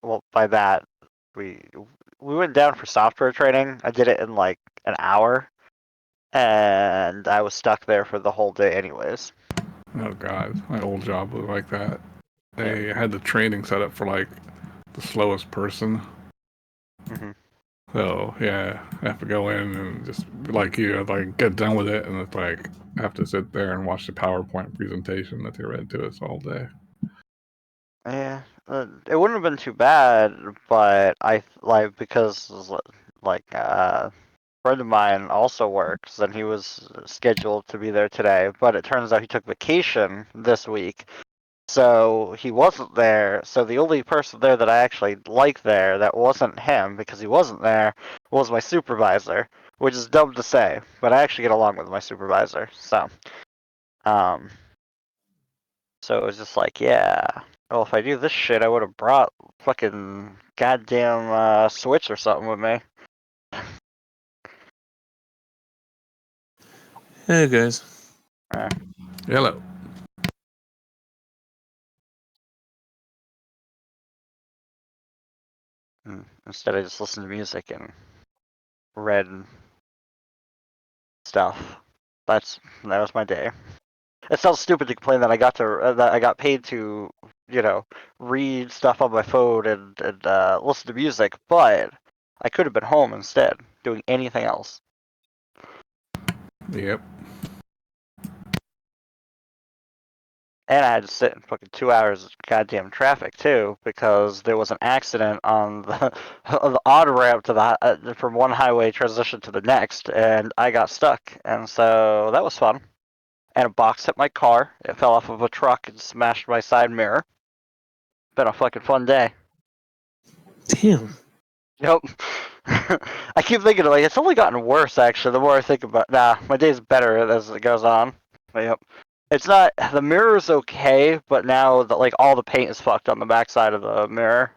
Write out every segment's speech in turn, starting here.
well, by that, we went down for software training. I did it in like an hour, and I was stuck there for the whole day anyways. Oh god, my old job was like that. They had the training set up for like the slowest person. Mm-hmm. So yeah, I have to go in and just like you, like get done with it, and it's like I have to sit there and watch the PowerPoint presentation that they read to us all day. Yeah, it wouldn't have been too bad, but I like because like a friend of mine also works, and he was scheduled to be there today, but it turns out he took vacation this week. So he wasn't there. So the only person there that I actually liked there that wasn't him because he wasn't there was my supervisor, which is dumb to say, but I actually get along with my supervisor. Um, so it was just like, yeah. Well, if I do this shit, I would have brought fucking goddamn Switch or something with me. Hey guys. Hello. Instead, I just listened to music and read stuff. That was my day. It sounds stupid to complain that I got paid to, read stuff on my phone and listen to music, but I could have been home instead, doing anything else. Yep. And I had to sit in fucking 2 hours of goddamn traffic too, because there was an accident on the on ramp to the from one highway transition to the next, and I got stuck, and so that was fun. And a box hit my car. It fell off of a truck and smashed my side mirror. Been a fucking fun day. Damn. Yep. I keep thinking like it's only gotten worse actually. The more I think about, my day's better as it goes on. But, yep. It's not, the mirror's okay, but now like all the paint is fucked on the backside of the mirror.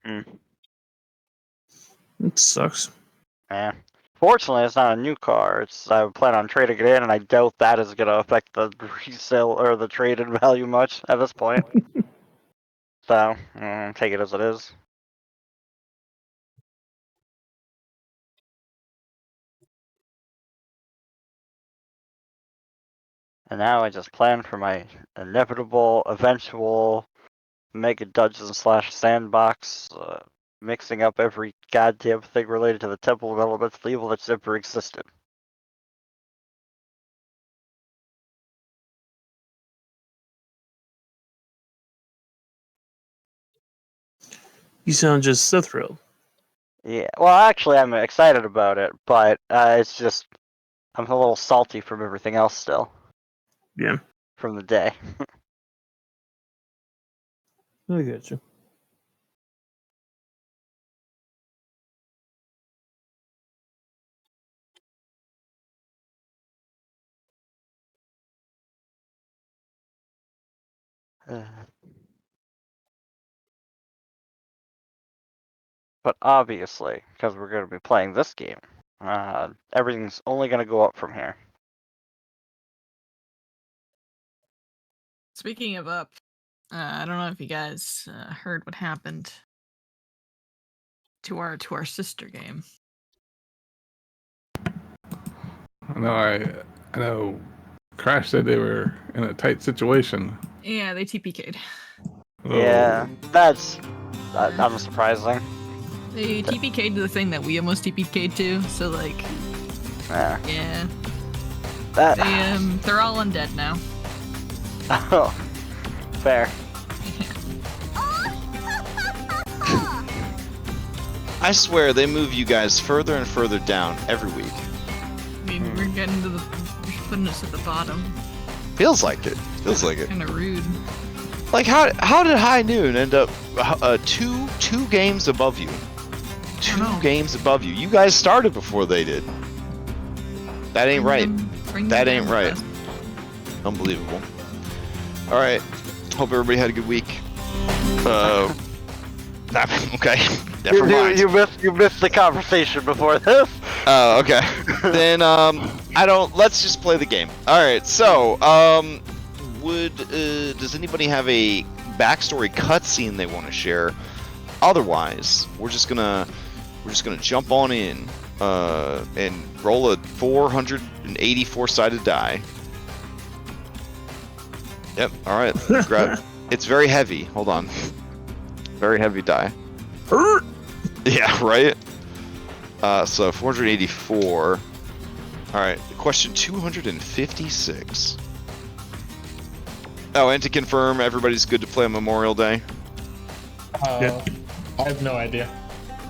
It sucks. Yeah. Fortunately, it's not a new car. I plan on trading it in, and I doubt that is gonna affect the resale or the traded value much at this point. So, take it as it is. And now I just plan for my inevitable, eventual mega dungeon / sandbox, mixing up every goddamn thing related to the temple of elemental evil that's ever existed. You sound just so thrilled. Yeah, well, actually, I'm excited about it, but it's just I'm a little salty from everything else still. Yeah. From the day. I get you. But obviously, because we're going to be playing this game, everything's only going to go up from here. Speaking of up, I don't know if you guys heard what happened to our sister game. I know. Crash said they were in a tight situation. Yeah, they TPK'd. Oh. Yeah, that's unsurprising. They TPK'd to the thing that we almost TPK'd to, so like, yeah. They're all undead now. Oh, fair. I swear they move you guys further and further down every week. I mean, we're getting to putting us at the bottom. Feels like it. Feels like it. Kind of rude. Like how did High Noon end up two games above you? Two games above you. You guys started before they did. That ain't right. That ain't right. Unbelievable. All right. Hope everybody had a good week. Okay. Never mind. You missed the conversation before this. Oh, okay. Then let's just play the game. All right. So, does anybody have a backstory cutscene they want to share. Otherwise, we're just gonna jump on in and roll a 484-sided die. Yep. All right. Grab. It's very heavy. Hold on. Very heavy die. Yeah. Right. So 484. All right. Question 256. Oh, and to confirm, everybody's good to play on Memorial Day. Yeah. I have no idea.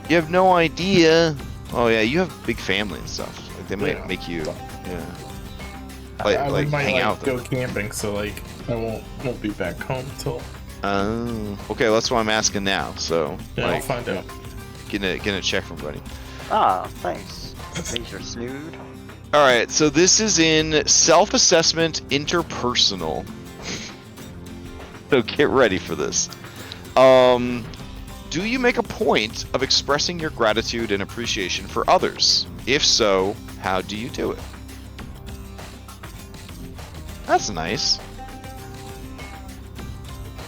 You have no idea. Oh yeah, you have a big family and stuff. Like they might Yeah. make you. Yeah. I Like might hang out. go camping, so like I won't be back home till. Oh. Okay, well, that's what I'm asking now. So. Yeah, I'll like, find out. Gonna check from everybody. Ah, thanks. Major Snood. All right, so this is in self-assessment interpersonal. So get ready for this. Do you make a point of expressing your gratitude and appreciation for others? If so, how do you do it? That's nice.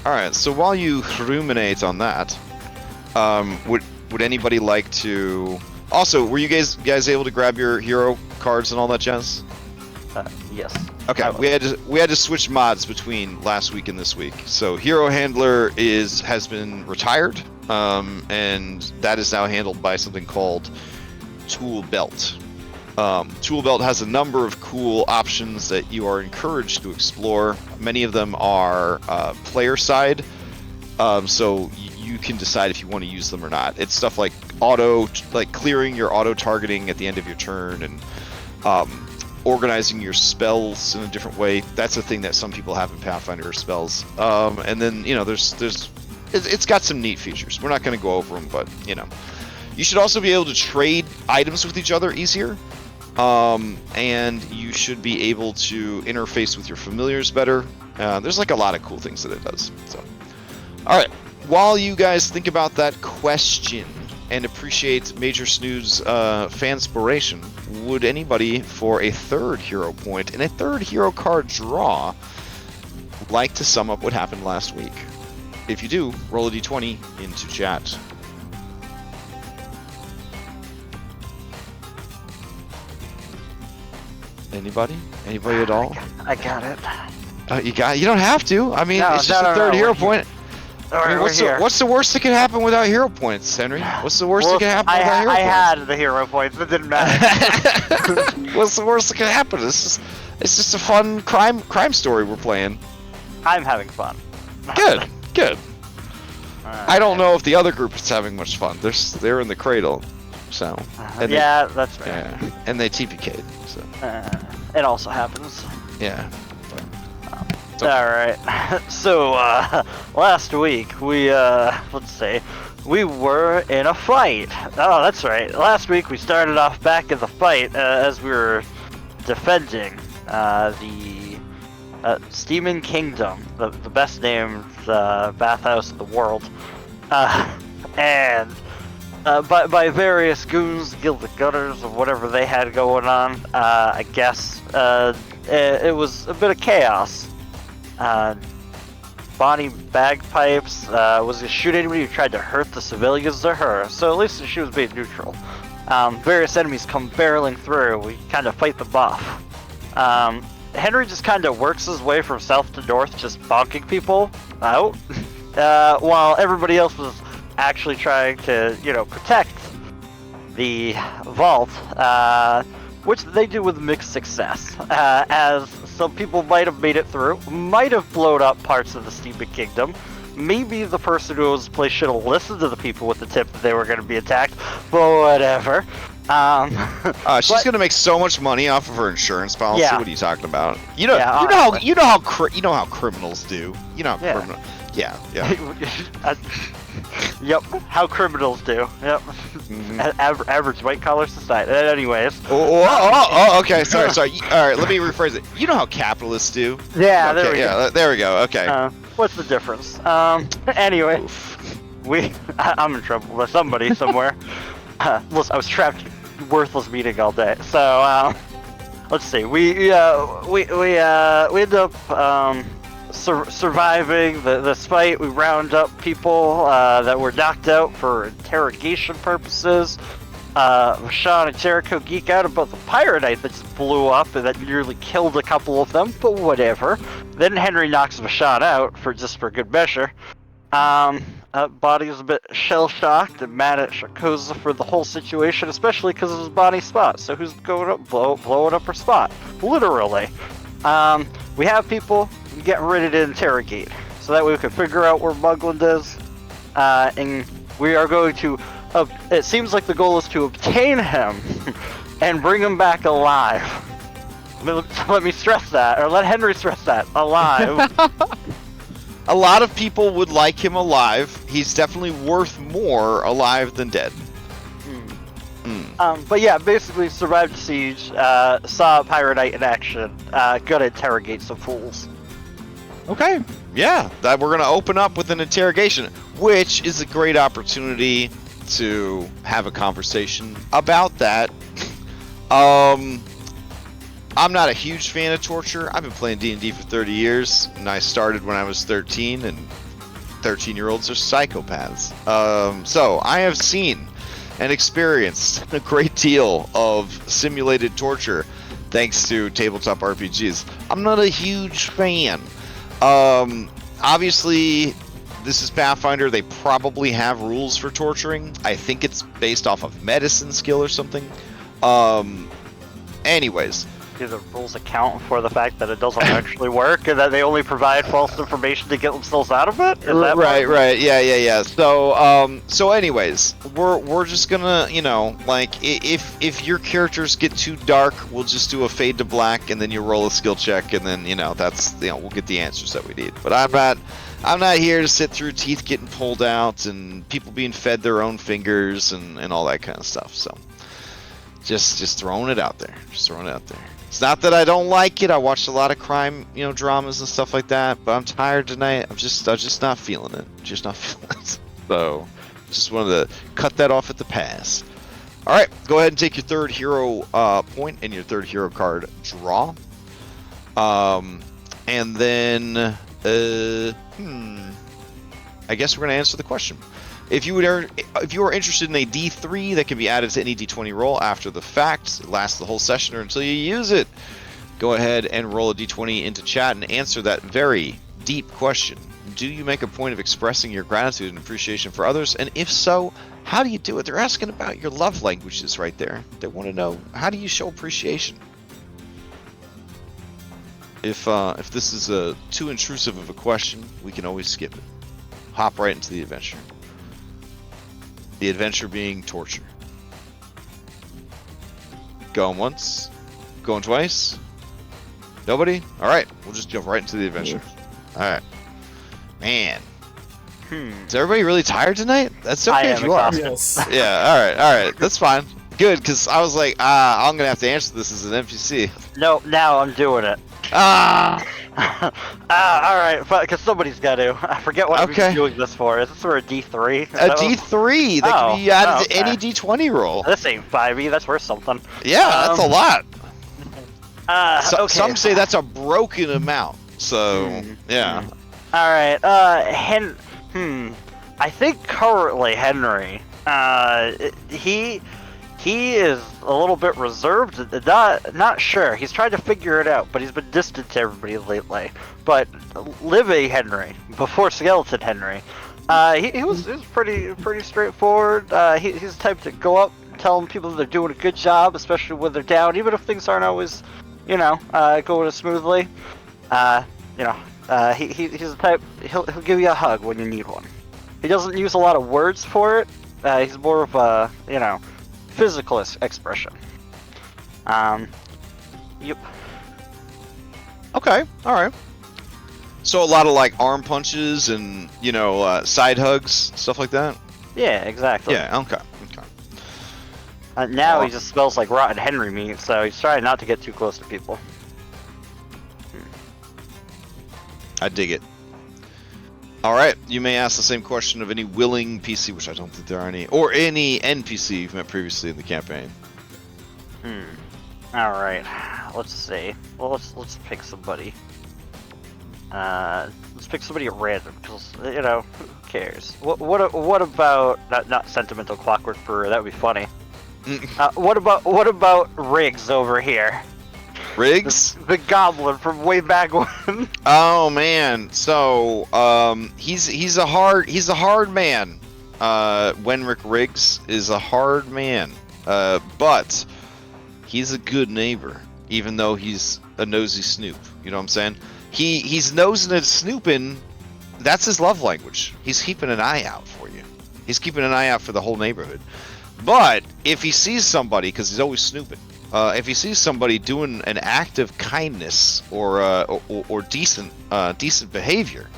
All right, so while you ruminate on that, would anybody like to? Also, were you guys able to grab your hero cards and all that jazz? Yes. Okay, we had to switch mods between last week and this week. So Hero Handler has been retired, and that is now handled by something called Tool Belt. Tool Belt has a number of cool options that you are encouraged to explore. Many of them are player side, so you can decide if you want to use them or not. It's stuff like clearing your auto targeting at the end of your turn, and organizing your spells in a different way. That's a thing that some people have in Pathfinder spells. And then it's got some neat features. We're not going to go over them, but you should also be able to trade items with each other easier. And you should be able to interface with your familiars better. There's like a lot of cool things that it does. So, all right. While you guys think about that question and appreciate Major Snood's fanspiration, would anybody, for a third hero point and a third hero card draw, like to sum up what happened last week? If you do, roll a d20 into chat. Anybody? Anybody at all? I got it. You don't have to. I mean, No, it's just a third hero point. I mean, We're what's the worst that could happen without hero points, Henry? What's the worst that could happen without hero I points? had the hero points, it didn't matter. What's the worst that could happen? It's just a fun crime story we're playing. I'm having fun. Good. I don't know if the other group is having much fun. They're in the cradle, so. And Yeah, that's right. Yeah, and they TPK'd, so. It also happens. Yeah. Alright, so last week we we were in a fight. Oh, that's right. Last week we started off back in the fight as we were defending the Steaming Kingdom, the best named bathhouse in the world, and by various goons, gilded gutters, or whatever they had going on. I guess it was a bit of chaos. Bonnie Bagpipes was gonna shoot anybody who tried to hurt the civilians or her, so at least she was being neutral. Various enemies come barreling through. We kind of fight the buff. Henry just kind of works his way from south to north, just bonking people out, while everybody else was actually trying to, protect the vault, which they do with mixed success, as some people might have made it through, might have blown up parts of the Steampunk Kingdom. Maybe the person who owns the place should have listened to the people with the tip that they were going to be attacked, but whatever. She's gonna make so much money off of her insurance policy. Yeah. What are you talking about? You know how criminals do. You know how criminals. Yeah. Yep, how criminals do. Yep. Average white collar society. Anyways. Oh, okay. Sorry. All right, let me rephrase it. You know how capitalists do. Yeah, okay, there we go. There we go. Okay. What's the difference? Anyway, I'm in trouble with somebody somewhere. Listen, I was trapped in a worthless meeting all day. So, let's see. We end up surviving the fight, we round up people that were knocked out for interrogation purposes. Sean and Jericho geek out about the pirate knight that just blew up and that nearly killed a couple of them, but whatever. Then Henry knocks Vashon out for good measure. Bonnie is a bit shell-shocked and mad at Shakoza for the whole situation, especially because it was Bonnie's spot. So who's going up, blowing up her spot? Literally. We have people getting ready to interrogate, so that way we can figure out where Mugland is, and we are going to. It seems like the goal is to obtain him and bring him back alive. Let me stress that, or let Henry stress that. Alive. A lot of people would like him alive. He's definitely worth more alive than dead. But yeah, basically survived the siege, saw a pirate knight in action, gonna interrogate some fools. Okay, yeah, that we're gonna open up with an interrogation, which is a great opportunity to have a conversation about that. I'm not a huge fan of torture. I've been playing D&D for 30 years, and I started when I was 13, and 13-year-olds are psychopaths. So I have seen and experienced a great deal of simulated torture thanks to tabletop RPGs. I'm not a huge fan. Obviously, this is Pathfinder. They probably have rules for torturing. I think it's based off of medicine skill or something. Anyways. Do the rules account for the fact that it doesn't actually work and that they only provide false information to get themselves out of it? Is that right. Yeah. So anyways, we're just gonna, like, if your characters get too dark, we'll just do a fade to black and then you roll a skill check and then, that's, we'll get the answers that we need. But I'm not here to sit through teeth getting pulled out and people being fed their own fingers and all that kind of stuff. So just throwing it out there. It's not that I don't like it. I watched a lot of crime, dramas and stuff like that. But I'm tired tonight. I'm just not feeling it. So, just wanted to cut that off at the pass. All right, go ahead and take your third hero point and your third hero card draw. And then, I guess we're gonna answer the question. If you are interested in a D3 that can be added to any D20 roll after the fact, it lasts the whole session or until you use it, go ahead and roll a D20 into chat and answer that very deep question. Do you make a point of expressing your gratitude and appreciation for others? And if so, how do you do it? They're asking about your love languages right there. They want to know, how do you show appreciation? If this is too intrusive of a question, we can always skip it. Hop right into the adventure. The adventure being torture. Going once? Going twice? Nobody? Alright, we'll just jump right into the adventure. Alright. Man. Is everybody really tired tonight? That's okay if you are. Yes. Yeah, alright, that's fine. Good, because I was like, I'm gonna have to answer this as an NPC. No, now I'm doing it. Alright, because somebody's got to. I forget what I'm doing this for. Is this for a D3? A D3 that can be added to any D20 roll. This ain't 5e, that's worth something. Yeah, that's a lot. Okay. Some say that's a broken amount. So, yeah. Alright, I think currently Henry, he is a little bit reserved, not sure. He's trying to figure it out, but he's been distant to everybody lately. But Livy Henry, before Skeleton Henry, he was pretty straightforward. He's the type to go up, tell people they're doing a good job, especially when they're down, even if things aren't always, going as smoothly. He's the type, he'll give you a hug when you need one. He doesn't use a lot of words for it. He's more of a, physical expression. Yep. Okay, alright. So a lot of like arm punches and, side hugs, stuff like that? Yeah, exactly. Yeah, okay. Now he just smells like rotten Henry meat, so he's trying not to get too close to people. I dig it. Alright, you may ask the same question of any willing PC, which I don't think there are any, or any NPC you've met previously in the campaign. Alright, let's see. Well, let's pick somebody. Let's pick somebody at random, because, you know, who cares? What about, not sentimental Clockwork Brewer, that would be funny. What about Riggs over here? Riggs? The goblin from way back when. Oh man, so he's a hard man. Wenrick Riggs is a hard man, but he's a good neighbor, even though he's a nosy snoop. You know what I'm saying? He's nosing and snooping. That's his love language. He's keeping an eye out for you. He's keeping an eye out for the whole neighborhood. But if he sees somebody, because he's always snooping, if he sees somebody doing an act of kindness or decent behavior,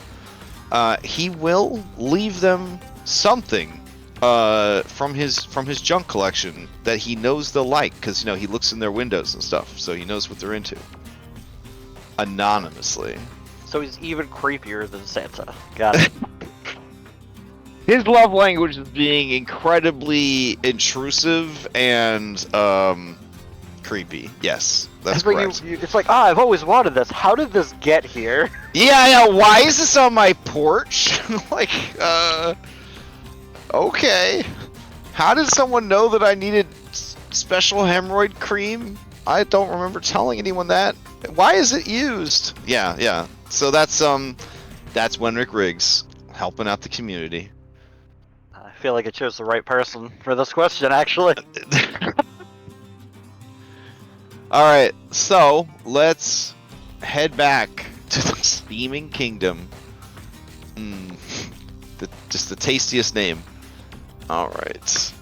he will leave them something from his junk collection that he knows they'll like, because you know he looks in their windows and stuff, so he knows what they're into. Anonymously. So he's even creepier than Santa. Got it. His love language is being incredibly intrusive and creepy. Yes, that's correct. It's like, I've always wanted this. How did this get here? Yeah, why is this on my porch? Like, okay. How did someone know that I needed special hemorrhoid cream? I don't remember telling anyone that. Why is it used? Yeah. So that's Wenrick Riggs helping out the community. I feel like I chose the right person for this question, actually. Alright, so let's head back to the Steaming Kingdom. Just the tastiest name. Alright.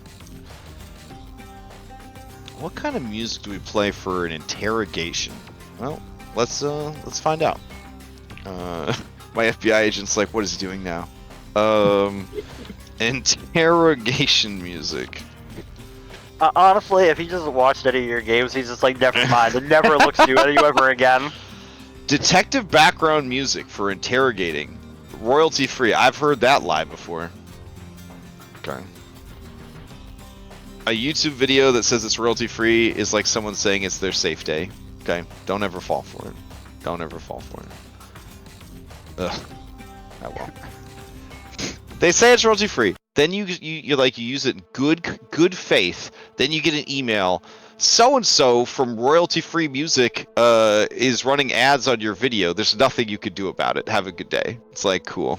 What kind of music do we play for an interrogation? Well, let's find out. My FBI agent's like, what is he doing now? Interrogation music. Honestly, if he just watched any of your games, he's just like, never mind, and never looks at you ever again. Detective background music for interrogating. Royalty free. I've heard that live before. Okay. A YouTube video that says it's royalty free is like someone saying it's their safe day. Okay, don't ever fall for it. Don't ever fall for it. Ugh. I won't. They say it's royalty free. Then you use it in good faith. Then you get an email. So and so from royalty free music is running ads on your video. There's nothing you could do about it. Have a good day. It's like, cool.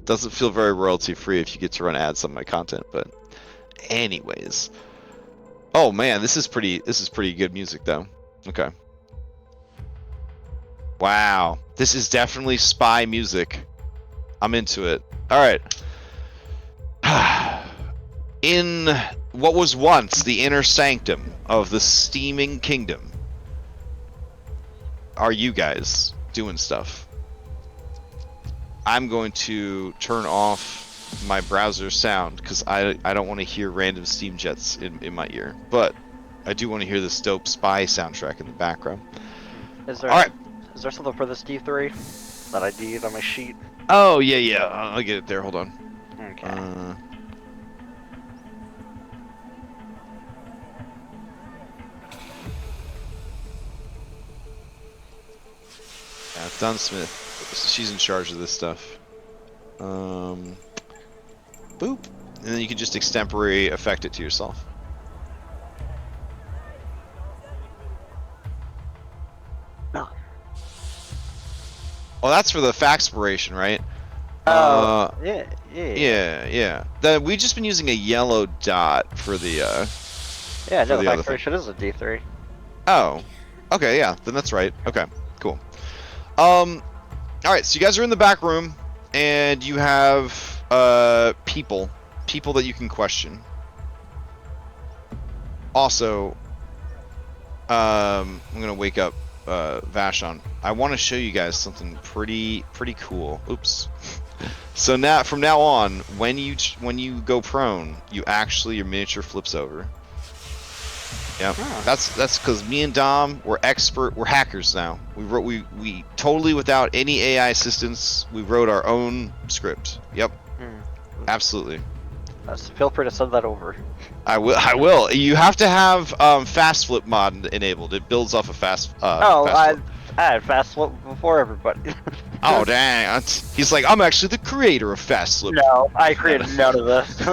Doesn't feel very royalty free if you get to run ads on my content, but anyways. Oh man, this is pretty good music though. Okay. Wow. This is definitely spy music. I'm into it. Alright. In what was once the inner sanctum of the Steaming Kingdom, are you guys doing stuff? I'm going to turn off my browser sound because I don't want to hear random steam jets in my ear, but I do want to hear this dope spy soundtrack in the background. Is there something for this D3 that I need on my sheet? Oh yeah, I'll get it there. Hold on. Okay. Yeah, it's Don Smith. She's in charge of this stuff. Boop. And then you can just extempore affect it to yourself. No. Oh, that's for the faxpiration, right? Yeah. We've just been using a yellow dot for the yeah, no, the faxpiration is a D3. Oh. Okay, yeah, then that's right. Okay, cool. Alright, so you guys are in the back room, and you have people that you can question. Also, I'm gonna wake up Vashon. I want to show you guys something pretty cool. Oops. So now, from now on, when you go prone, your miniature flips over. Yeah, that's because me and Dom, we're hackers now. We totally, without any AI assistance, we wrote our own script. Yep, absolutely. Feel free to send that over. I will. You have to have fast flip mod enabled. It builds off a fast. I had fast slip before everybody. Oh dang! He's like, I'm actually the creator of Fast Slip. No, I created none of this.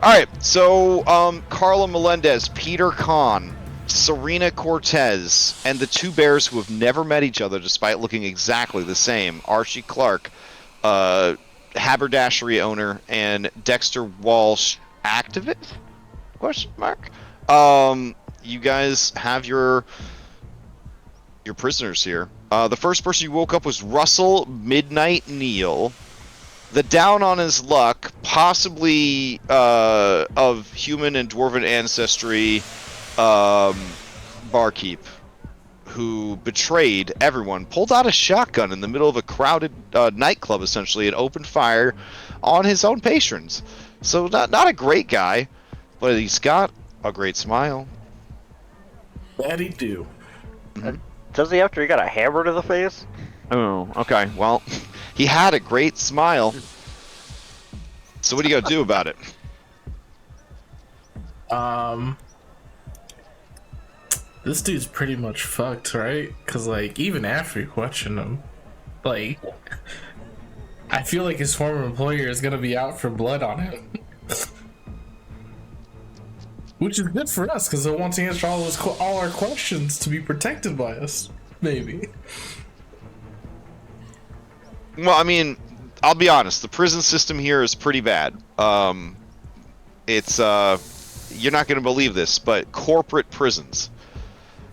All right, so Carla Melendez, Peter Kahn, Serena Cortez, and the two bears who have never met each other despite looking exactly the same, Archie Clark, haberdashery owner, and Dexter Walsh, activist? Question mark. You guys have your prisoners here. The first person you woke up was Russell Midnight Neal. The down on his luck, possibly of human and dwarven ancestry, barkeep, who betrayed everyone, pulled out a shotgun in the middle of a crowded nightclub, essentially, and opened fire on his own patrons. So not a great guy, but he's got a great smile. That he do. Does he after he got a hammer to the face? Oh, okay. Well, he had a great smile. So what do you gotta do about it? This dude's pretty much fucked, right? Cause like even after you question him, like I feel like his former employer is gonna be out for blood on him. Which is good for us, because it wants to answer all our questions to be protected by us, maybe. Well, I mean, I'll be honest. The prison system here is pretty bad. It's you're not going to believe this, but corporate prisons.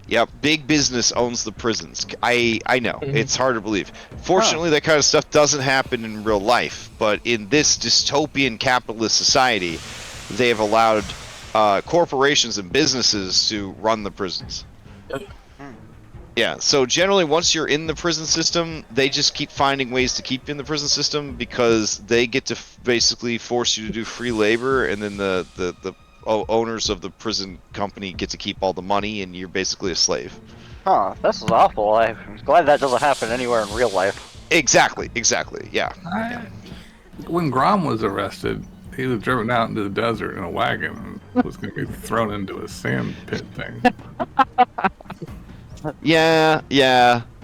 Yep, big business owns the prisons. I know, it's hard to believe. Fortunately, that kind of stuff doesn't happen in real life, but in this dystopian capitalist society, they have allowed corporations and businesses to run the prisons. Yeah, so generally once you're in the prison system, they just keep finding ways to keep you in the prison system because they get to basically force you to do free labor, and then the owners of the prison company get to keep all the money, and you're basically a slave. Huh, this is awful. I'm glad that doesn't happen anywhere in real life. Exactly, yeah. When Grom was arrested, he was driven out into the desert in a wagon and was going to be thrown into a sand pit thing. Yeah.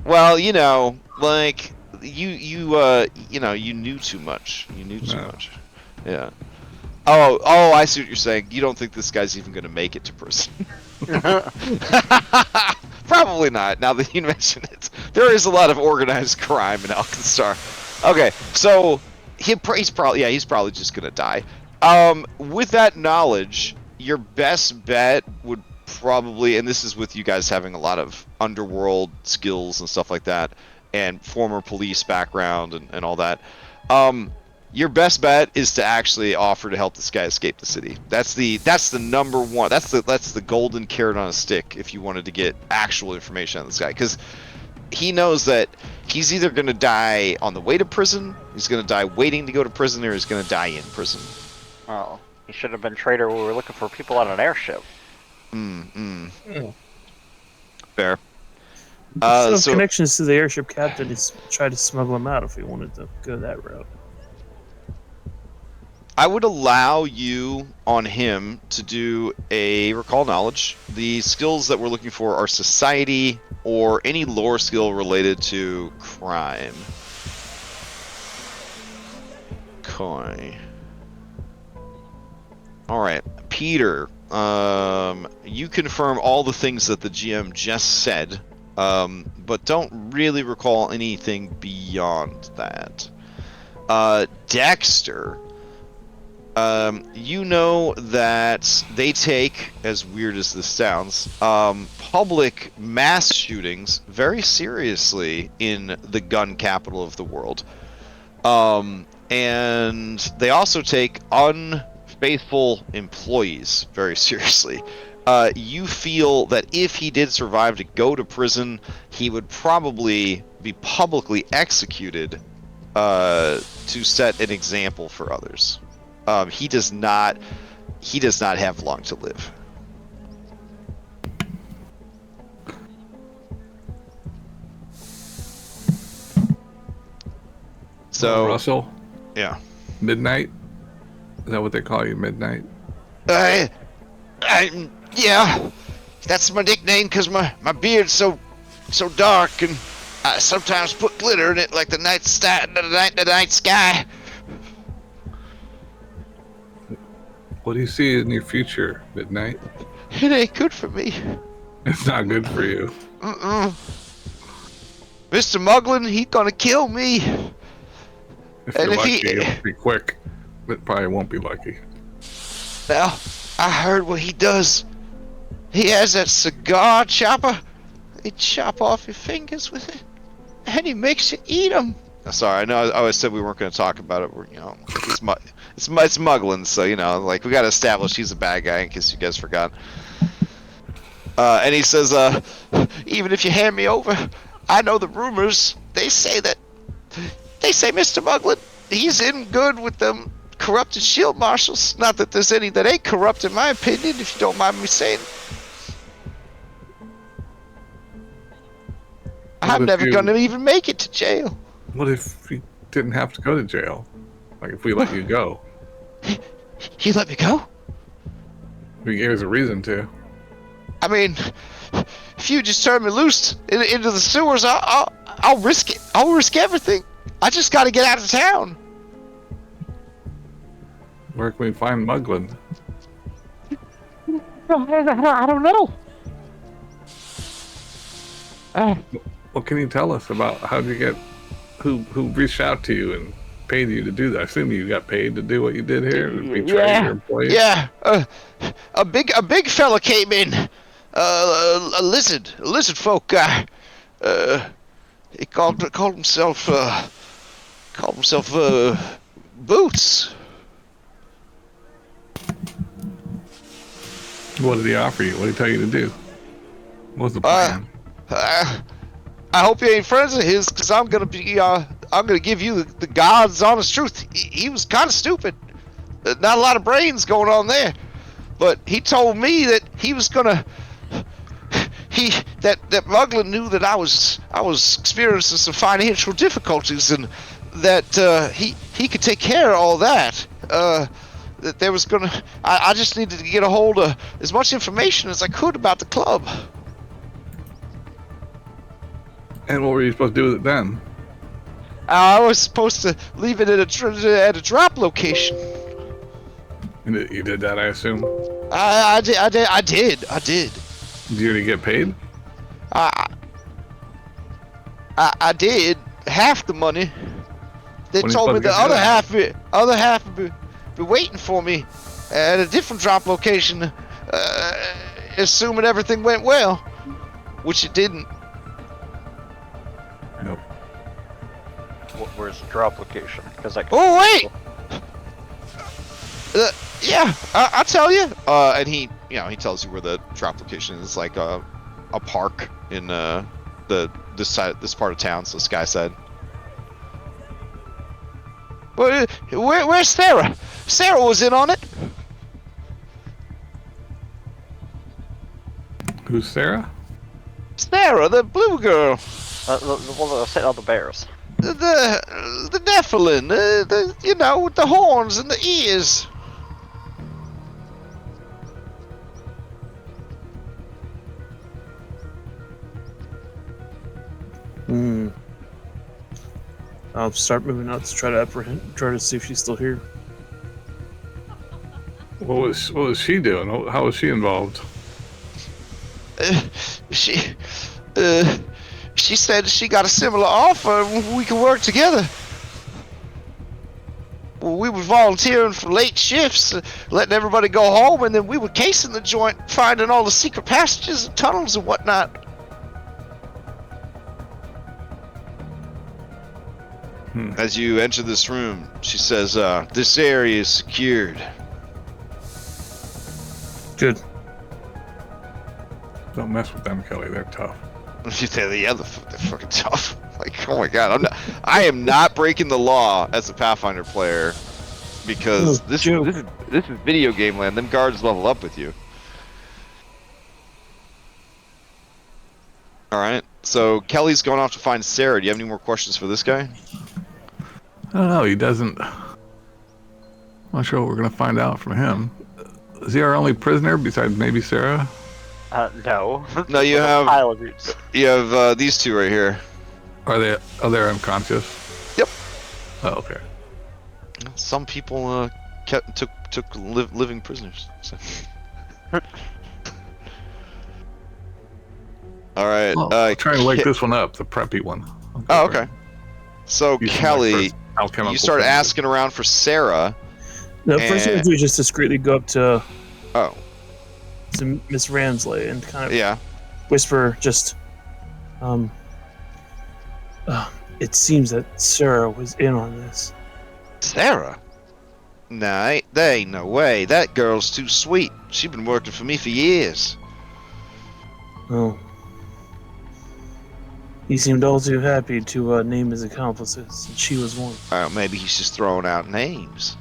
Well, you know, like you knew too much. Yeah. Oh, I see what you're saying. You don't think this guy's even going to make it to prison? Probably not. Now that you mention it, there is a lot of organized crime in Alkenstar. Okay, so he's probably just going to die. With that knowledge, your best bet would probably, and this is with you guys having a lot of underworld skills and stuff like that, and former police background and all that, your best bet is to actually offer to help this guy escape the city. That's the number one. That's the golden carrot on a stick if you wanted to get actual information on this guy, because he knows that he's either going to die on the way to prison, he's going to die waiting to go to prison, or he's going to die in prison. Oh, he should have been traitor when we were looking for people on an airship. Fair. So connections to the airship captain is try to smuggle him out if we wanted to go that route. I would allow you on him to do a recall knowledge. The skills that we're looking for are society or any lore skill related to crime. Okay. Alright, Peter, you confirm all the things that the GM just said, but don't really recall anything beyond that. Dexter, you know that they take, as weird as this sounds, public mass shootings very seriously in the gun capital of the world. And they also take unfaithful employees very seriously. You feel that if he did survive to go to prison, he would probably be publicly executed to set an example for others. He does not have long to live. So Russell? Yeah. Midnight? Is that what they call you, Midnight? Yeah. That's my nickname because my beard's so so dark, and I sometimes put glitter in it like the night sky. What do you see in your future, Midnight? It ain't good for me. It's not good for you. Mr. Mugland, he gonna kill me. If you're lucky, you'll be quick. It probably won't be lucky. Well, I heard what he does. He has that cigar chopper. He chop off your fingers with it, and he makes you eat them. Sorry, I know I always said we weren't going to talk about it. You know, it's Mugland, so you know, like we got to establish he's a bad guy in case you guys forgot. And he says, even if you hand me over, I know the rumors. They say Mr. Mugland, he's in good with them corrupted shield marshals. Not that there's any that ain't corrupt, in my opinion, if you don't mind me saying. I'm never gonna even make it to jail. What if you didn't have to go to jail? Like if we let you go? He let me go? He gave us a reason to. I mean, if you just turn me loose into the sewers, I'll risk it. I'll risk everything. I just gotta get out of town. Where can we find Mugland? I don't know. What can you tell us about how you get who reached out to you and paid you to do that? I assume you got paid to do what you did here, betray your employees. Yeah, a big fella came in, a lizard folk guy. He called himself Boots. What did he offer you? What did he tell you to do? What was the plan? I hope you ain't friends of his, cause I'm gonna give you the God's honest truth. He was kind of stupid. Not a lot of brains going on there, but he told me that he was gonna. That Mugland knew that I was experiencing some financial difficulties, and that he could take care of all that. That there was gonna. I just needed to get a hold of as much information as I could about the club. And what were you supposed to do with it then? I was supposed to leave it at a drop location. And you did that, I assume? I did. Did you already get paid? I did half the money. They told me the other half would be waiting for me at a different drop location, assuming everything went well, which it didn't. Nope. Where's the drop location? Because Oh wait! Yeah, I'll tell you. And he tells you where the drop location is. It's like a park in this part of town. So this guy said. Where's Sarah? Sarah was in on it. Who's Sarah? Sarah, the blue girl. the bears. The Nephilim, with the horns and the ears. I'll start moving out to try to see if she's still here. What was she doing? How was she involved? She said she got a similar offer and we could work together. Well, we were volunteering for late shifts, letting everybody go home, and then we were casing the joint, finding all the secret passages and tunnels and whatnot. As you enter this room, she says, this area is secured. Good. Don't mess with them, Kelly. They're tough. Yeah, they're fucking tough. Like, oh my god, I am not breaking the law as a Pathfinder player, because this is video game land. Them guards level up with you. All right, so Kelly's going off to find Sarah. Do you have any more questions for this guy? I don't know. He doesn't. I'm not sure what we're gonna find out from him. Is he our only prisoner besides maybe Sarah? No. No, you With a have- pile of roots. You have these two right here. Are they unconscious? Yep. Oh, okay. Some people took living prisoners. So. All right. Well, try and wake this one up, the preppy one. Oh, okay. So Using my Kelly, first alchemical you start fingers. asking around for Sarah. No, first thing we do is just discreetly go up to Oh, Miss Ramsley and kind of yeah. whisper, just, it seems that Sarah was in on this. Sarah? Nah, there ain't no way. That girl's too sweet. She's been working for me for years. Oh. He seemed all too happy to name his accomplices, and she was one. Maybe he's just throwing out names.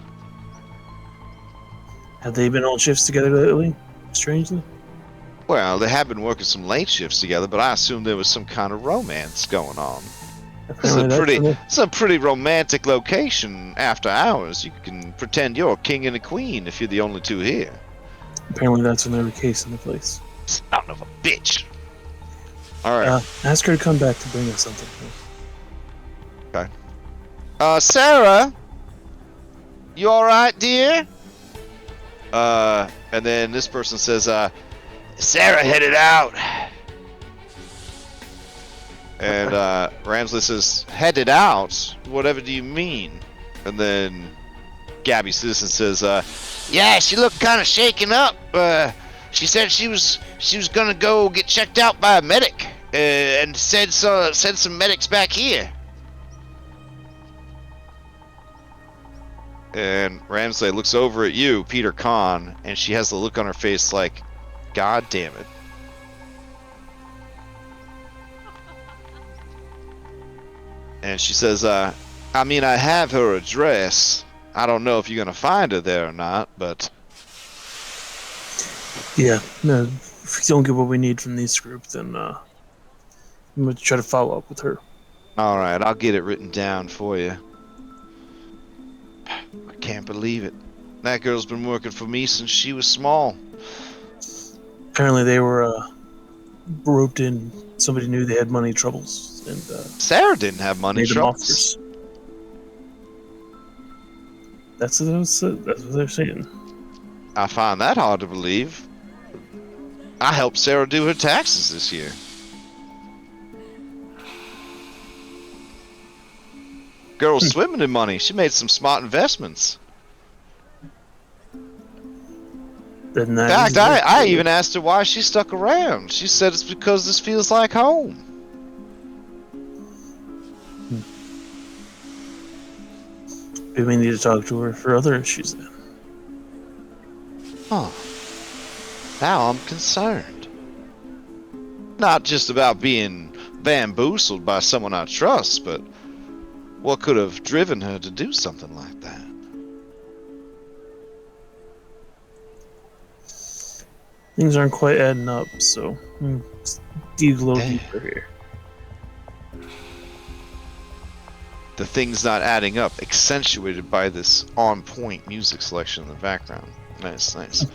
Have they been on shifts together lately? Strangely? Well, they have been working some late shifts together, but I assume there was some kind of romance going on. It's a pretty romantic location after hours. You can pretend you're a king and a queen if you're the only two here. Apparently that's another case in the place. Son of a bitch. Alright. Ask her to come back to bring us something. Okay. Sarah? You alright, dear? And then this person says, Sarah headed out. And Ramsley says, headed out? Whatever do you mean? And then Gabby Citizen says, yeah, she looked kind of shaken up. She said she was gonna go get checked out by a medic, and send some medics back here. And Ramsley looks over at you, Peter Kahn, and she has the look on her face like, God damn it. And she says, I mean, I have her address. I don't know if you're gonna find her there or not, but... Yeah, no, if we don't get what we need from this group, then I'm going to try to follow up with her. Alright, I'll get it written down for you. I can't believe it. That girl's been working for me since she was small. Apparently they were roped in. Somebody knew they had money troubles, and Sarah didn't have money made them troubles. offers. That's what they're saying. I find that hard to believe. I helped Sarah do her taxes this year. Girl's swimming in money. She made some smart investments. In In fact, I even asked her why she stuck around. She said it's because this feels like home. We may need to talk to her for other issues then. Huh. Now I'm concerned. Not just about being bamboozled by someone I trust, but what could have driven her to do something like that? Things aren't quite adding up, so dig a little Damn. deeper here. The thing's not adding up, accentuated by this on-point music selection in the background. Nice, nice.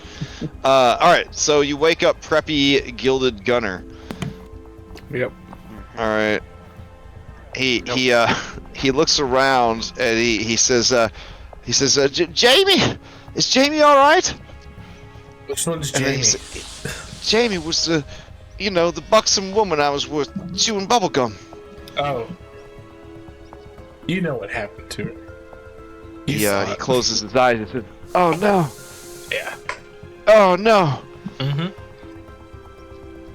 Alright, so you wake up preppy Gilded Gunner. Yep. Alright. He looks around and he says, Jamie! Is Jamie alright? Which one's And then Jamie? he said, Jamie was the buxom woman I was with chewing bubblegum. Oh. You know what happened to her. He closes his eyes and says, oh no. Yeah. Oh no. Mm-hmm.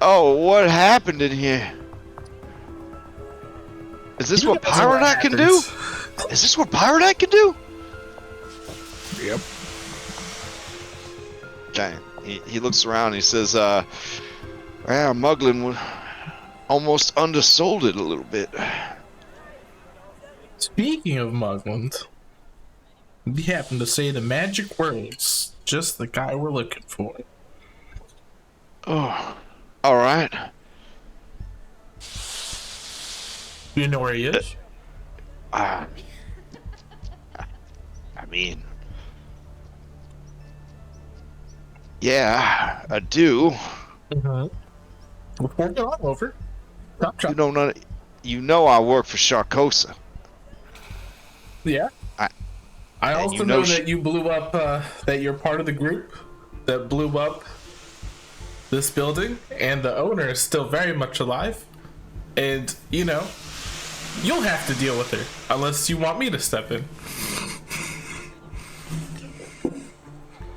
Oh, what happened in here? Is this what Pyronite can do? Is this what Pyronite can do? Yep. Okay. He looks around and he says, well, Mugland almost undersold it a little bit. Speaking of Mugland, we happen to say the magic words. Just the guy we're looking for. Oh, alright. You know where he is? I mean... Yeah, I do. We'll fork it all over. Chop, chop. You know I work for Sharkosa. Yeah. I and also you know know that you blew up, that you're part of the group that blew up this building, and the owner is still very much alive. And, you know, you'll have to deal with her, unless you want me to step in.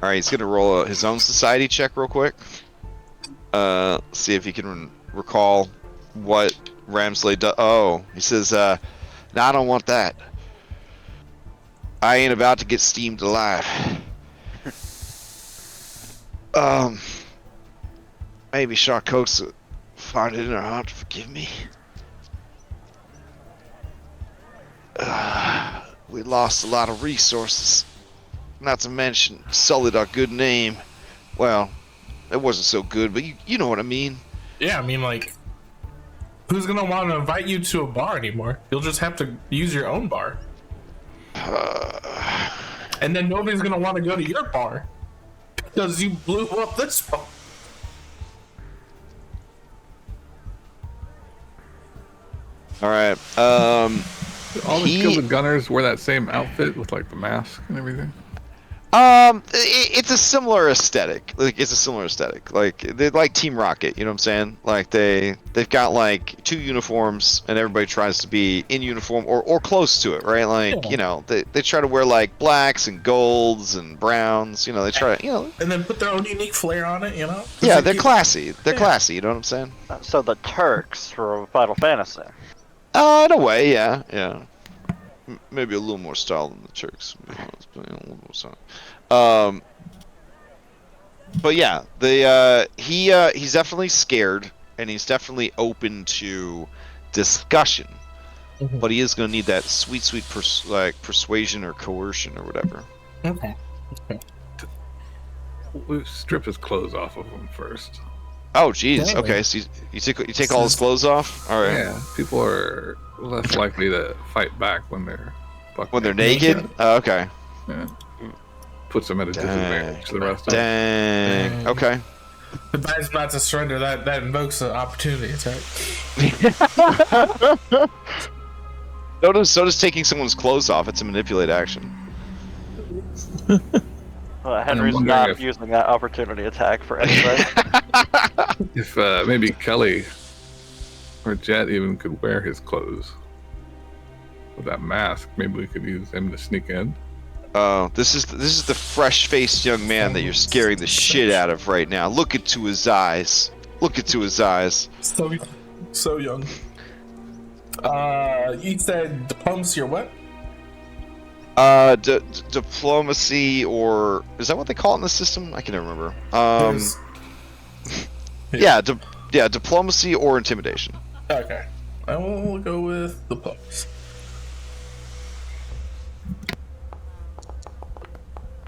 Alright, he's gonna roll his own society check real quick. See if he can recall what Ramsley does. Oh, he says, no, I don't want that. I ain't about to get steamed alive. Maybe Sharkosa find it in her heart to forgive me. We lost a lot of resources. Not to mention, sullied our good name. Well, it wasn't so good, but you know what I mean. Yeah, I mean, like, who's gonna want to invite you to a bar anymore? You'll just have to use your own bar. And then nobody's gonna want to go to your bar because you blew up this bar. Alright, All the skilled gunners wear that same outfit with like the mask and everything. It's a similar aesthetic. Like they're like Team Rocket. You know what I'm saying? Like they've got like 2 uniforms, and everybody tries to be in uniform or close to it, right? Like you know, they try to wear like blacks and golds and browns. You know, they try to and then put their own unique flair on it. You know? Yeah, they're classy. They're classy. You know what I'm saying? So the Turks from Final Fantasy. In a way, yeah. Maybe a little more style than the Turks. But yeah, he's definitely scared, and he's definitely open to discussion. Mm-hmm. But he is going to need that sweet persuasion or coercion or whatever. Okay. We'll strip his clothes off of him first. Oh, jeez. Dang. Okay, so you take all his clothes off. All right. Yeah, people are less likely to fight back when they're naked. Oh, okay. Yeah. Puts them at a disadvantage to the rest of them. Dang. Okay. The guy's about to surrender. That invokes an opportunity attack. So does taking someone's clothes off. It's a manipulate action. Henry's not using that opportunity attack for anything. If maybe Kelly or Jet even could wear his clothes with that mask, maybe we could use him to sneak in. Oh, this is the fresh-faced young man that you're scaring the shit out of right now. Look into his eyes. Look into his eyes. So young. You said diplomacy or what? Diplomacy, or is that what they call it in the system? I can never remember. Yeah, diplomacy or intimidation. Okay, I will go with diplomacy.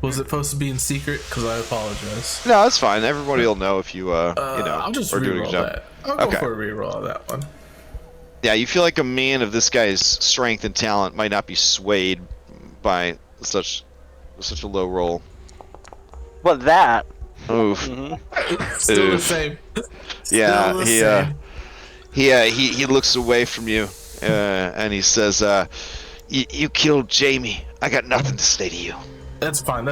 Was it supposed to be in secret? Because I apologize. No, that's fine. Everybody will know if you, I'll just are doing a reroll job. that. I'll go for a reroll of that one. Yeah, you feel like a man of this guy's strength and talent might not be swayed by such a low roll. But that. Oof. Still the same. Yeah, he looks away from you, and he says, "You killed Jamie. I got nothing to say to you." That's fine.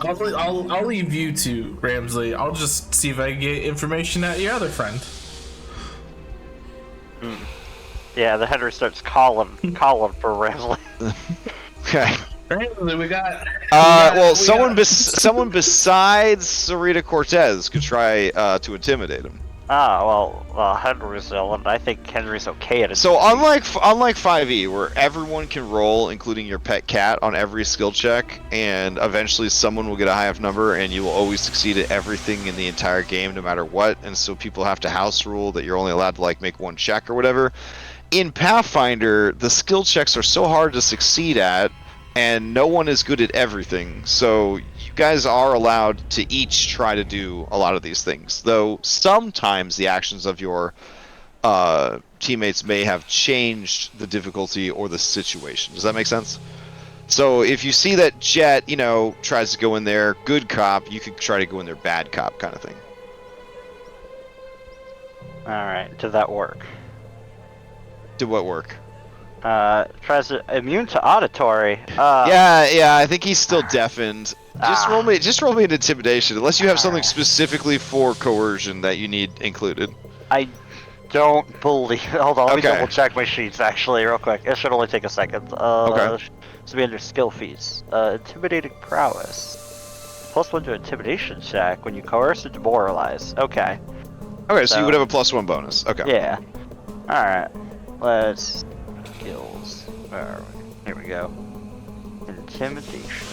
I'll leave you to Ramsley. I'll just see if I can get information out of your other friend. Yeah, the Henry starts calling for Ramsley. Okay. Ramsley, we got. Someone besides Sarita Cortez could try to intimidate him. Henry's ill, and I think Henry's okay at it. So unlike 5e, where everyone can roll, including your pet cat, on every skill check, and eventually someone will get a high enough number, and you will always succeed at everything in the entire game, no matter what. And so people have to house rule that you're only allowed to make one check or whatever. In Pathfinder, the skill checks are so hard to succeed at, and no one is good at everything. So you guys are allowed to each try to do a lot of these things, though sometimes the actions of your teammates may have changed the difficulty or the situation. Does that make sense? So if you see that Jet, tries to go in there good cop, you could try to go in there bad cop kind of thing. Alright, did that work? Did what work? Tries to immune to auditory. Yeah, I think he's still deafened. Just Ah. roll me an intimidation, unless you have something specifically for coercion that you need included. I don't believe. Hold on, let me Okay. double check my sheets actually, real quick. It should only take a second. Okay. This will be under skill feats. Intimidating prowess. +1 to intimidation check when you coerce or demoralize. Okay. Okay, so you would have a +1 bonus. Okay. Yeah. Alright. Let's. Skills. Where are we? Here we go. Intimidation.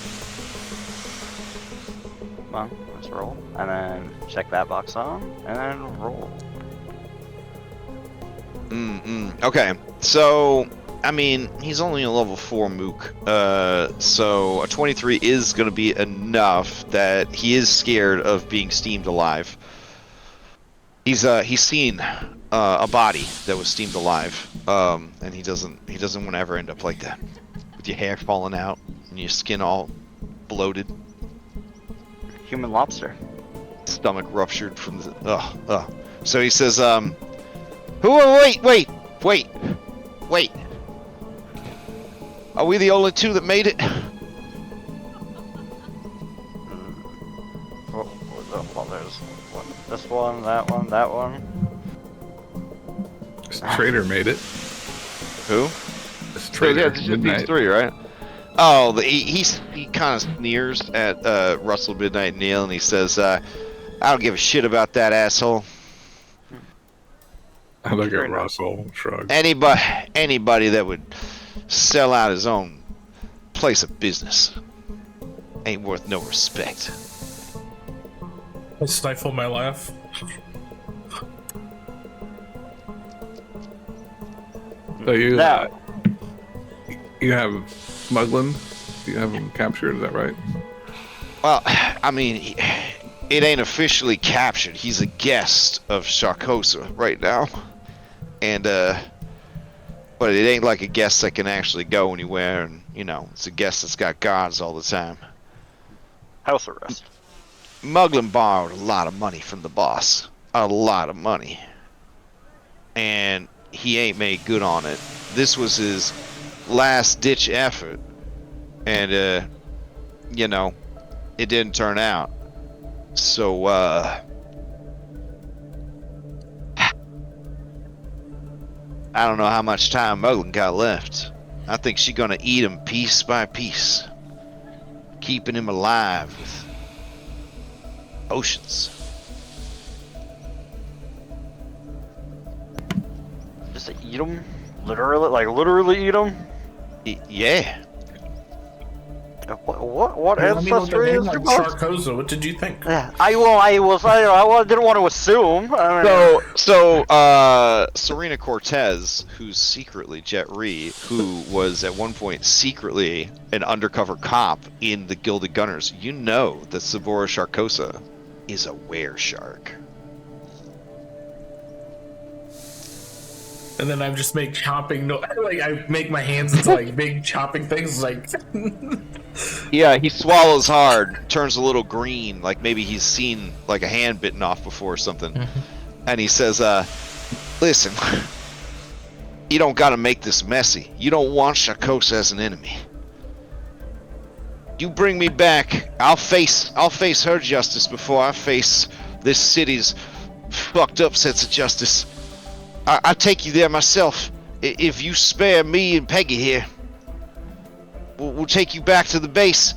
Come on, let's roll. And then check that box on. And then roll. Okay, so I mean, he's only a level 4 mook, so a 23 is going to be enough that he is scared of being steamed alive. He's seen a body that was steamed alive, and he doesn't want to ever end up like that, with your hair falling out and your skin all bloated, Human lobster. stomach ruptured from the So he says, wait. Are we the only two that made it? Well, there's one. This one, that one, that one. This trader made it. Who? This Yeah, trader. it's just these Midnight. 3, right? Oh, he kind of sneers at Russell, Midnight, and Neil, and he says, "I don't give a shit about that asshole. I look Fair at enough. Russell, shrug. Anybody that would sell out his own place of business ain't worth no respect." I stifle my laugh. So you Now, you have Mugland. You have him captured. Is that right? Well, I mean, it ain't officially captured. He's a guest of Sharkosa right now, and but it ain't like a guest that can actually go anywhere, and it's a guest that's got guards all the time. house arrest. Mugland borrowed a lot of money from the boss. A lot of money. And he ain't made good on it. This was his last ditch effort. And, it didn't turn out. So, I don't know how much time Mugland got left. I think she's gonna eat him piece by piece. Keeping him alive with oceans. Just eat them? Literally eat them? Yeah. What I mean, with a ancestry name is like your boss? Sharkosa, what did you think? Yeah, I didn't want to assume. I mean, So Serena Cortez, who's secretly Jet Ree, who was at one point secretly an undercover cop in the Gilded Gunners, that Sabora Sharkosa is a were-shark. And then I just make chopping I make my hands into like big chopping things like Yeah, he swallows hard, turns a little green, like maybe he's seen like a hand bitten off before or something. And he says, listen, you don't gotta make this messy. You don't want Sharkosa as an enemy. You bring me back, I'll face her justice before I face this city's fucked up sense of justice. I'll take you there myself. If you spare me and Peggy here, we'll take you back to the base.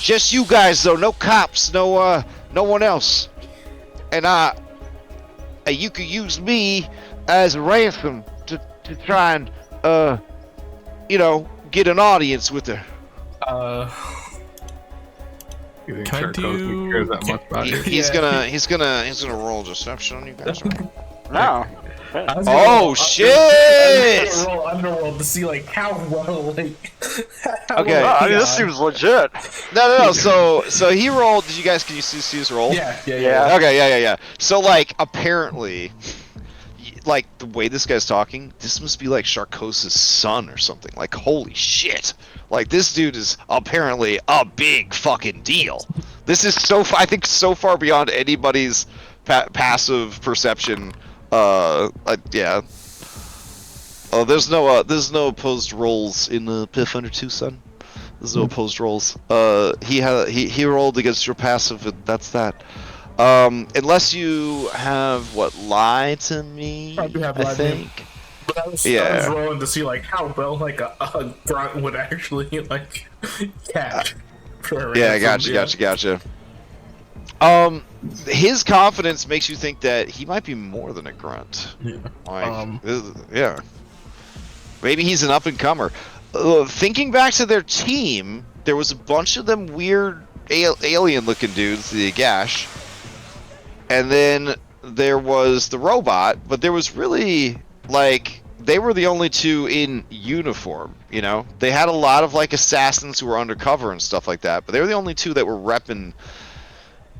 Just you guys though, no cops, no one else. And you could use me as a ransom to try and get an audience with her. You think Can I Sharkosa cares that much about you? He's Yeah. gonna roll deception on you guys. no. I was Oh, gonna- shit! I was gonna roll Underworld to see like how well how Okay. well I mean, he, this seems legit. No. So he rolled. Did you guys? Can you see his roll? Yeah. Okay. Yeah. So like apparently, like the way this guy's talking, this must be like Sharkosa's son or something. Like holy shit! Like this dude is apparently a big fucking deal. This is I think so far beyond anybody's passive perception Yeah. Oh, there's no opposed rolls in Pathfinder 2, son. There's no opposed rolls. He rolled against your passive, and that's that. Unless you have lie to me, Probably have I lie to me. think. But I was Yeah. rolling to see like how well like a grunt would actually like catch. Yeah, gotcha. His confidence makes you think that he might be more than a grunt. Yeah. Like, yeah. Maybe he's an up-and-comer. Thinking back to their team, there was a bunch of them weird alien-looking dudes, the Gash. And then there was the robot, but there was really, like, they were the only two in uniform, you know? They had a lot of, like, assassins who were undercover and stuff like that, but they were the only two that were repping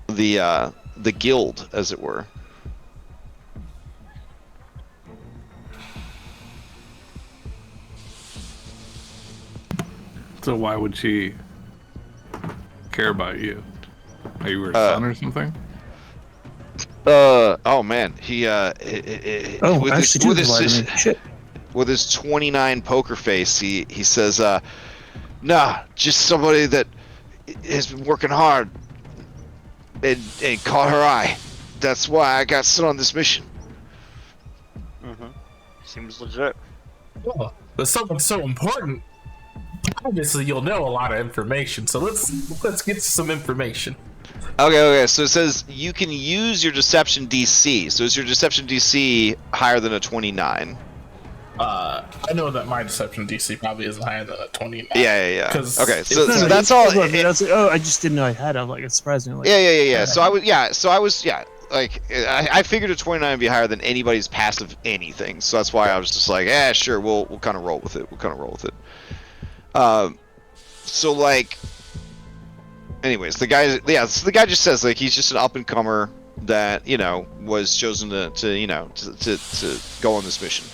the guild, as it were. So why would she care about you? Are you her son or something? Oh man, he Oh, actually, with his shit. with his 29 poker face, he says, nah, just somebody that has been working hard and caught her eye. That's why I got sent on this mission. Seems legit. Oh, but something so important. Obviously, you'll know a lot of information. So let's get some information. Okay. So it says you can use your deception DC. So is your deception DC higher than a 29? I know that my deception DC probably isn't higher than a 29. Yeah. 'Cause Okay, so No, that's all. I was like, oh, I just didn't know I had. I'm like, it's surprising. Like, Yeah. So I was like, I figured a 29 would be higher than anybody's passive anything. So that's why I was just like, yeah, sure, we'll kind of roll with it. So like, anyways, the guy just says like he's just an up and comer that was chosen to go on this mission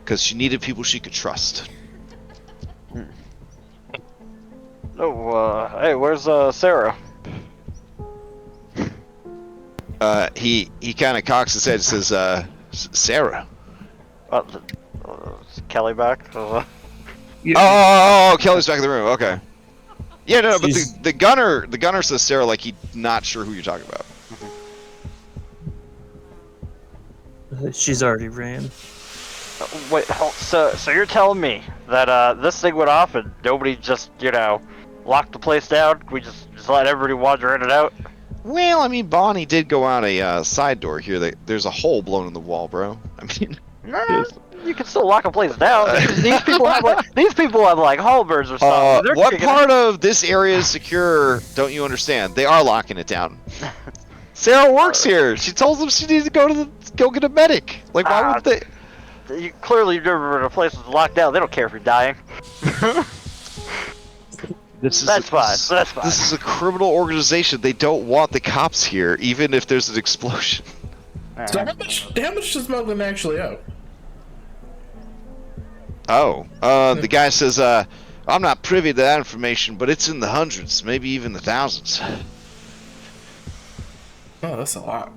because she needed people she could trust. Oh, hey, where's Sarah? He kind of cocks his head and says, Sarah. Is Kelly back? Oh, Kelly's back in the room. Okay. Yeah, no, but She's- the gunner says Sarah like he's not sure who you're talking about. she's already ran. Wait, so you're telling me that this thing went off and nobody just locked the place down? We just let everybody wander in and out? Well, I mean, Bonnie did go out a side door here. There's a hole blown in the wall, bro. I mean, Nah, you can still lock a place down. These people have like halberds or something. They're what kicking part of this area is secure? Don't you understand? They are locking it down. Sarah works here. She told them she needs to go get a medic. Like, why would they? Clearly, you've never been in a place that's locked down. They don't care if you're dying. That's fine. This is a criminal organization. They don't want the cops here, even if there's an explosion. So how much does Mugland actually owe? Oh, the guy says, I'm not privy to that information, but it's in the hundreds, maybe even the thousands. Oh, that's a lot.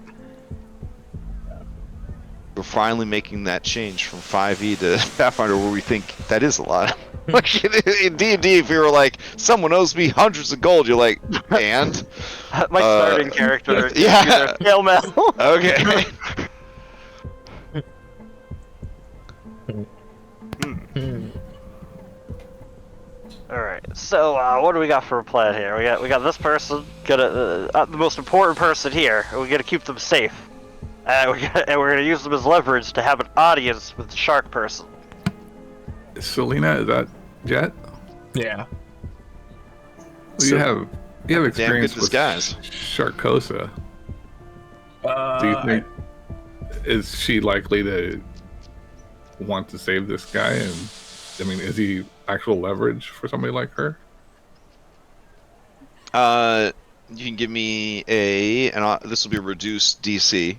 We're finally making that change from 5e to Pathfinder, where we think that is a lot. Like in D&D, if you were like, someone owes me hundreds of gold, you're like, and? My starting character. Yeah. Hail Mel. Okay. Alright, so what do we got for a plan here? We got this person, the most important person here, and we gotta keep them safe. We're gonna use them as leverage to have an audience with the shark person. Selena, is that Jet? Yeah. Well, you have experience Damn good with disguise. Sharkosa. Do you think is she likely to want to save this guy? And I mean, is he actual leverage for somebody like her? You can give me this will be a reduced DC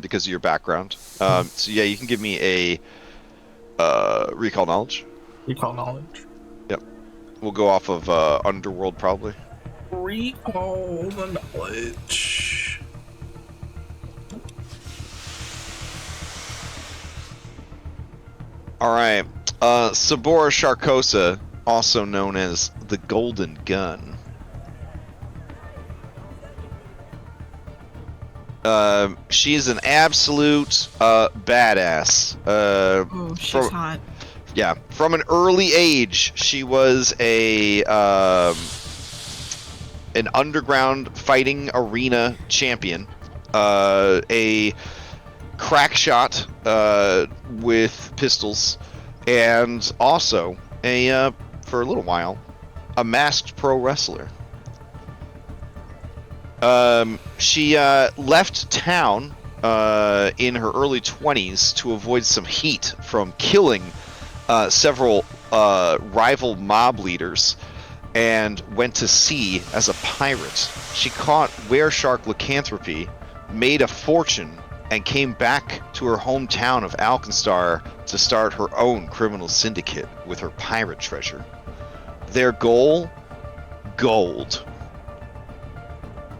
because of your background. So yeah, you can give me a recall knowledge. Recall knowledge. Yep. We'll go off of Underworld probably. Recall the knowledge. All right. Sabora Sharkosa, also known as the Golden Gun. She is an absolute badass. Oh, she's hot. Yeah, from an early age, she was an underground fighting arena champion, a crack shot with pistols, and also for a little while, a masked pro wrestler. She left town in her early 20s to avoid some heat from killing several rival mob leaders, and went to sea as a pirate. She caught were-shark lycanthropy, made a fortune, and came back to her hometown of Alkenstar to start her own criminal syndicate with her pirate treasure. Their goal? Gold.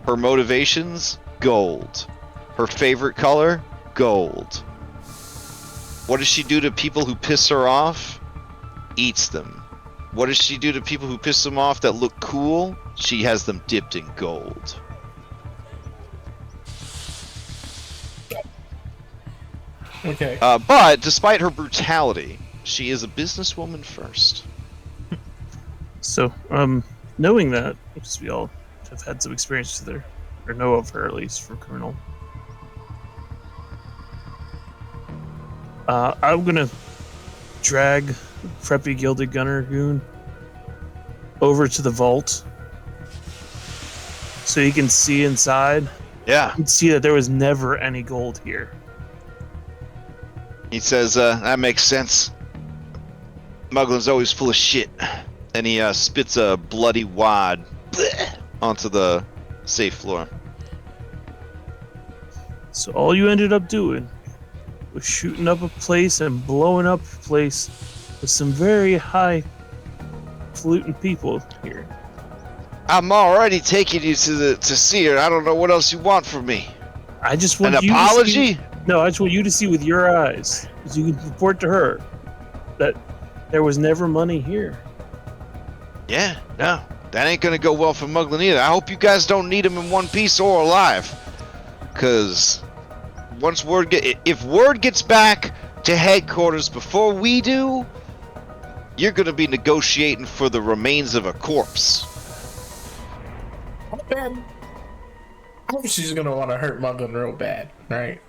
Her motivations? Gold. Her favorite color? Gold. What does she do to people who piss her off? Eats them. What does she do to people who piss them off that look cool? She has them dipped in gold. Okay. But despite her brutality, she is a businesswoman first. So, knowing that, because we all have had some experience with her, or know of her at least from criminal, I'm gonna drag preppy gilded gunner goon over to the vault so you can see inside. Yeah. You can see that there was never any gold here. He says, that makes sense. Mugland's always full of shit. And he spits a bloody wad onto the safe floor. So all you ended up doing was shooting up a place and blowing up a place with some very high polluting people here. I'm already taking you to see her. I don't know what else you want from me. I just want An you apology? To see, no, I just want you to see with your eyes, so you can report to her that there was never money here. Yeah, no. That ain't gonna go well for Mugland either. I hope you guys don't need him in one piece or alive. Cause once if word gets back to headquarters before we do, you're gonna be negotiating for the remains of a corpse. Man, I hope she's gonna want to hurt Mugland real bad, right?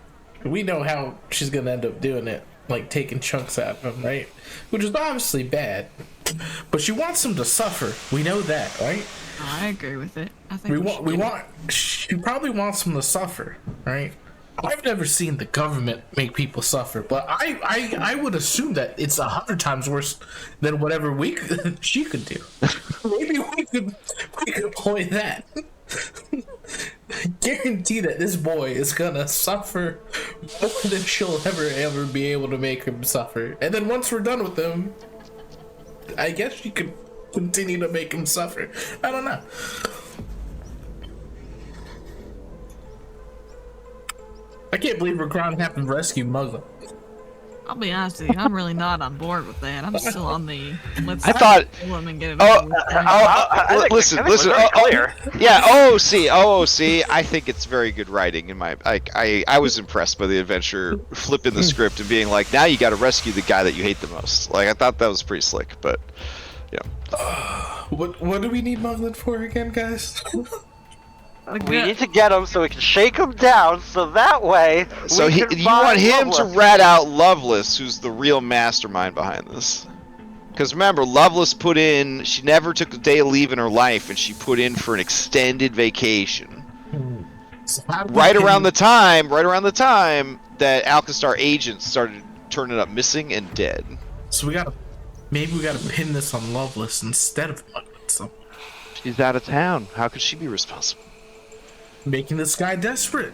We know how she's gonna end up doing it, like taking chunks out of him, right? Which is obviously bad, but she wants him to suffer. We know that, right? Oh, I agree with it. I think she probably wants him to suffer, right? I've never seen the government make people suffer, but I would assume that it's 100 times worse than whatever she could do. Maybe we could employ that. Guarantee that this boy is gonna suffer more than she'll ever be able to make him suffer. And then once we're done with him, I guess she could continue to make him suffer. I don't know. I can't believe we're going to have to rescue Mugland. I'll be honest with you, I'm really not on board with that. I'm still on the let's kill him and get it Oh, over with. listen. Yeah, OOC. I think it's very good writing. I was impressed by the adventure, flipping the script and being like, now you got to rescue the guy that you hate the most. Like, I thought that was pretty slick, but yeah. What do we need Mugland for again, guys? We need to get him so we can shake him down, so that way. So you want him to rat out Loveless, who's the real mastermind behind this. Because remember, Loveless she never took a day of leave in her life, and she put in for an extended vacation. So right around the time that Alkenstar agents started turning up missing and dead. So maybe we gotta pin this on Loveless instead of Mugland. So she's out of town. How could she be responsible? Making this guy desperate.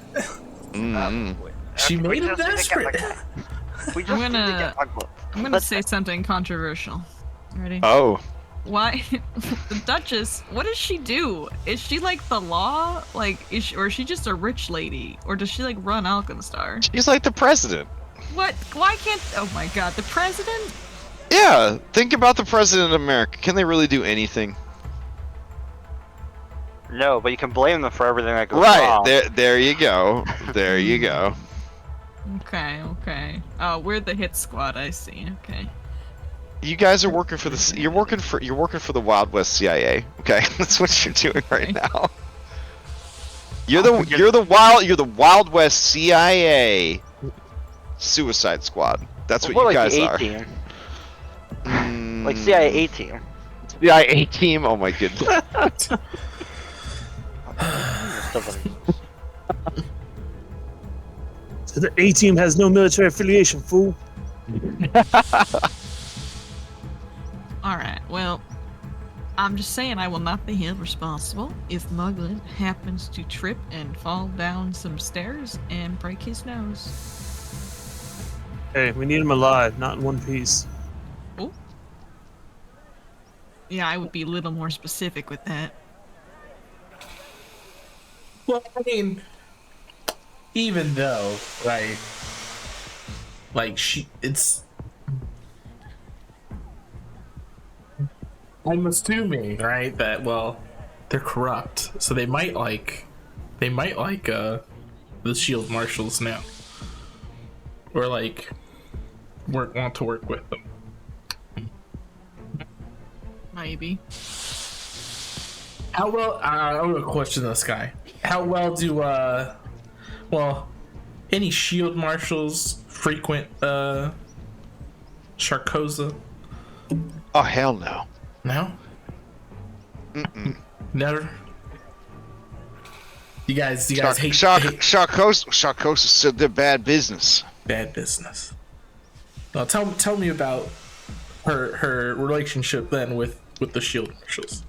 She made him desperate. I'm gonna say something controversial. Ready? Oh. Why? The Duchess, what does she do? Is she like the law? Like, or is she just a rich lady? Or does she like run Alkenstar? She's like the president. What? Why can't? Oh my God, the president? Yeah, think about the president of America. Can they really do anything? No, but you can blame them for everything that goes Right, wrong. there you go. There you go. Okay. Oh, we're the hit squad. I see. Okay. You guys are working for the you're working for the Wild West CIA. Okay, that's what you're doing right now. You're the Wild West CIA Suicide Squad. That's what More you like guys the are. A-team. Mm, Like CIA A-team. CIA team. Oh my goodness. So the A team has no military affiliation, fool. Alright, well, I'm just saying I will not be held responsible if Mugland happens to trip and fall down some stairs and break his nose. Hey, we need him alive, not in one piece. Oh. Yeah, I would be a little more specific with that. Well, I mean, even though, right? Like it's. I'm assuming, right, that they're corrupt, so they might like the shield marshals now, or like want to work with them. Maybe. How well? I'm gonna question this guy. How well do any shield marshals frequent Sharkoza? Oh hell no. No. Mm-mm. Never. You guys hate Sharkosa said they're bad business. bad business. Now tell me about her relationship then with the shield marshals.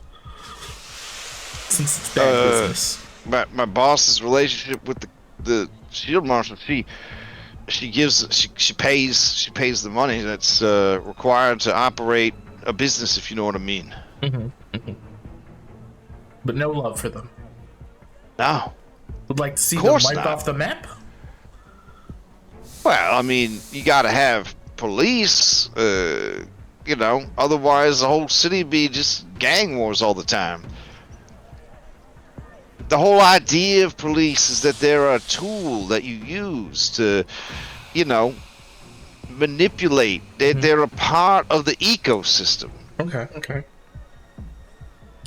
Since it's bad business. My boss's relationship with the shield marshal, she pays the money that's required to operate a business, if you know what I mean. But no love for them. No. Would like to see them Course wiped not. off the map. Well, I mean, you gotta have police, otherwise the whole city be just gang wars all the time. The whole idea of police is that they're a tool that you use to, manipulate. They're a part of the ecosystem. Okay.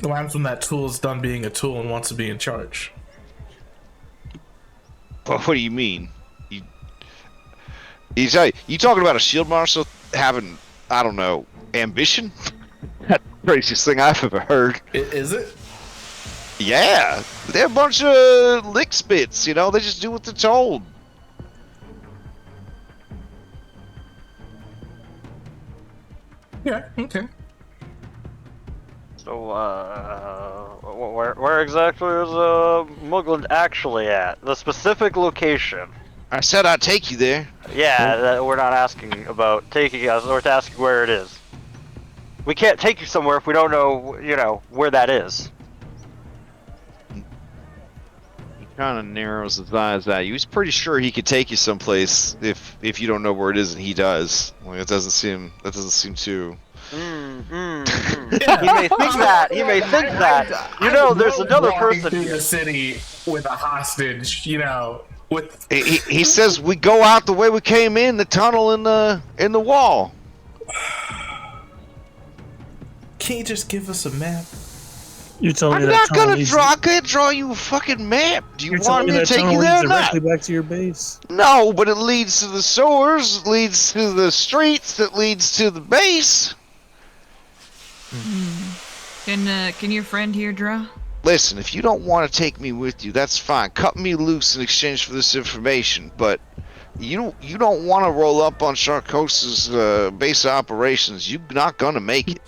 What happens when that tool is done being a tool and wants to be in charge? Well, what do you mean? You talking about a shield marshal having, I don't know, ambition? That's the craziest thing I've ever heard. Is it? Yeah, they're a bunch of lick spits, they just do what they're told. Yeah, okay. So, where exactly is Mugland actually at? The specific location. I said I'd take you there. Yeah, we're not asking about taking us, we're asking where it is. We can't take you somewhere if we don't know, where that is. He kind of narrows his eyes at you. He's pretty sure he could take you someplace if you don't know where it is, and he does. Like, that doesn't seem too. Yeah. He may think that. There's another person through here. the city with a hostage. With He says we go out the way we came in, the tunnel in the wall. Can't you just give us a map? You're telling me I'm that not tunnel gonna leads- I can't draw you a fucking map. Do you You're want telling me me to that take tunnel you leads there or not? directly back to your base? No, but it leads to the sewers, leads to the streets, that leads to the base. Can your friend here draw? Listen, if you don't want to take me with you, that's fine. Cut me loose in exchange for this information, but you don't want to roll up on Sharkosa's base of operations. You're not gonna make it.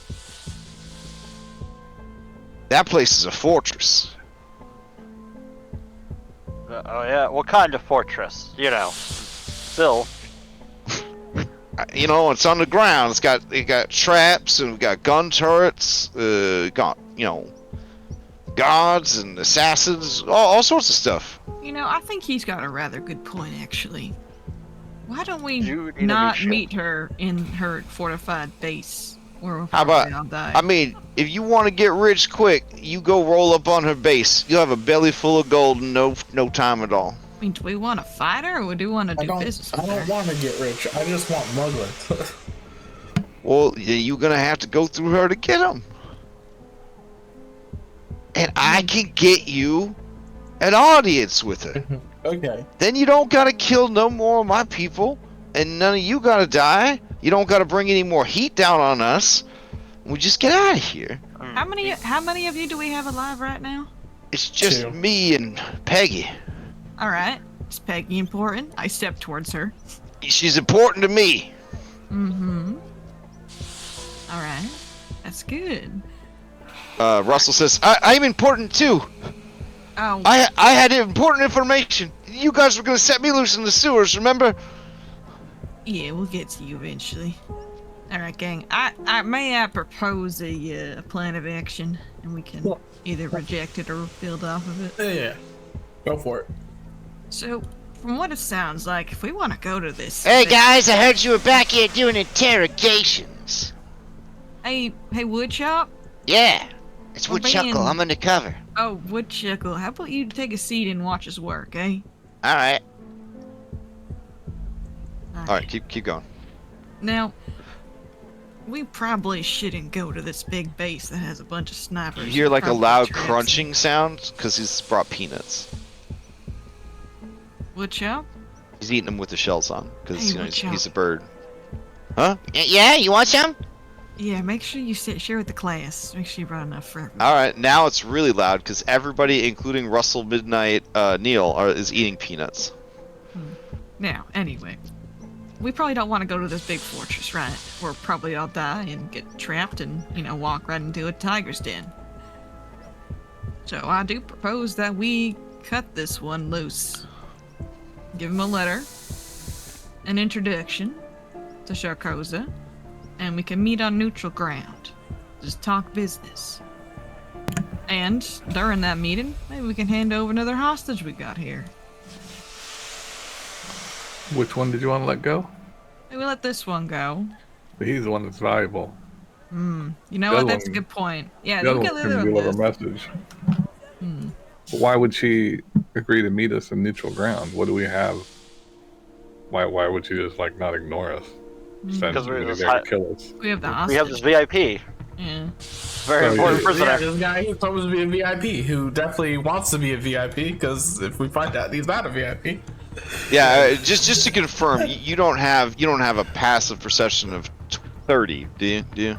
That place is a fortress. Oh yeah, what kind of fortress? Still. It's on the ground. It got traps and we got gun turrets. Got guards and assassins, all sorts of stuff. I think he's got a rather good point, actually. Why don't we You need a new not ship. meet her in her fortified base? Where we'll How about- probably all die. I mean, if you want to get rich quick, you go roll up on her base. You'll have a belly full of gold in no time at all. I mean, do we want to fight her, or do we want to I do business with don't her? want to get rich. I just want Mugland. Well, you're gonna have to go through her to get them. And I can get you an audience with her. Okay. Then you don't gotta kill no more of my people, and none of you gotta die. You don't gotta bring any more heat down on us. We just get out of here. How many of you do we have alive right now? It's just 2. me and Peggy. All right. Is Peggy important? I step towards her. She's important to me. Mm-hmm. All right. That's good. Russell says, I'm important too. Oh, I had important information. You guys were gonna set me loose in the sewers, remember? yeah, we'll get to you eventually. All right, gang. I propose a plan of action, and we can either reject it or build off of it. Yeah. Go for it. So, from what it sounds like, if we want to go to this, Hey guys, I heard you were back here doing interrogations. hey, Woodchop. Yeah, it's We're Woodchuckle. being- I'm undercover. Oh, Woodchuckle. How about you take a seat and watch us work, eh? All right. All right, keep going. Now, we probably shouldn't go to this big base that has a bunch of snipers. You hear and like a probably loud traps. crunching sound because he's brought peanuts. Woodchop? He's eating them with the shells on because Hey, you know watch he's out. a bird. Huh? Yeah, you want some? Yeah, make sure you share with the class. Make sure you brought enough for everyone. All right, now it's really loud because everybody, including Russell, Midnight, Neil, is eating peanuts. Now, anyway, we probably don't want to go to this big fortress, right? We'll probably all die and get trapped and, walk right into a tiger's den. So I do propose that we cut this one loose. Give him a letter, an introduction to Sharkoza, and we can meet on neutral ground. Just talk business. And during that meeting, maybe we can hand over another hostage we got here. Which one did you want to let go? Maybe let this one go. He's the one that's valuable. You know The what? other That's a one- good point. Yeah, The other look one at the can other deliver a one. message. But why would she agree to meet us in neutral ground? What do we have? Why would she just not ignore us? Send Because we're somebody just there to kill us. We have the We hostage. have this VIP. Yeah. Very Oh, important yeah. prisoner. Yeah, this guy who's supposed to be a VIP who definitely wants to be a VIP because if we find out he's not a VIP. Yeah, just to confirm, you don't have a passive perception of 30, do you?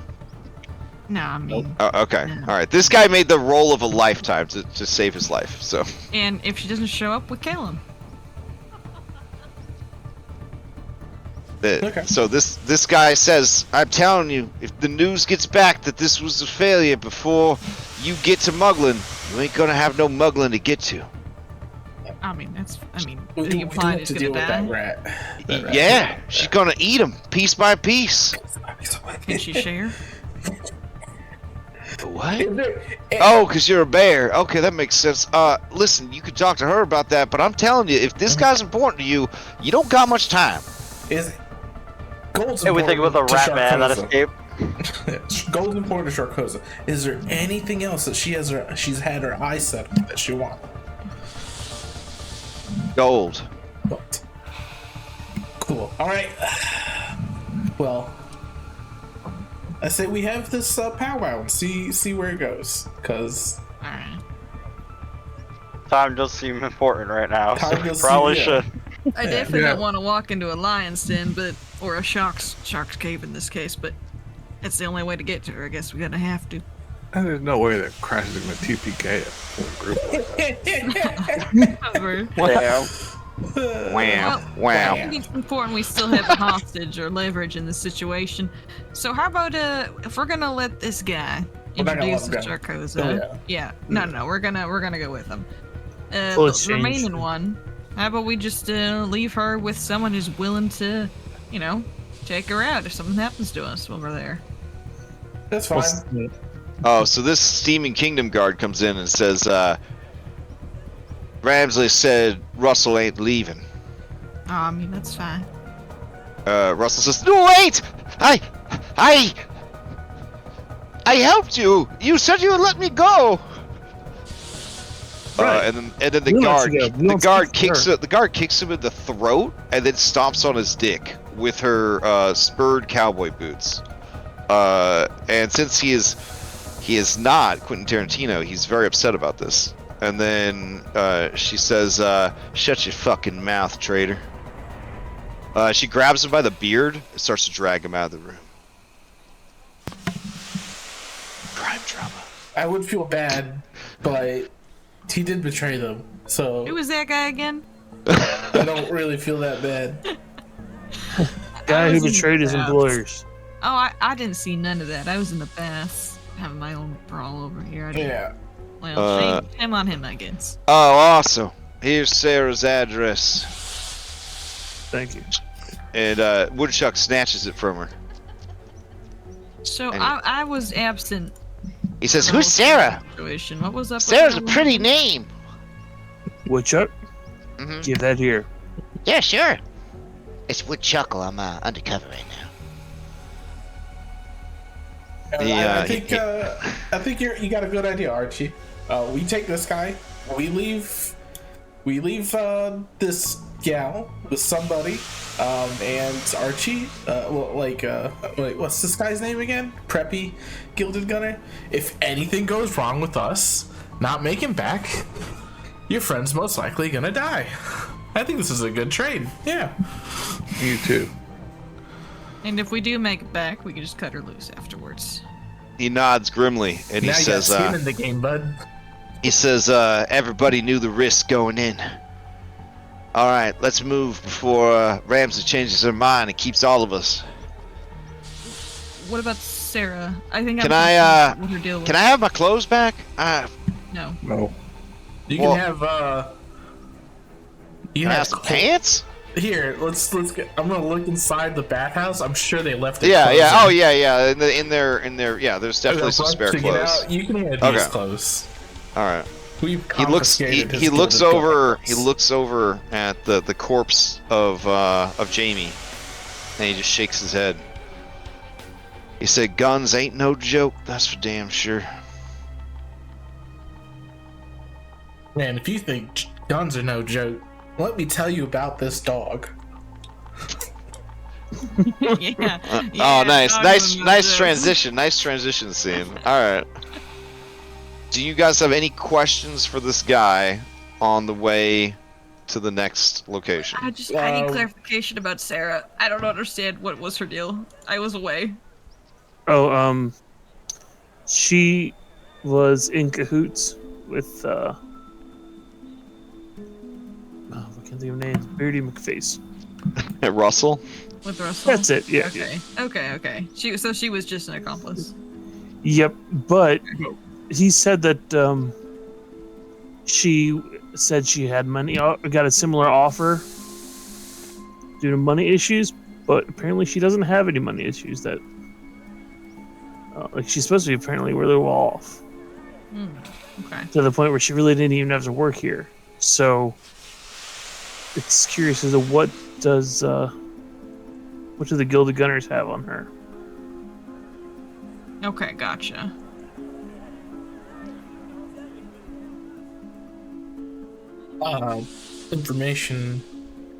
No, I mean, Okay, No. all right. This guy made the roll of a lifetime to save his life. So and if she doesn't show up, we kill him. Okay. So this guy says, I'm telling you, if the news gets back that this was a failure before you get to Mugland, you ain't gonna have no Mugland to get to. I mean, We he do implied have he's to gonna deal with that die. rat. That rat. Yeah, she's gonna eat him piece by piece. Can she share? What? Is there- Oh, because you're a bear. Okay, that makes sense. Listen, you could talk to her about that, but I'm telling you, if this guy's important to you, you don't got much time. Is gold's Hey, we think about the important to rat man that Sharkoza. escaped. Gold's important to Sharkoza. Is there anything else that she's had her eyes set on that she wants? Gold. What? Cool. All right. Well, I say we have this powwow and see where it goes. Cause All right. Time does seem important right now, so Time we does probably seem- should. I definitely Yeah. don't want to walk into a lion's den, or a shark's cave in this case, but it's the only way to get to her. I guess we're gonna have to. And there's no way that Crash is going to TPK a full group. Cover. Damn. Wow. I Wow. think it's important we still have a hostage or leverage in this situation. So how about if we're gonna let this guy We're not gonna introduce let us to him Sharkoza? Oh, yeah. No, we're gonna go with him. Full The exchange. remaining one, how about we just leave her with someone who's willing to, take her out if something happens to us while we're there. That's fine. Oh, so this Steaming Kingdom guard comes in and says, Ramsley said Russell ain't leaving. I mean, that's fine. Russell says, "No, wait! I helped you. You said you would let me go." Right. And then the We'll let guard, you go. We the don't guard speak for kicks her. the guard kicks him in the throat, and then stomps on his dick with her spurred cowboy boots. And since he is not Quentin Tarantino, he's very upset about this. And then she says, "Shut your fucking mouth, traitor." She grabs him by the beard and starts to drag him out of the room. Crime drama. I would feel bad, but he did betray them, so Who was that guy again? I don't really feel that bad. Guy I who was in betrayed his the baths. employers. Oh, I didn't see none of that. I was in the baths having my own brawl over here. I didn't, Yeah. Well, shame on him, I guess. Oh, awesome. Here's Sarah's address. Thank you. And Woodchuck snatches it from her. So And- I was absent. He says, the "Who's whole Sarah? Situation. What was up? with Sarah's that a one? pretty name." Woodchuck, Mm-hmm. give that here. Yeah, sure. It's Woodchuckle. I'm undercover right now. I think you got a good idea, Archie. We take this guy. We leave this gal with somebody. And Archie, wait, what's this guy's name again? Preppy Gilded Gunner. If anything goes wrong with us not making back, your friend's most likely gonna die. I think this is a good trade. Yeah. You too. And if we do make it back, we can just cut her loose afterwards. He nods grimly and he Now says, you got skin in the game, bud. "Everybody knew the risk going in. All right, let's move before Ramsey changes her mind and keeps all of us." What about Sarah? I think Can I'm confused what her deal was. Can I have my clothes back? No. No. You Well- can have you Can I have have some pants? Here, let's get. I'm gonna look inside the bathhouse. I'm sure they left. Yeah, clothes yeah. in. Oh, yeah. In their. Yeah, there's definitely some Once spare you get clothes. out, you can have Okay. these clothes. All right. We've He looks. confiscated his He looks gilded over. guns. He looks over at the corpse of Jamie, and he just shakes his head. He said, "Guns ain't no joke. That's for damn sure." Man, if you think guns are no joke, let me tell you about this dog. yeah. Oh, nice, I nice, remember nice this. transition, nice transition scene. All right. Do you guys have any questions for this guy on the way to the next location? I need clarification about Sarah. I don't understand what was her deal. I was away. Oh, she was in cahoots with I can't think of names. Beardy McFace. Russell? With Russell. That's it. Yeah. Okay. Okay. She was just an accomplice. Yep. But he said that she said she had money, got a similar offer due to money issues, but apparently she doesn't have any money issues. That like she's supposed to be apparently really well off. Okay. To the point where she really didn't even have to work here. So it's curious as to what do the Gilded Gunners have on her? Okay, gotcha. Information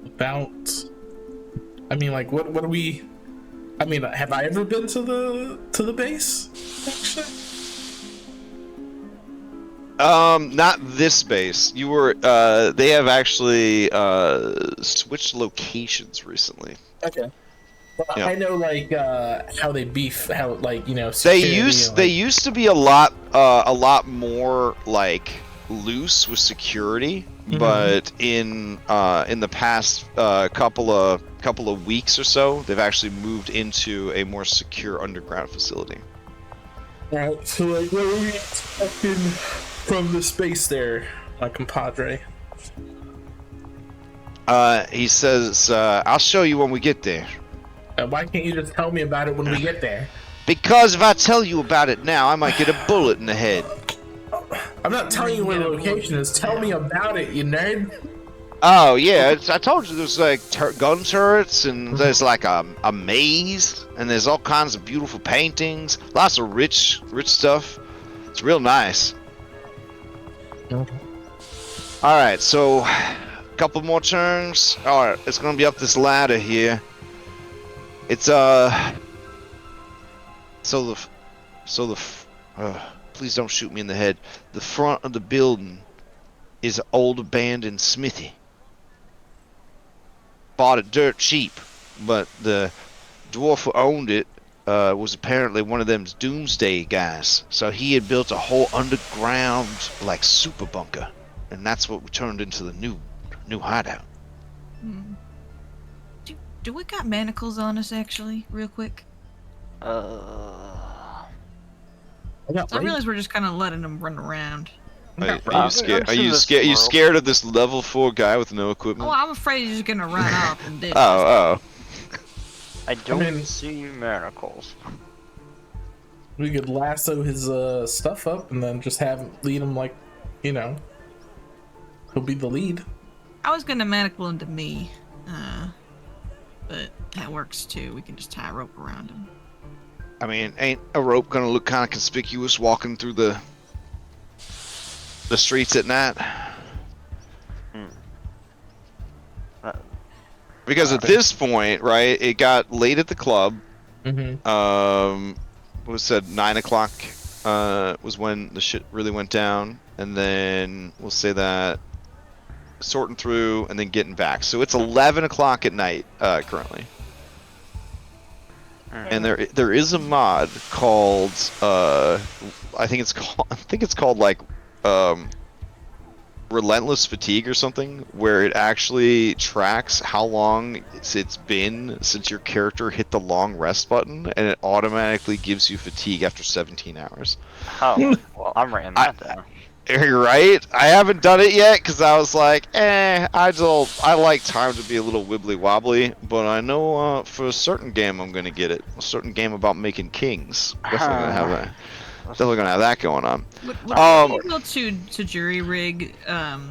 about. I mean, like, what do we? I mean, have I ever been to the base? Actually, Not this base. You were. They have actually switched locations recently. okay. Well, Yeah. I know, like, how they beef, how, like, you know. They security used and, they like- used to be a lot more like loose with security, but in the past couple of weeks or so, they've actually moved into a more secure underground facility. Alright, so, like, what are we expecting from the space there, my compadre? He says, "I'll show you when we get there." Why can't you just tell me about it when we get there? Because if I tell you about it now, I might get a bullet in the head. I'm not telling you where the location is. Tell me about it, you nerd. Oh yeah, I told you there's like gun turrets and there's like a maze and there's all kinds of beautiful paintings, lots of rich stuff. It's real nice. Okay. All right, so a couple more turns. All right, it's gonna be up this ladder here. It's please don't shoot me in the head. The front of the building is an old abandoned smithy. Bought it dirt cheap, but the dwarf who owned it was apparently one of them doomsday guys. So he had built a whole underground like super bunker, and that's what we turned into the new hideout. Do we got manacles on us actually, real quick? I got So I realize we're just kind of letting them run around. Are you scared? Are you scared? Are you scared of this level 4 guy with no equipment? Oh, I'm afraid he's gonna run up and ditch us. Oh. I don't see manacles. We could lasso his stuff up and then just have him lead him like, you know, he'll be the lead. I was gonna manacle him to me, but that works too. We can just tie a rope around him. I mean, ain't a rope gonna look kind of conspicuous walking through the streets at night? Because at this point, right, it got late at the club. Was said 9 o'clock was when the shit really went down, and then we'll say that sorting through and then getting back. So it's 11 o'clock at night currently. And there is a mod called I think it's called like Relentless Fatigue or something, where it actually tracks how long it's been since your character hit the long rest button, and it automatically gives you fatigue after 17 hours. Oh, well, I'm writing that down. You're right. I haven't done it yet because I was like, I like time to be a little wibbly wobbly, but I know for a certain game I'm gonna get it. A certain game about making kings. Definitely gonna have that. Definitely gonna have that going on. Would I be able to jury rig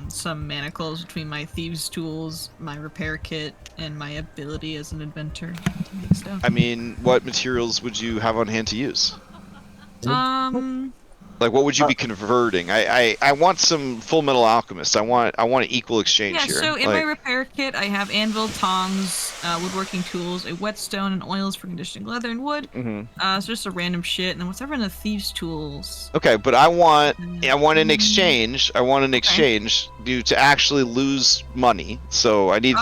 some manacles between my thieves' tools, my repair kit, and my ability as an inventor to make stuff? I mean, what materials would you have on hand to use? Like, what would you be converting? I want some Full Metal Alchemist. I want an equal exchange Yeah, here. so in my repair kit, I have anvil, tongs, woodworking tools, a whetstone, and oils for conditioning leather and wood. So just a random shit, and then whatever in the thieves' tools. Okay, but I want an exchange. I want an exchange due to actually lose money. So I need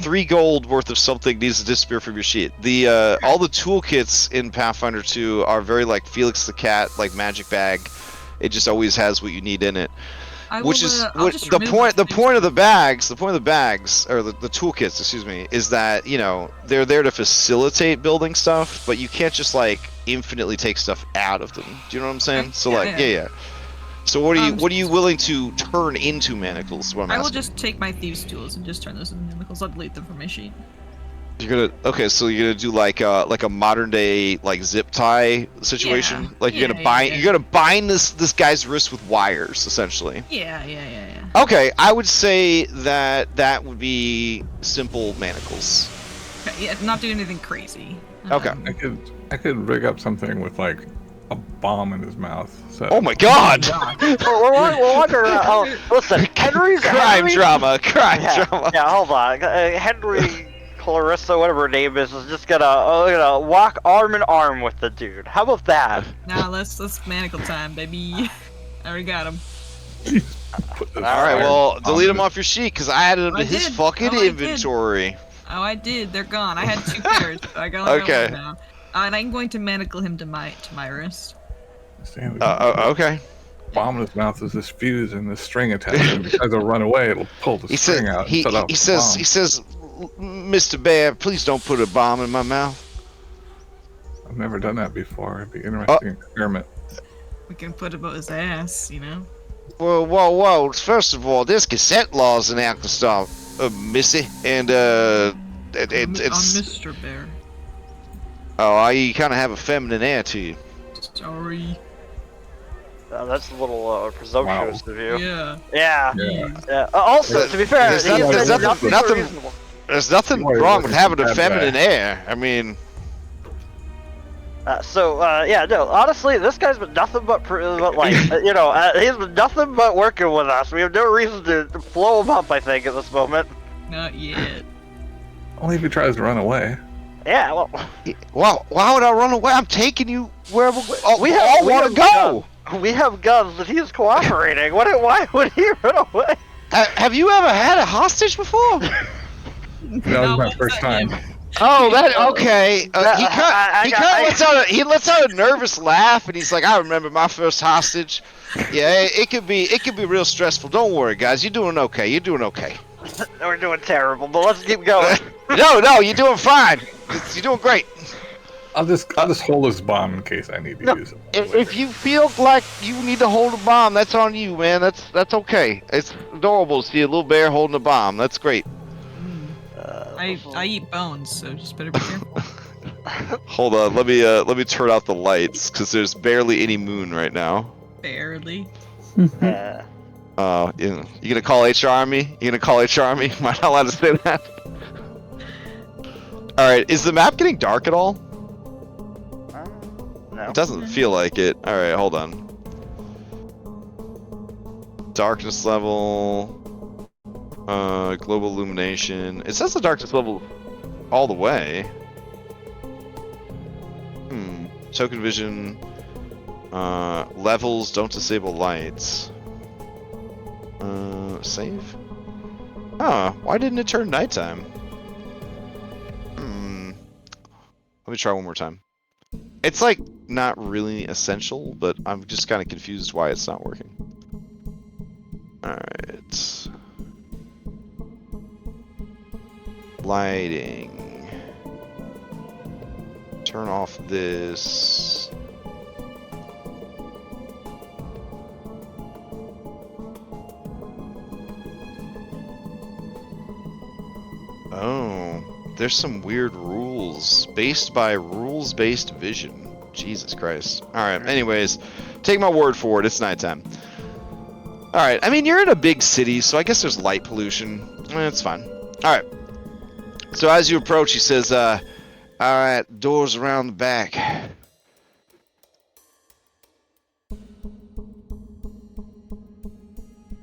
three gold worth of something needs to disappear from your sheet. The all the toolkits in Pathfinder 2 are very like Felix the Cat, like magic bag. It just always has what you need in it. Which is the point of the bags. The point of the bags, or the toolkits, excuse me, is that, you know, they're there to facilitate building stuff, but you can't just like infinitely take stuff out of them. Do you know what I'm saying? So yeah. So what are you willing to turn into manacles? What I'm asking. I will just take my thieves' tools and just turn those into manacles. I'll delete them from my sheet. You're gonna so you're gonna do like a modern day like zip tie situation. Yeah. Like you're gonna bind this guy's wrist with wires essentially. Yeah. Okay, I would say that would be simple manacles. Okay, yeah, not doing anything crazy. Okay. I could rig up something with like a bomb in his mouth. So. Oh my God! Listen, Henry's crime drama. Yeah, hold on. Henry. Clarissa, whatever her name is just gonna walk arm in arm with the dude. How about that? Nah, let's manacle time, baby. I already got him. All right, well, delete him off your sheet because I added him to his fucking inventory. Oh, I did. They're gone. I had 2 pairs. So I got one now. And I'm going to manacle him to my wrist. Okay. Bomb in his mouth is this fuse and this string attached. And as I run away, it'll pull the string out. He says, Mr. Bear, please don't put a bomb in my mouth. I've never done that before. It'd be an interesting experiment. We can put it about his ass, you know? Whoa. First of all, there's consent laws in Alkenstar, Missy, and it's... Mr. Bear. Oh, you kind of have a feminine air to you. Sorry. That's a little presumptuous of you. Yeah. Yeah. Yeah. Yeah. Also, to be fair, There's he nothing- said there's nothing nothing- reasonable. There's nothing Wait, wrong what with is having a that feminine guy? air. I mean, Yeah, no, honestly, this guy's been nothing but he's been nothing but working with us. We have no reason to blow him up, I think, at this moment. Not yet. Only if he tries to run away. Yeah, well, wow, why would I run away? I'm taking you wherever we we all we want to go. We have guns, and he's cooperating. Why would he run away? Have you ever had a hostage before? That was my first time. Oh, that okay. He lets out a nervous laugh, and he's like, "I remember my first hostage. Yeah, it could be real stressful. Don't worry, guys. You're doing okay. You're doing okay. We're doing terrible, but let's keep going. No, you're doing fine. You're doing great. I'll just hold this bomb in case I need to use it. If you feel like you need to hold a bomb, that's on you, man. That's okay. It's adorable to see a little bear holding a bomb. That's great. I eat bones, so just better be careful. Hold on, let me turn out the lights because there's barely any moon right now. Barely. Yeah. You gonna call HR on me? You gonna call HR on me? Am I not allowed to say that? All right, is the map getting dark at all? No. It doesn't feel like it. All right, hold on. Darkness level. Global illumination. It says the darkness level all the way. Token vision. Levels don't disable lights. Save? Huh, why didn't it turn nighttime? Let me try one more time. It's like not really essential, but I'm just kind of confused why it's not working. Alright. Lighting. Turn off this. Oh, there's some weird rules based by rules-based vision. Jesus Christ. Alright, anyways, take my word for it, it's nighttime. Alright, I mean, you're in a big city, so I guess there's light pollution. It's fine. Alright. So as you approach, he says, alright, doors around the back.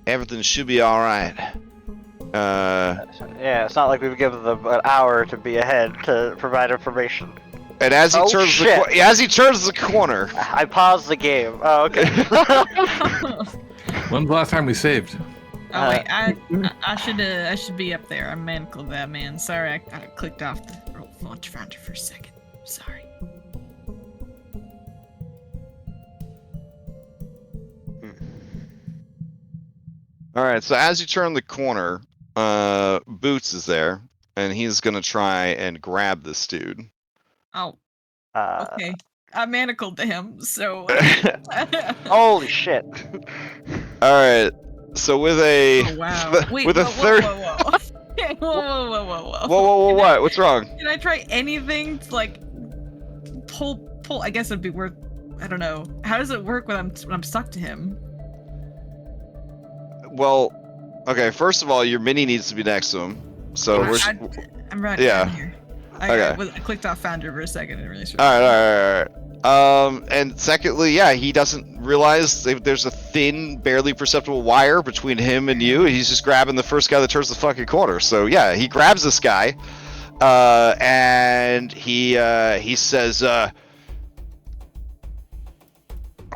Everything should be alright. Yeah, it's not like we've given them an hour to be ahead to provide information. And as he as he turns the corner, I paused the game. Oh, okay. When's the last time we saved? Oh wait, I should be up there. I'm manacled that man. Sorry, I clicked off the launch finder for a second. Sorry. All right, so as you turn the corner, Boots is there, and he's gonna try and grab this dude. Oh, okay. I manacled to him, so. Holy shit! All right, so with a Oh, wow. Wait, with a whoa, third. Whoa. What? What's wrong? Can I try anything to like pull? I guess it'd be worth. I don't know. How does it work when I'm stuck to him? Well, okay. First of all, your mini needs to be next to him. So I'm right Yeah. down here. Okay. I clicked off Founder for a second and really. All right. And secondly, yeah, he doesn't realize there's a thin, barely perceptible wire between him and you. He's just grabbing the first guy that turns the fucking corner. So yeah, he grabs this guy, and he says, "I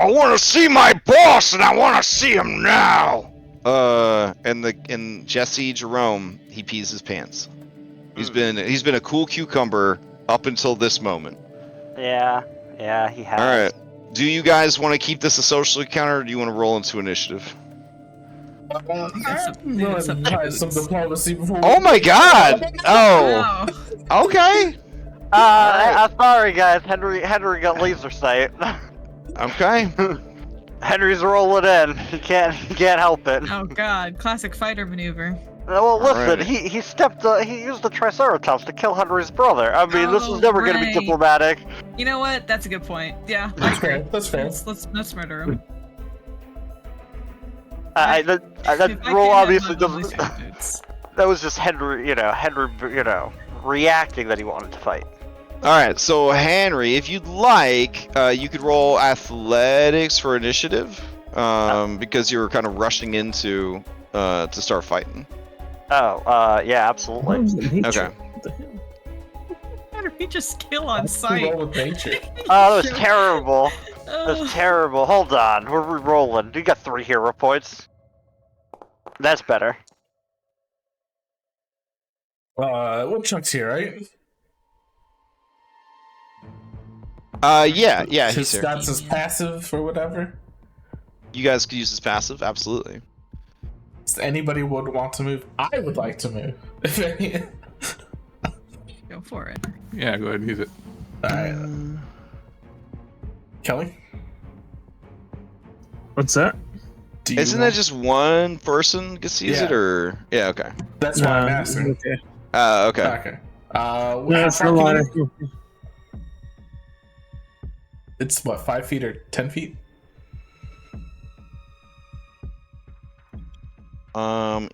want to see my boss, and I want to see him now." And Jesse Jerome, he pees his pants. He's been a cool cucumber up until this moment. Yeah, he has. All right. Do you guys want to keep this a social encounter, or do you want to roll into initiative? I'm gonna try some diplomacy before. Oh my God! Oh, Wow. okay. Sorry guys, Henry got laser sight. Okay. Henry's rolling in. He can't help it. Oh God! Classic fighter maneuver. Well, listen, Alright. he used the Triceratops to kill Henry's brother. I mean, this is never gonna be right. diplomatic. You know what? That's a good point. Yeah. That's fair. That's fair. Let's murder him. That If I roll can't obviously have my doesn't. lovely boots. That was just Henry, reacting that he wanted to fight. All right, so Henry, if you'd like, you could roll athletics for initiative, because you were kind of rushing into to start fighting. Oh, yeah, absolutely. Okay. What the hell? How did we just kill on Roll sight? with nature. Oh, that was terrible. Oh. That's terrible. Hold on, we're re-rolling. You got 3 hero points. That's better. Woodchuck's here, right? Yeah, he's His here. stats is passive or whatever. You guys could use his passive, absolutely. Does anybody would want to move? I would like to move. If any. Go for it. Yeah, go ahead and use it. Alright. Kelly? What's that? Do you Isn't want- that just one person gets to use it, Yeah. or yeah? Okay. That's why I'm asking. Okay. Okay. Okay. No, how it's far no can ladder. you- It's what, 5 feet or 10 feet?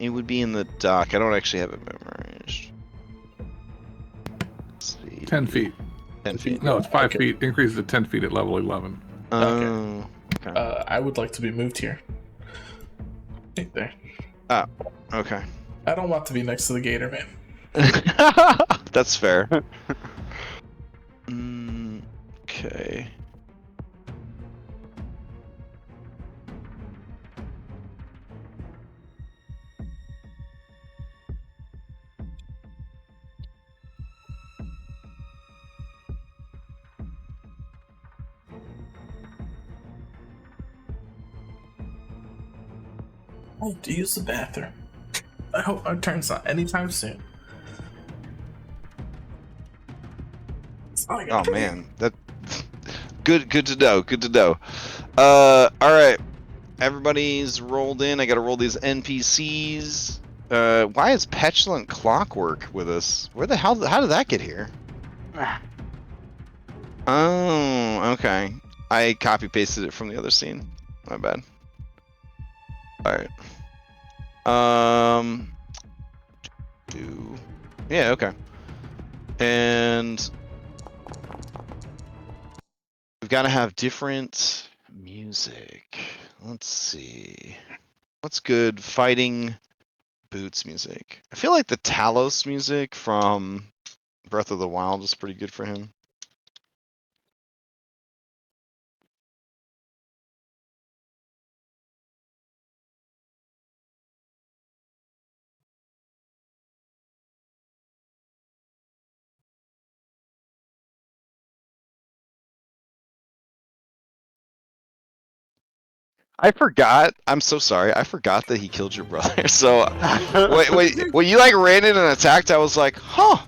It would be in the dock. I don't actually have it memorized. Let's see. 10 feet. 10 feet. No, it's 5 Okay. feet. Increases to 10 feet at level 11. Oh. Okay. I would like to be moved here. Right there. Okay. I don't want to be next to the gator, man. That's fair. Okay. I have to use the bathroom. I hope our turn's not anytime soon. It's not like Oh man, that good to know. Good to know. All right, everybody's rolled in. I got to roll these NPCs. Why is Petulant Clockwork with us? Where the hell? How did that get here? Oh, okay. I copy pasted it from the other scene. My bad. All right. Yeah, okay. And we've got to have different music. Let's see. What's good fighting boots music? I feel like the Talos music from Breath of the Wild is pretty good for him. I forgot. I'm so sorry. I forgot that he killed your brother. So, wait. When you like ran in and attacked, I was like, huh.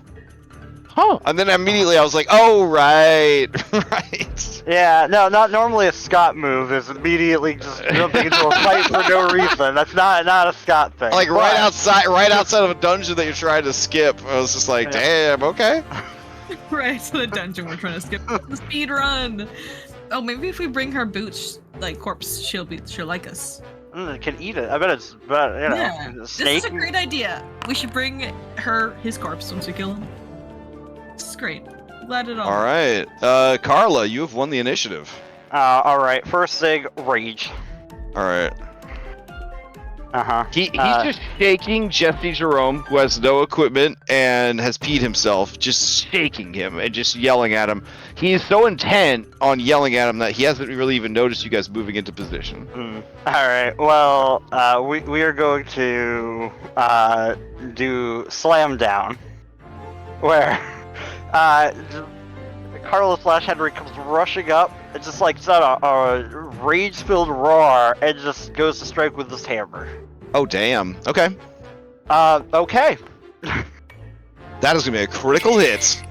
And then immediately I was like, oh, right. Right. Yeah, no, not normally a Scott move is immediately just jumping into a fight for no reason. That's not a Scott thing. Like But- right outside of a dungeon that you're trying to skip. I was just like, damn, okay. Right to the dungeon we're trying to skip. The speed run. Oh, maybe if we bring her boots, like corpse, she'll like us. It can eat it. I bet it's, Yeah, a this snake. is a great idea. We should bring his corpse once we kill him. This is great. Glad it all. All right. Carla, you have won the initiative. All right. First thing, rage. All right. He's Uh, just shaking Jesse Jerome, who has no equipment and has peed himself, just shaking him and just yelling at him. He's so intent on yelling at him that he hasn't really even noticed you guys moving into position. All right. Well, we are going to do slam down, where Carlos / Henry comes rushing up and just like set a rage-filled roar and just goes to strike with this hammer. Oh, damn. Okay. Okay. That is going to be a critical hit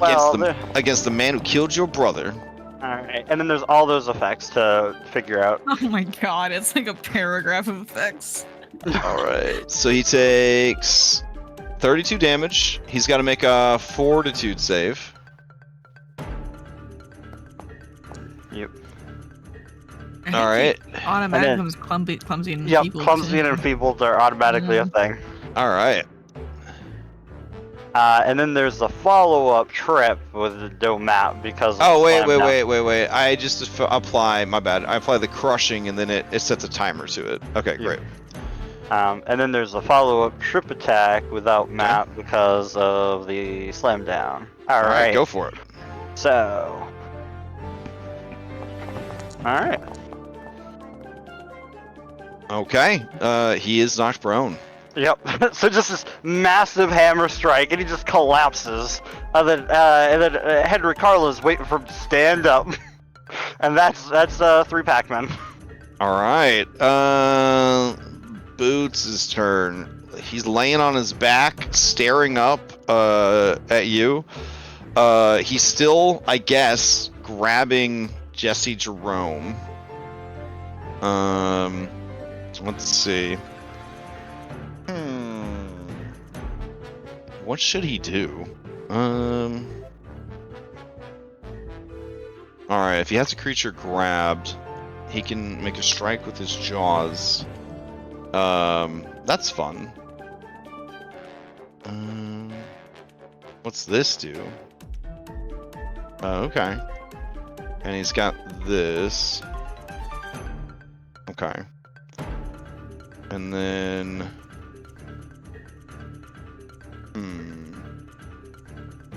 Well, against the man who killed your brother. Alright, and then there's all those effects to figure out. Oh my god, it's like a paragraph of effects. All right. So he takes 32 damage. He's got to make a fortitude save. Yep. All right. Automatic then- becomes clumsy and Yep, enfeebled, clumsy too. and enfeebled are automatically a thing. All right. And then there's the follow-up trip with the no map because. Oh, of wait. slam down. I just apply, my bad. I apply the crushing and then it sets a timer to it. Okay, great. And then there's a follow-up trip attack without map because of the slam down. All right, Go for it. So. All right. Okay. He is knocked prone. Yep. So just this massive hammer strike, and he just collapses. And then Henry Carla's waiting for him to stand up, and that's 3 Pac-Men. All right. Boots' turn. He's laying on his back, staring up at you. He's still, I guess, grabbing Jesse Jerome. Let's see. What should he do? Alright, if he has a creature grabbed, he can make a strike with his jaws. That's fun. What's this do? Okay. And he's got this. Okay. And then...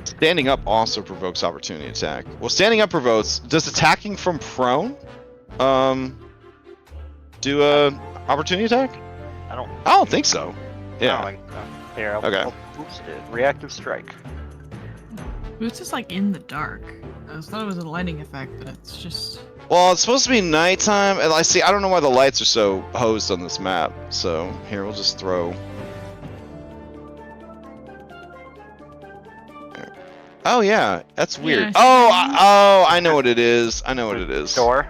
Standing up also provokes opportunity attack. Well, standing up provokes... Does attacking from prone do a opportunity attack? I don't think so. Yeah. Here, I'll boost it. Reactive strike. Boots is like in the dark. I thought it was a lighting effect, but it's just... Well, it's supposed to be nighttime, and I don't know why the lights are so hosed on this map. So here, we'll just throw. Oh yeah, that's weird. Yeah, I know what it is. Door.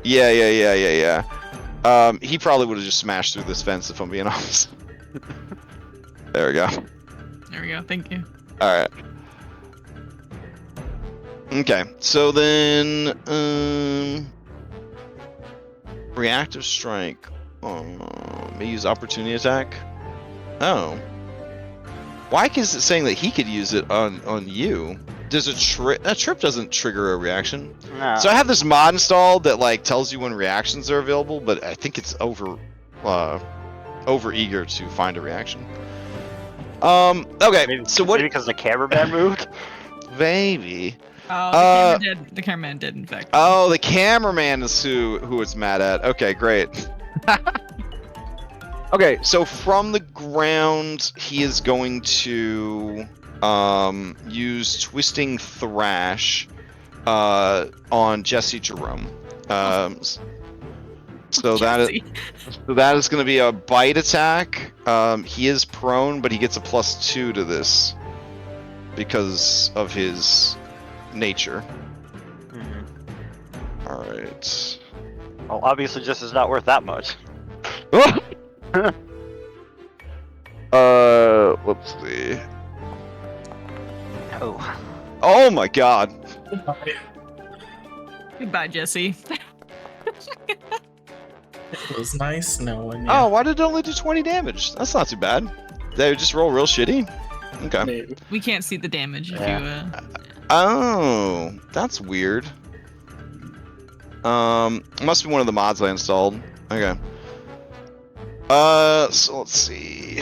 Yeah. He probably would have just smashed through this fence if I'm being honest. There we go. There we go. Thank you. All right. Okay, so then reactive strike. May use opportunity attack. Oh, why is it saying that he could use it on you? Does a trip doesn't trigger a reaction? No. So I have this mod installed that like tells you when reactions are available, but I think it's over eager to find a reaction. Okay, Maybe, so what? Maybe because the cameraman moved. Maybe. Oh, the cameraman did, in fact. Oh, the cameraman is who it's mad at. Okay, great. Okay, so from the ground, he is going to use Twisting Thrash on Jesse Jerome. So that is going to be a bite attack. He is prone, but he gets a +2 to this because of his nature. All right. Well, obviously, just is not worth that much. Let's see. Oh. Oh my God. Goodbye, Jesse. It was nice knowing you. Oh, why did it only do 20 damage? That's not too bad. They just roll real shitty. Okay. Maybe. We can't see the damage if Yeah. you. Oh, that's weird. Must be one of the mods I installed. Okay. So let's see.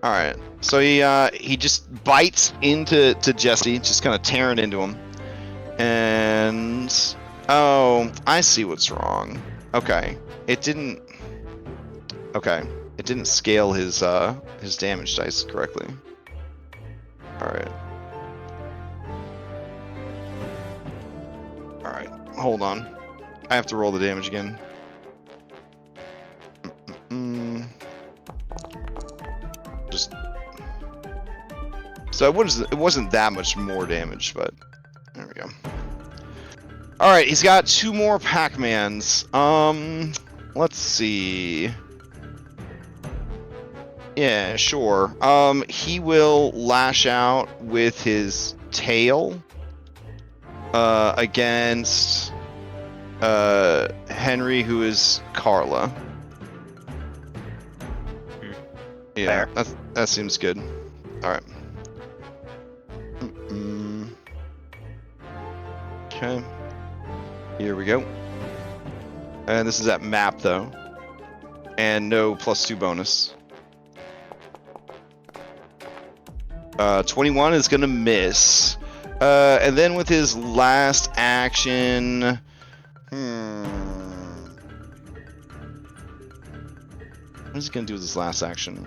All right. So he just bites into Jesse, just kind of tearing into him. And oh, I see what's wrong. Okay. It didn't scale his damage dice correctly. All right. All right. Hold on. I have to roll the damage again. Just so it wasn't that much more damage, but there we go. All right, he's got 2 more Pac-Mans. Let's see. Yeah, sure. He will lash out with his tail. against Henry, who is Carla. Yeah, that seems good. All right. Okay. Here we go. And this is at map though, and no +2 bonus. 21 is gonna miss. And then with his last action, what is he gonna do with his last action?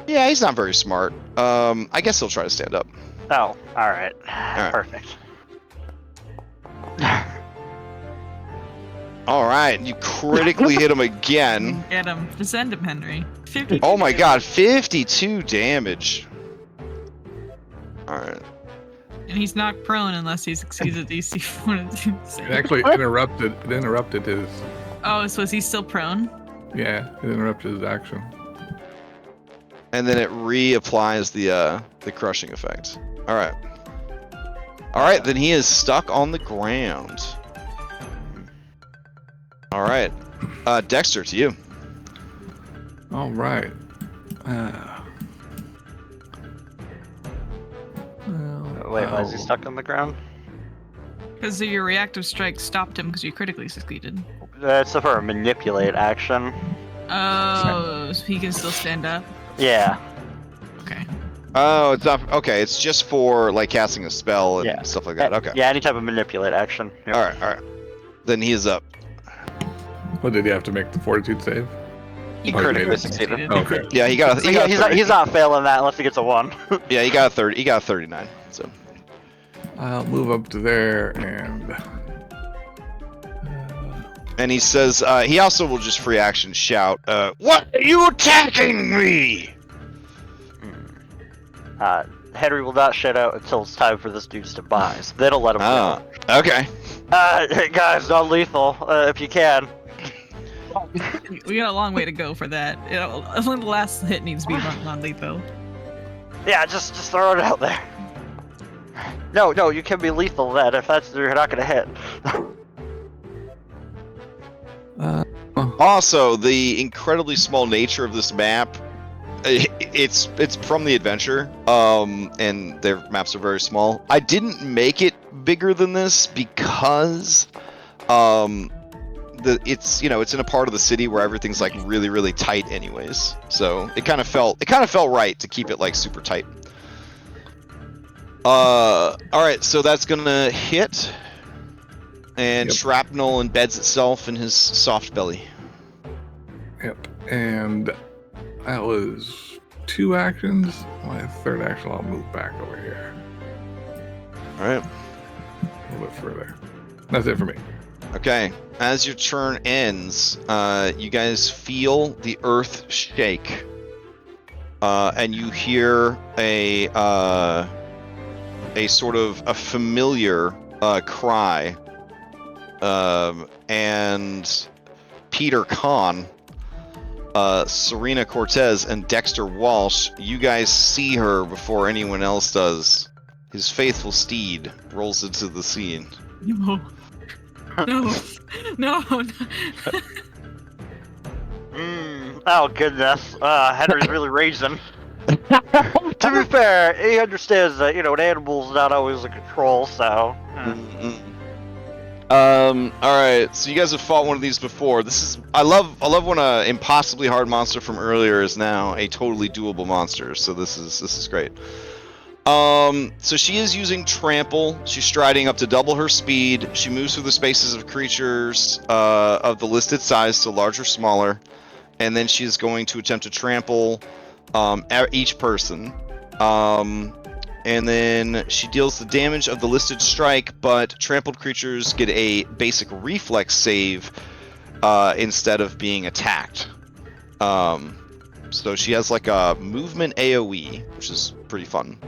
Yeah, he's not very smart. I guess he'll try to stand up. Oh, alright. Alright. Perfect. Alright, you critically hit him again. Get him. Descend him, Henry. 52 Oh my damage. god, 52 damage. Alright. And he's not prone unless he succeeds a DC 42 It save. actually interrupted his. Oh, so is he still prone? Yeah, it interrupted his action. And then it reapplies the crushing effect. Alright. Alright, then he is stuck on the ground. Alright. Dexter, to you. All right. Wait, why is he stuck on the ground? Because your reactive strike stopped him because you critically succeeded. That's for a manipulate action. Oh, so he can still stand up? Yeah. Okay. Oh, it's not. Okay, it's just for like casting a spell and Yeah. stuff like that. Okay. Yeah, any type of manipulate action. Yep. Alright. Then he is up. What did he have to make the fortitude save? He Oh, critically he succeeded. Okay. Yeah, he got a. He got a He's 30. not failing that unless he gets a 1. Yeah, he got a 30. He got a 39. So. I'll move up to there and. And he says he also will just free action shout. What are you attacking me? Henry will not shut out until it's time for this dude's demise. Then he'll let him Oh, go. okay. Guys, non-lethal, if you can. We got a long way to go for that. You know, only the last hit needs to be non-lethal. Yeah, just throw it out there. No, you can be lethal then if that's you're not gonna hit. Also, the incredibly small nature of this map. It's from the adventure, and their maps are very small. I didn't make it bigger than this because, it's in a part of the city where everything's like really really tight, anyways. So it kind of felt right to keep it like super tight. All right, so that's gonna hit, and Yep. shrapnel embeds itself in his soft belly. Yep. And that was 2 actions. My 3rd action, I'll move back over here All right. a little bit further. That's it for me. Okay. As your turn ends, you guys feel the earth shake, and you hear a sort of a familiar cry, and Peter Kahn, Serena Cortez, and Dexter Walsh, you guys see her before anyone else does. His faithful steed rolls into the scene. No. No. No. Oh goodness, Henry's really raging. To be fair, he understands that an animal's not always in control, so. All right, so you guys have fought one of these before. I love when a impossibly hard monster from earlier is now a totally doable monster. So this is great. So she is using trample. She's striding up to double her speed. She moves through the spaces of creatures of the listed size, so large or smaller, and then she's going to attempt to trample each person. And then she deals the damage of the listed strike, but trampled creatures get a basic reflex save instead of being attacked. So she has like a movement AoE, which is pretty fun.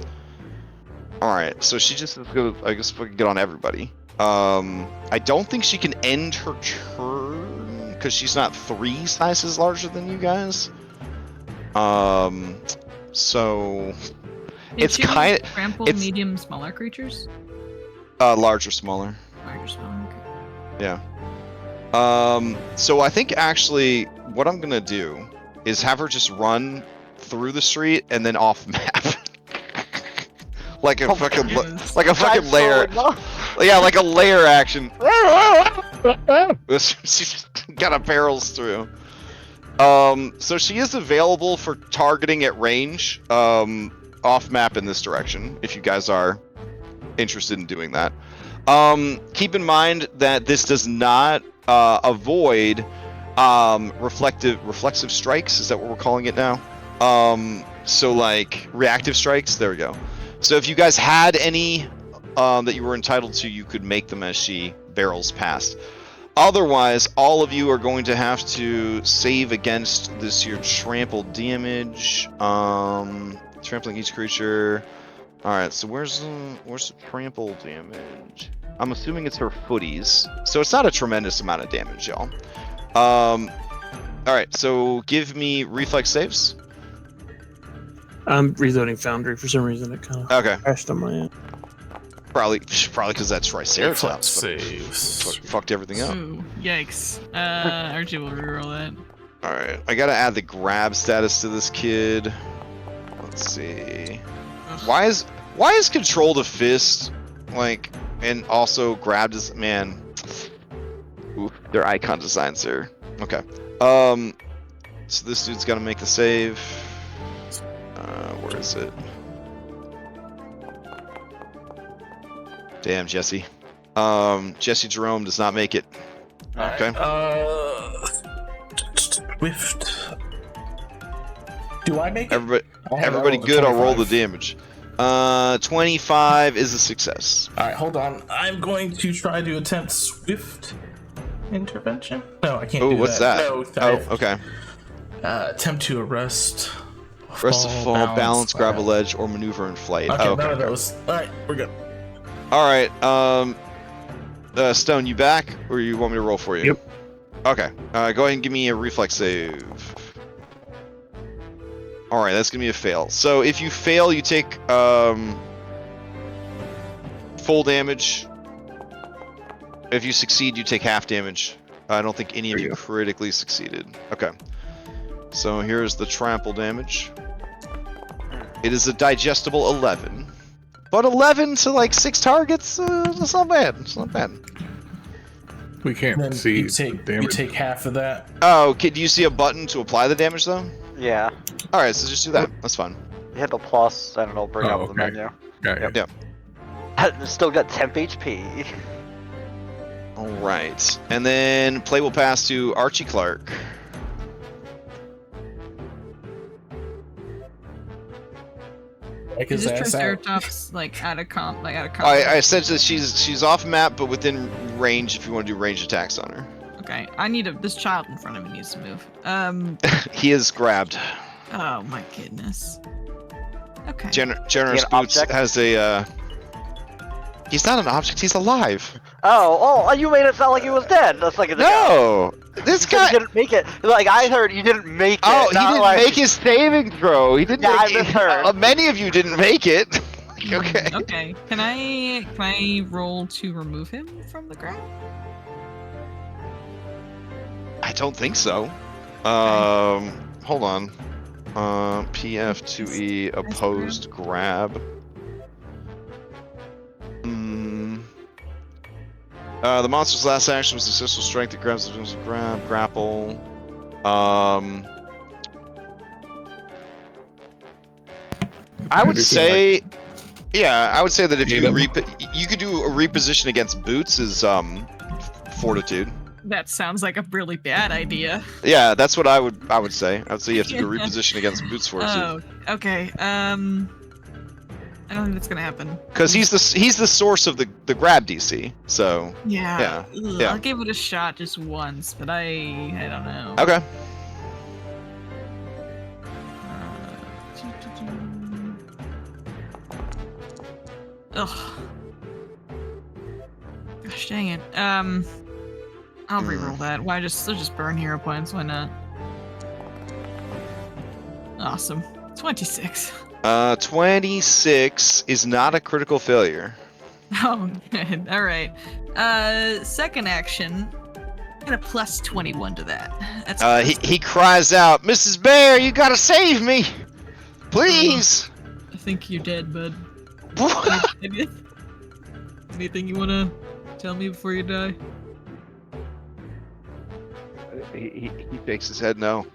Alright, so she just is gonna, I guess we can get on everybody. I don't think she can end her turn, because she's not 3 sizes larger than you guys. So... It's kind of trample it's medium, smaller creatures. large or smaller. Larger, smaller. Okay. Yeah. So I think actually what I'm gonna do is have her just run through the street and then off map. like a Oh my fucking goodness. like a fucking layer. Yeah, like a layer action. She's got a barrels through. So she is available for targeting at range, off map in this direction, if you guys are interested in doing that. Keep in mind that this does not avoid reflexive strikes. Is that what we're calling it now? So like reactive strikes. There we go. So if you guys had any that you were entitled to, you could make them as she barrels past. Otherwise, all of you are going to have to save against this here trample damage. Trampling each creature. Alright, so where's the trample damage? I'm assuming it's her footies. So it's not a tremendous amount of damage, y'all. Alright, so give me reflex saves. I'm reloading Foundry for some reason. It kind of Okay. crashed on my end. Probably because that Triceratops saves. fucked everything up. Ooh, yikes. Archie will reroll that. Alright, I gotta add the grab status to this kid. Let's see. Why is control to fist like, and also grabbed as man? Ooh, their icon designs there. Okay. So this dude's gotta make the save. Where is it? Damn, Jesse. Jesse Jerome does not make it. Okay. Swift. Do I make it? Everybody good, I'll roll the damage. 25 is a success. Alright, hold on. I'm going to try to attempt swift intervention. No, I can't do that. What's that? No, Oh, okay. Attempt to arrest. Rest of fall, balance, grab a ledge, or maneuver in flight. Okay, Oh, none of those. Alright, we're good. Alright, Stone, you back? Or you want me to roll for you? Yep. Okay. Go ahead and give me a reflex save. Alright, that's gonna be a fail. So if you fail, you take full damage. If you succeed, you take half damage. I don't think any of you critically succeeded. Okay. So here's the trample damage. It is a digestible 11. But 11 to like 6 targets, that's not bad. It's not bad. We can't Then see you take half of that. Oh, okay, do you see a button to apply the damage though? Yeah. Alright, so just do that. That's fine. You hit the plus, and it'll bring Oh, up the okay. menu. Okay. Yep. Still got temp HP. Alright. And then play will pass to Archie Clark. Like Is his this ass out. Triceratops like out of comp? I said that she's off map, but within range if you want to do range attacks on her. Okay, I need this child in front of me needs to move. He is grabbed. Oh my goodness. Okay. Generous An Boots object? has a. He's not an object. He's alive. Oh, you made it sound like he was dead. That's like No, this You guy. didn't make it. Like I heard, you didn't make it. Oh, he not didn't like... make his saving throw. He didn't. Yeah, I make misheard. Many of you didn't make it. Okay. Okay. Can I roll to remove him from the ground? I don't think so. Hold on. PF2E opposed grab. The monster's last action was successful strength that grabs the victims of grapple. I would say, yeah, I would say that if you you could do a reposition against boots is fortitude. That sounds like a really bad idea. Yeah, that's what I would say. I would say you have to do a reposition against boots fortitude. Oh, okay. I don't think that's gonna happen. Because he's the source of the grab DC. So Yeah. Yeah, Ugh, yeah. I'll give it a shot just once, but I don't know. okay. Ugh. Gosh dang it. I'll reroll that. Why just burn hero points? Why not? Awesome. 26. 26 is not a critical failure. Oh, good. All right. Second action. Get a plus 21 to that. That's He cries out, Mrs. Bear, you gotta save me! Please! I think you're dead, bud. What? Anything you wanna tell me before you die? He shakes his head no.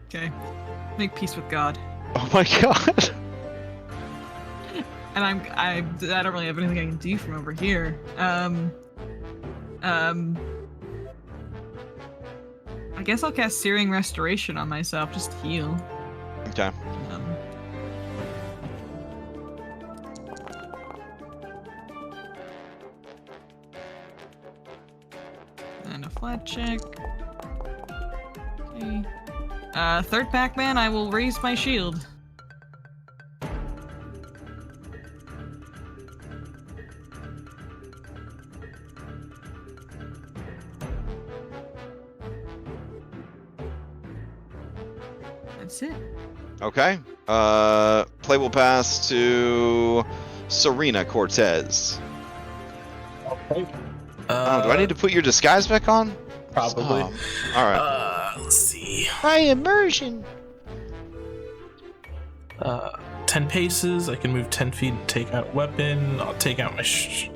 Okay. Make peace with God. Oh my god. And I don't really have anything I can do from over here. I guess I'll cast Searing Restoration on myself, just to heal. Okay. And a flat check. Okay. Third Pac-Man, I will raise my shield. That's it. Okay. Play will pass to Serena Cortez. Okay. Do I need to put your disguise back on? Probably. Oh, all right. Let's see. My immersion. 10 paces. I can move 10 feet and take out a weapon. I'll take out my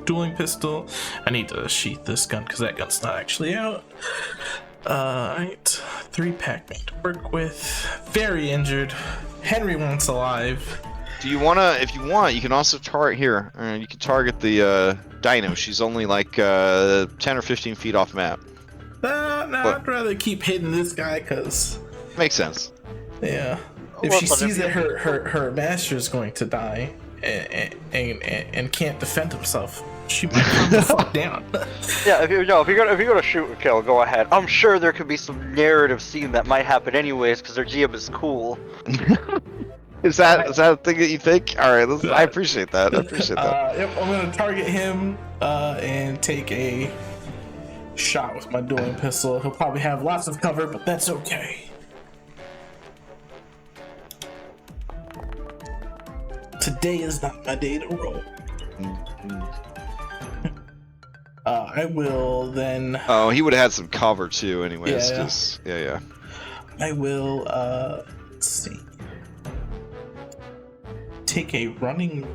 dueling pistol. I need to sheath this gun because that gun's not actually out. Alright. 3 Pac-Man to work with. Very injured. Henry wants alive. Do you wanna? If you want, you can also target here. You can target the Dino. She's only like 10 or 15 feet off map. No, I'd rather keep hitting this guy because. Makes sense. Yeah. If she sees that her master is going to die and can't defend himself, she might come the fuck down. Yeah, if you're gonna shoot or kill, go ahead. I'm sure there could be some narrative scene that might happen anyways because their GM is cool. Is that a thing that you think? All right, I appreciate that. Yep, I'm gonna target him and take a shot with my dueling pistol. He'll probably have lots of cover, but that's okay. Today is not my day to roll. I will then. Oh, he would have had some cover too, anyways. Yeah. I will. Let's see. Take a running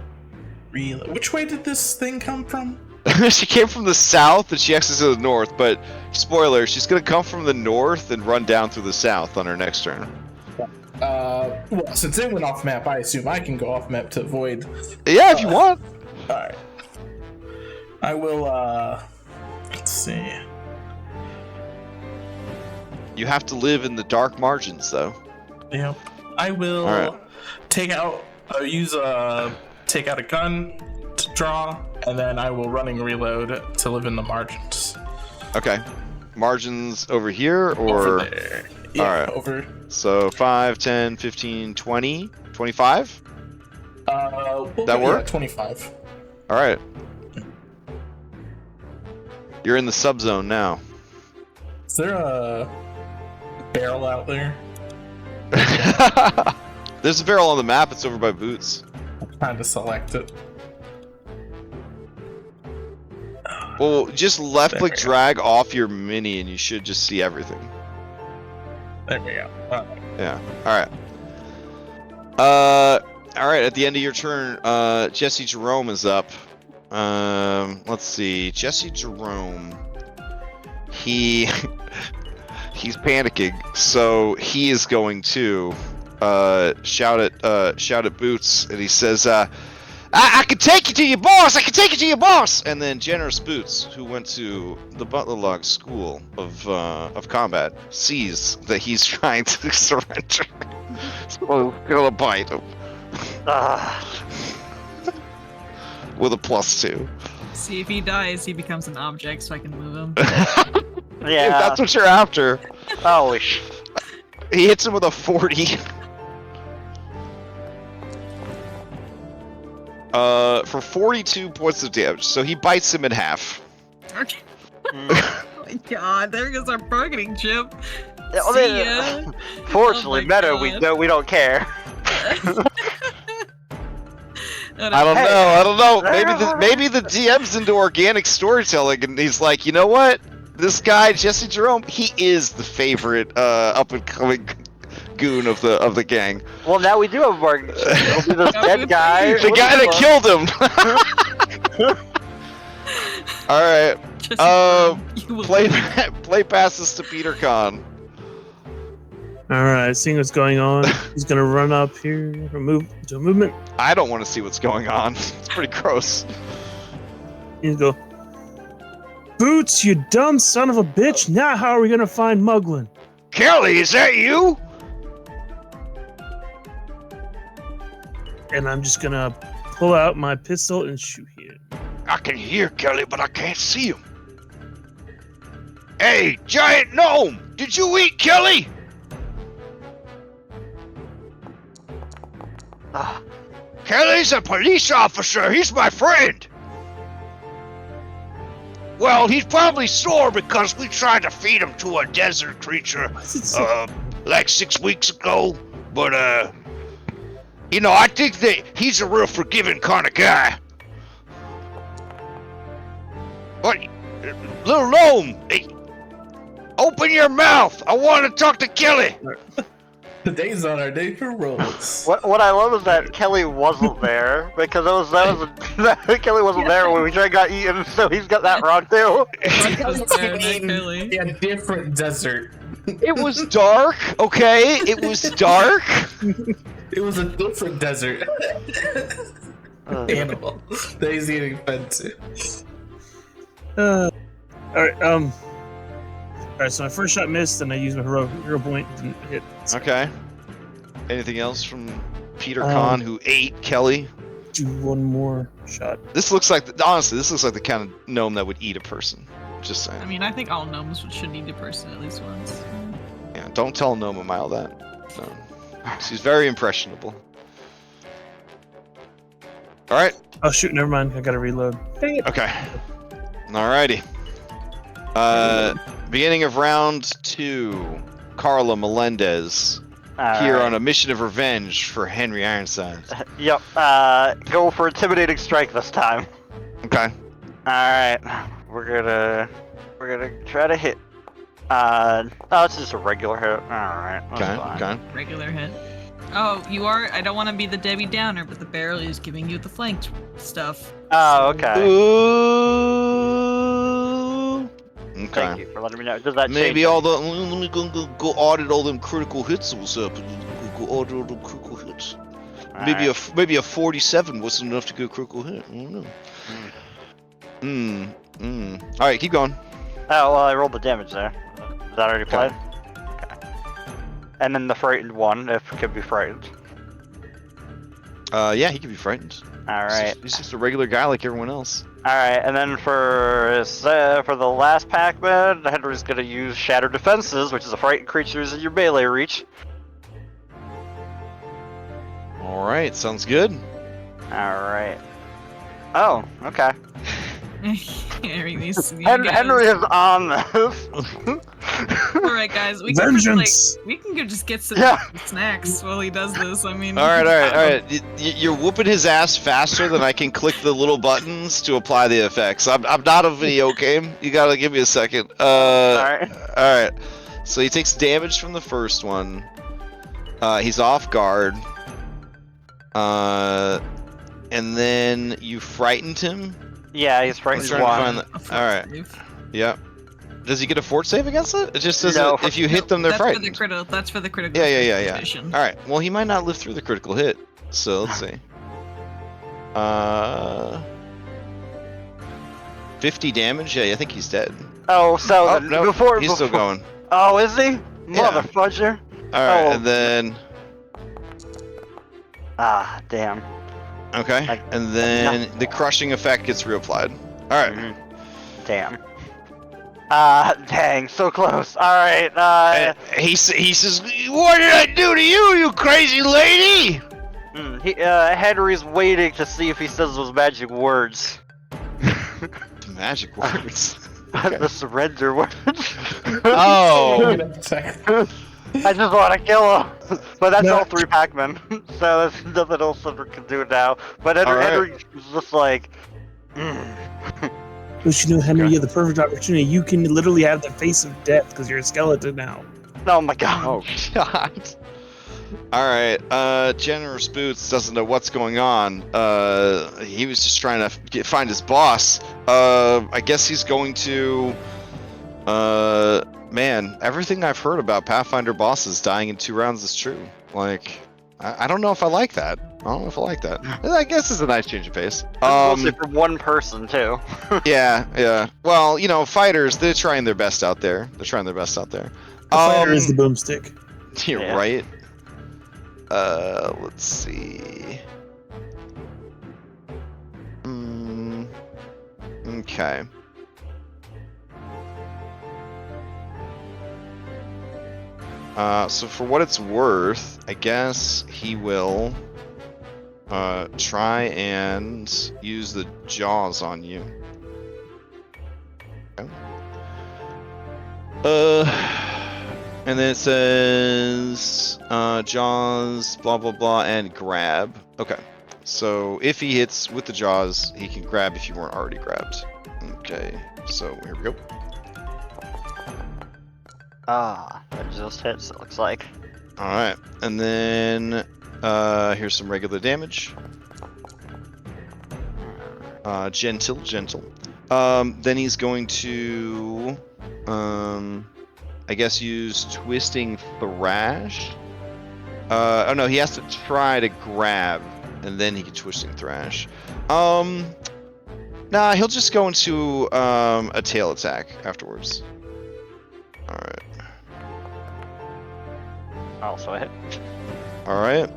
relay. Which way did this thing come from? She came from the south and she exited the north, but spoiler, she's gonna come from the north and run down through the south on her next turn. Well, since it went off map, I assume I can go off map to avoid. Yeah, if you want. Alright. I will, let's see. You have to live in the dark margins, though. Yep. I will take out a gun to draw, and then I will running reload to live in the margins. Okay. Margins over here, or? Over there. Yeah, alright. Over. So 5, 10, 15, 20, 25? That work? Yeah, 25. Alright. You're in the subzone now. Is there a barrel out there? There's a barrel on the map, it's over by Boots. I'm trying to select it. Well, just left click drag off your mini and you should just see everything. There we go. Yeah. Alright. Alright, at the end of your turn, Jesse Jerome is up. Let's see. Jesse Jerome. He's panicking, so he is going to shout at Boots, and he says, I can take you to your boss! I can take you to your boss! And then Generous Boots, who went to the Butler Log School of Combat, sees that he's trying to surrender. So he's gonna bite him. With a +2. See, if he dies, he becomes an object, so I can move him. Yeah. If that's what you're after. Holy sh... He hits him with a 40. For 42 points of damage, so he bites him in half. Okay. Oh my god, there goes our bargaining chip. I mean, See ya. fortunately, Oh my meta, God. we don't care. I don't know. Maybe the DM's into organic storytelling, and he's like, you know what? This guy, Jesse Jerome, he is the favorite up and coming goon of the gang. Well, now we do have a bargain. It'll be this dead guy. The guy that killed him. All right. Play passes to Peter Kahn. All right, seeing what's going on, he's gonna run up here, do a movement. I don't want to see what's going on. It's pretty gross. He's go, Boots, you dumb son of a bitch! Now how are we gonna find Mugland? Kelly, is that you? And I'm just gonna pull out my pistol and shoot him. I can hear Kelly, but I can't see him. Hey, giant gnome! Did you eat Kelly? Kelly's a police officer. He's my friend. Well, he's probably sore because we tried to feed him to a desert creature, like 6 weeks ago. But, I think that he's a real forgiving kind of guy. But, little gnome, hey, open your mouth. I want to talk to Kelly. Today's on our day for rolls. What I love is that Kelly wasn't there because Kelly wasn't there when we got eaten, so he's got that wrong too. A different desert. It was dark, okay? It was dark. It was a different desert. Animal. That he's eating fed to. Alright, so my first shot missed, and I used my hero point, didn't hit. Okay. Anything else from Peter Kahn, who ate Kelly? Do one more shot. This looks like, honestly, this looks like the kind of gnome that would eat a person. Just saying. I mean, I think all gnomes should eat a person at least once. Yeah, don't tell Gnome a mile that. No. She's very impressionable. Alright. Oh shoot, never mind. I gotta reload. Dang it. Okay. Alrighty. Beginning of round 2. Carla Melendez. Here on a mission of revenge for Henry Ironside. Yep. Go for intimidating strike this time. Okay. Alright. We're gonna try to hit. It's just a regular hit. Alright. Okay. Regular hit. Oh, you are? I don't want to be the Debbie Downer, but the barrel is giving you the flanked stuff. Oh, okay. Ooh. Okay. Thank you for letting me know. Does that maybe change all the let me go audit all them critical hits. What's up? Go audit all them critical hits. Maybe a 47 wasn't enough to get a critical hit. I don't know. All right, keep going. Oh well, I rolled the damage there. Is that already played? Okay. And then the frightened one, if it could be frightened. Yeah, he can be frightened. All right. He's just a regular guy like everyone else. All right, and then for the last Pac-Man, Henry's gonna use Shattered Defenses, which is a frightened creatures in your melee reach. All right, sounds good. All right. Oh, okay. Henry is on this. Alright guys, we can just get some snacks while he does this. I mean, alright. You're whooping his ass faster than I can click the little buttons to apply the effects. I'm not a video game. You gotta give me a second. Alright. So he takes damage from the first one. He's off guard. And then you frightened him. Yeah, he's frightened one. Alright. Yep. Does he get a fort save against it? It just says that if you hit them, they're frightened. That's for the critical. Yeah. Alright, well, he might not live through the critical hit. So, let's see. 50 damage? Yeah, I think he's dead. Oh, so no, he's still going. Oh, is he? Motherfudger. Alright, and then... Ah, damn. Okay, and then the crushing effect gets reapplied. Alright. Damn. Dang, so close. Alright, he says, what did I do to you, you crazy lady? Henry's waiting to see if he says those magic words. Magic words? Okay. The surrender words. Oh. I just want to kill him. But that's No. all 3 Pac-Men. So there's nothing else Cedric can do now. But All right. Henry's just like... But you know, Henry, Okay. you have the perfect opportunity. You can literally have the face of death because you're a skeleton now. Oh my god. Oh god. All right. Generous Boots doesn't know what's going on. He was just trying to find his boss. I guess he's going to. Man, everything I've heard about Pathfinder bosses dying in 2 rounds is true. Like, I don't know if I like that. I guess it's a nice change of pace. Mostly from one person too. Yeah. Well, you know, fighters, they're trying their best out there. The fighter is the boomstick. You're Yeah. right. Let's see. Okay. So for what it's worth, I guess he will try and use the jaws on you. Okay. And then it says jaws, blah blah blah, and grab. Okay. So if he hits with the jaws, he can grab if you weren't already grabbed. Okay. So here we go. Ah, that just hits, it looks like. Alright, and then here's some regular damage. Gentle. Then he's going to, I guess use Twisting Thrash. Oh no, he has to try to grab, and then he can Twisting Thrash. Nah, he'll just go into a tail attack afterwards. Alright. Also a hit. Alright.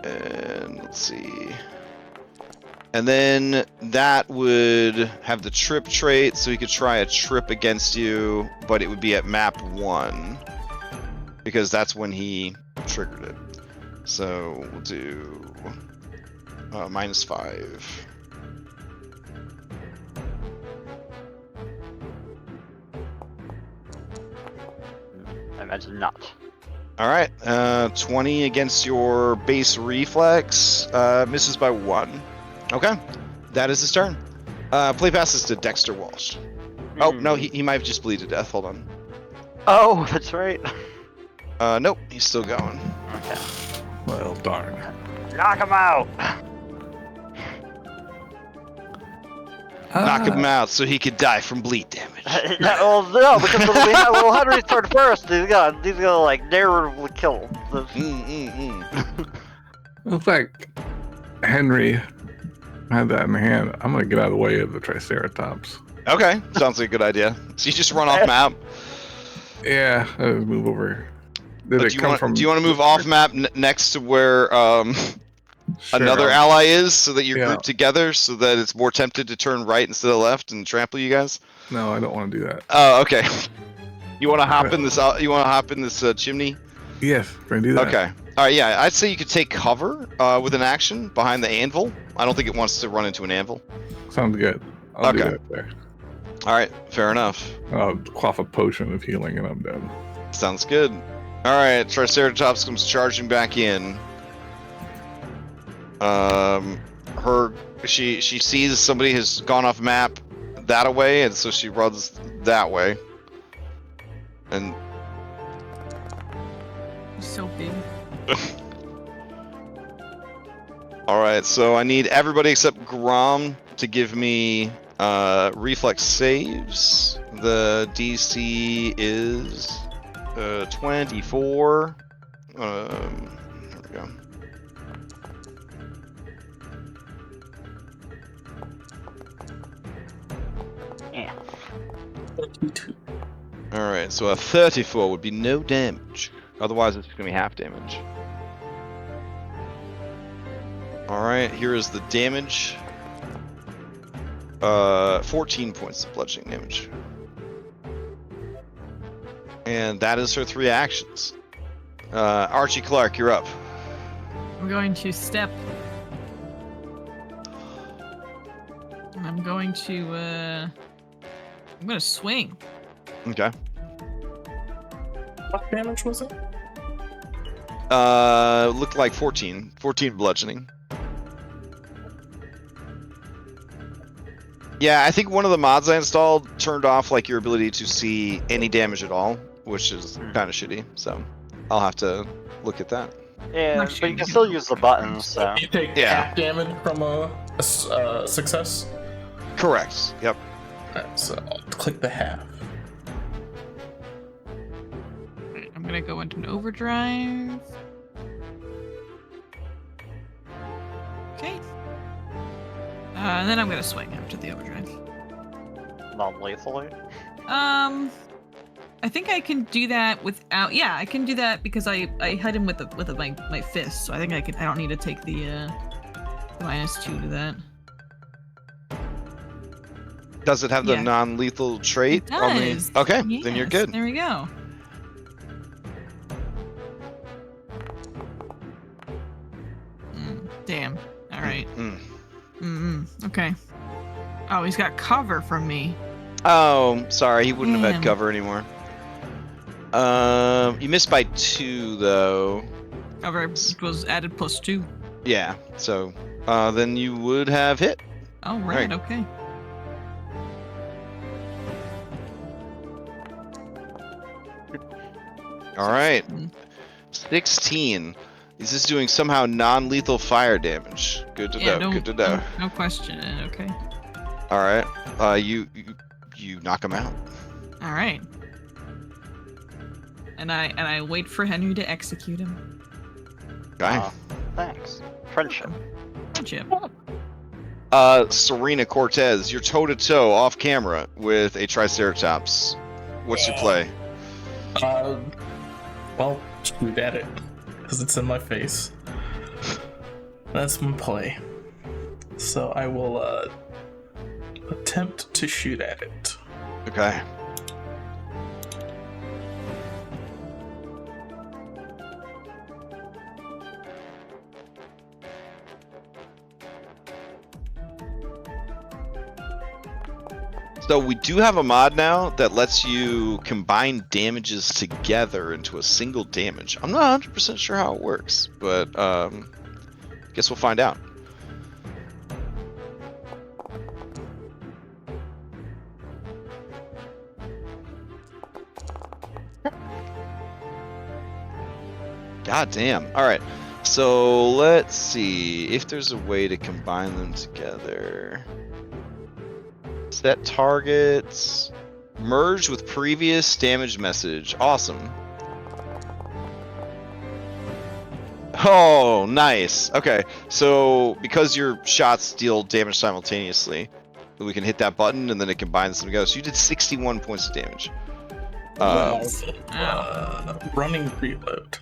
And let's see. And then that would have the trip trait, so he could try a trip against you, but it would be at map 1. Because that's when he triggered it. So we'll do -5. I imagine not. Alright, 20 against your base reflex, misses by 1. Okay, that is his turn. Play passes to Dexter Walsh. Oh, no, he might have just bleed to death, hold on. Oh, that's right. Nope, he's still going. Okay. Well, darn. Knock him out! Knock him out so he could die from bleed damage. Well, no, because we had little Henry's turn first. He's gonna like narratively kill. In fact, Henry had that in hand. I'm gonna get out of the way of the Triceratops. Okay, sounds like a good idea. So you just run off map. Yeah, I'll move over. Did Do it you come want from? to move off map next to where Sure, another I'll- ally is, so that you're Yeah. grouped together, so that it's more tempted to turn right instead of left and trample you guys? No, I don't want to do that. Oh, okay. You want to hop in this? You want to hop in this chimney? Yes, we're gonna do that. Okay. All right. Yeah, I'd say you could take cover with an action behind the anvil. I don't think it wants to run into an anvil. Sounds good. I'll do Okay. that there. All right. Fair enough. I'll quaff a potion of healing and I'm done. Sounds good. All right. Triceratops comes charging back in. She sees somebody has gone off map that way, and so she runs that way. And He's so big. all right, so I need everybody except Grom to give me reflex saves. The DC is 24. There we go. Yeah. Alright, so a 34 would be no damage. Otherwise, it's going to be half damage. Alright, here is the damage. 14 points of bludgeoning damage. And that is her 3 actions. Archie Clark, you're up. I'm going to step. And I'm going to swing. Okay. What damage was it? Looked like 14. 14 bludgeoning. Yeah, I think one of the mods I installed turned off like your ability to see any damage at all, which is kind of shitty. So I'll have to look at that. Yeah, Not but sure you you can can still go use the for buttons, so. You take Yeah. half damage from a success. Correct. Yep. Alright, so I'll click the half. Right, I'm gonna go into an overdrive. Okay. And then I'm gonna swing after the overdrive. Non-lethally. I think I can do that without. Yeah, I can do that because I hit him with my fist, so I think I can. I don't need to take the -2 to that. Does it have the Yeah. non-lethal trait? It on the- does. Okay, then you're Yes, good. There we go. Damn. All right. Okay. Oh, he's got cover from me. Oh, sorry, he wouldn't have Damn. had cover anymore. You missed by 2 though. Cover was added +2. Yeah, so then you would have hit. Oh, right. Okay. All right, 16. 16. This is doing somehow non-lethal fire damage. Good to Yeah, know. Good to know. No question. Okay. All right, you knock him out. All right. And I wait for Henry to execute him. Okay. Thanks. Friendship. Friendship. Serena Cortez, you're toe to toe off camera with a Triceratops. What's your play? Well, shoot at it, because it's in my face. That's my play. So I will attempt to shoot at it. Okay. So we do have a mod now that lets you combine damages together into a single damage. I'm not 100% sure how it works, but guess we'll find out. God damn. All right. So let's see if there's a way to combine them together. Set targets. Merge with previous damage message. Awesome. Oh, nice. Okay. So because your shots deal damage simultaneously, we can hit that button and then it combines them together. So you did 61 points of damage. Running reload.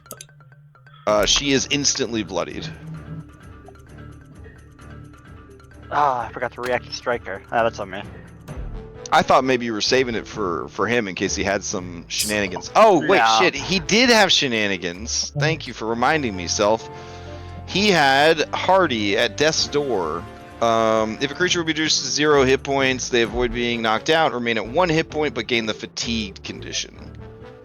She is instantly bloodied. Ah, I forgot to react to Striker. Ah, that's on me. I thought maybe you were saving it for him in case he had some shenanigans. Oh, wait, No. shit. He did have shenanigans. Thank you for reminding me, Self. He had Hardy at death's door. If a creature will be reduced to 0 hit points, they avoid being knocked out, remain at 1 hit point, but gain the fatigued condition.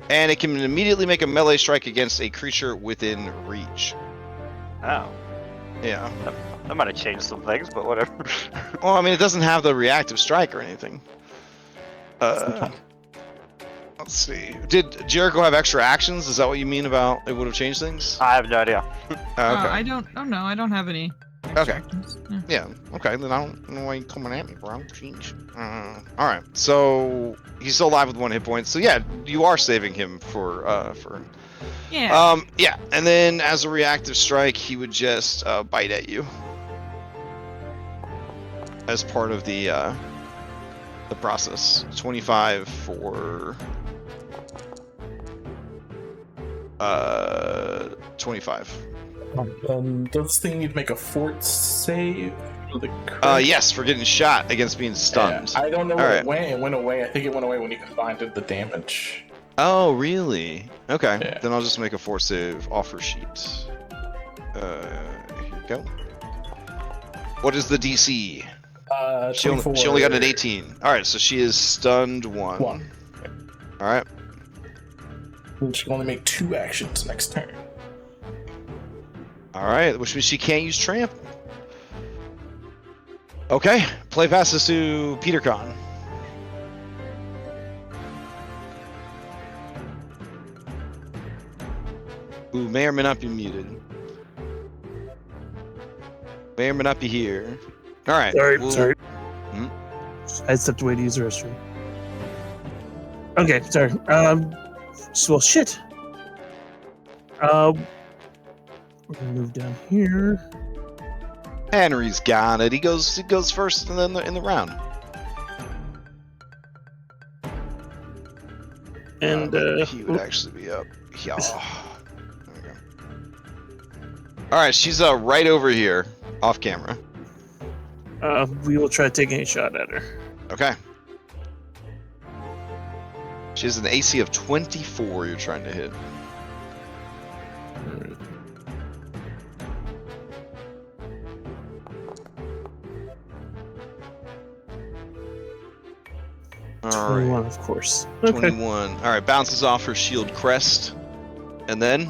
And it can immediately make a melee strike against a creature within reach. Oh. Yeah. That might have changed some things, but whatever. Well, I mean, it doesn't have the reactive strike or anything. Let's see. Did Jericho have extra actions? Is that what you mean about it would have changed things? I have no idea. Okay. I don't. Oh no, I don't have any. Okay. actions. Yeah. Yeah. Okay. Then I don't know why you're coming at me, bro. Jeez. All right. So he's still alive with 1 hit point. So yeah, you are saving him for. Yeah. Yeah. And then as a reactive strike, he would just bite at you. As part of the process. 25 for 25. Does this thing need to make a fort save? For the Yes, for getting shot against being stunned. Yeah, I don't know where Alright. it went. It went away. I think it went away when you combined the damage. Oh, really? Okay. Yeah. Then I'll just make a fort save offer sheet. Here you go. What is the DC? She only got an 18. Alright, so she is stunned 1. 1. Alright. And she can only make 2 actions next turn. All right, which means she can't use trample. Okay, play passes to Peter Con. Who may or may not be muted. May or may not be here. All right. Sorry. Hmm? I stepped away to use the restroom. Okay, sorry. Well, shit. We're gonna move down here. Henry's got it. He goes first in the round. And he would actually be up. Yeah. There we go. All right, she's right over here, off camera. we will try taking a shot at her. Okay. She has an AC of 24 you're trying to hit. All 21, right. of course. Okay. 21. All right, bounces off her shield crest. And then?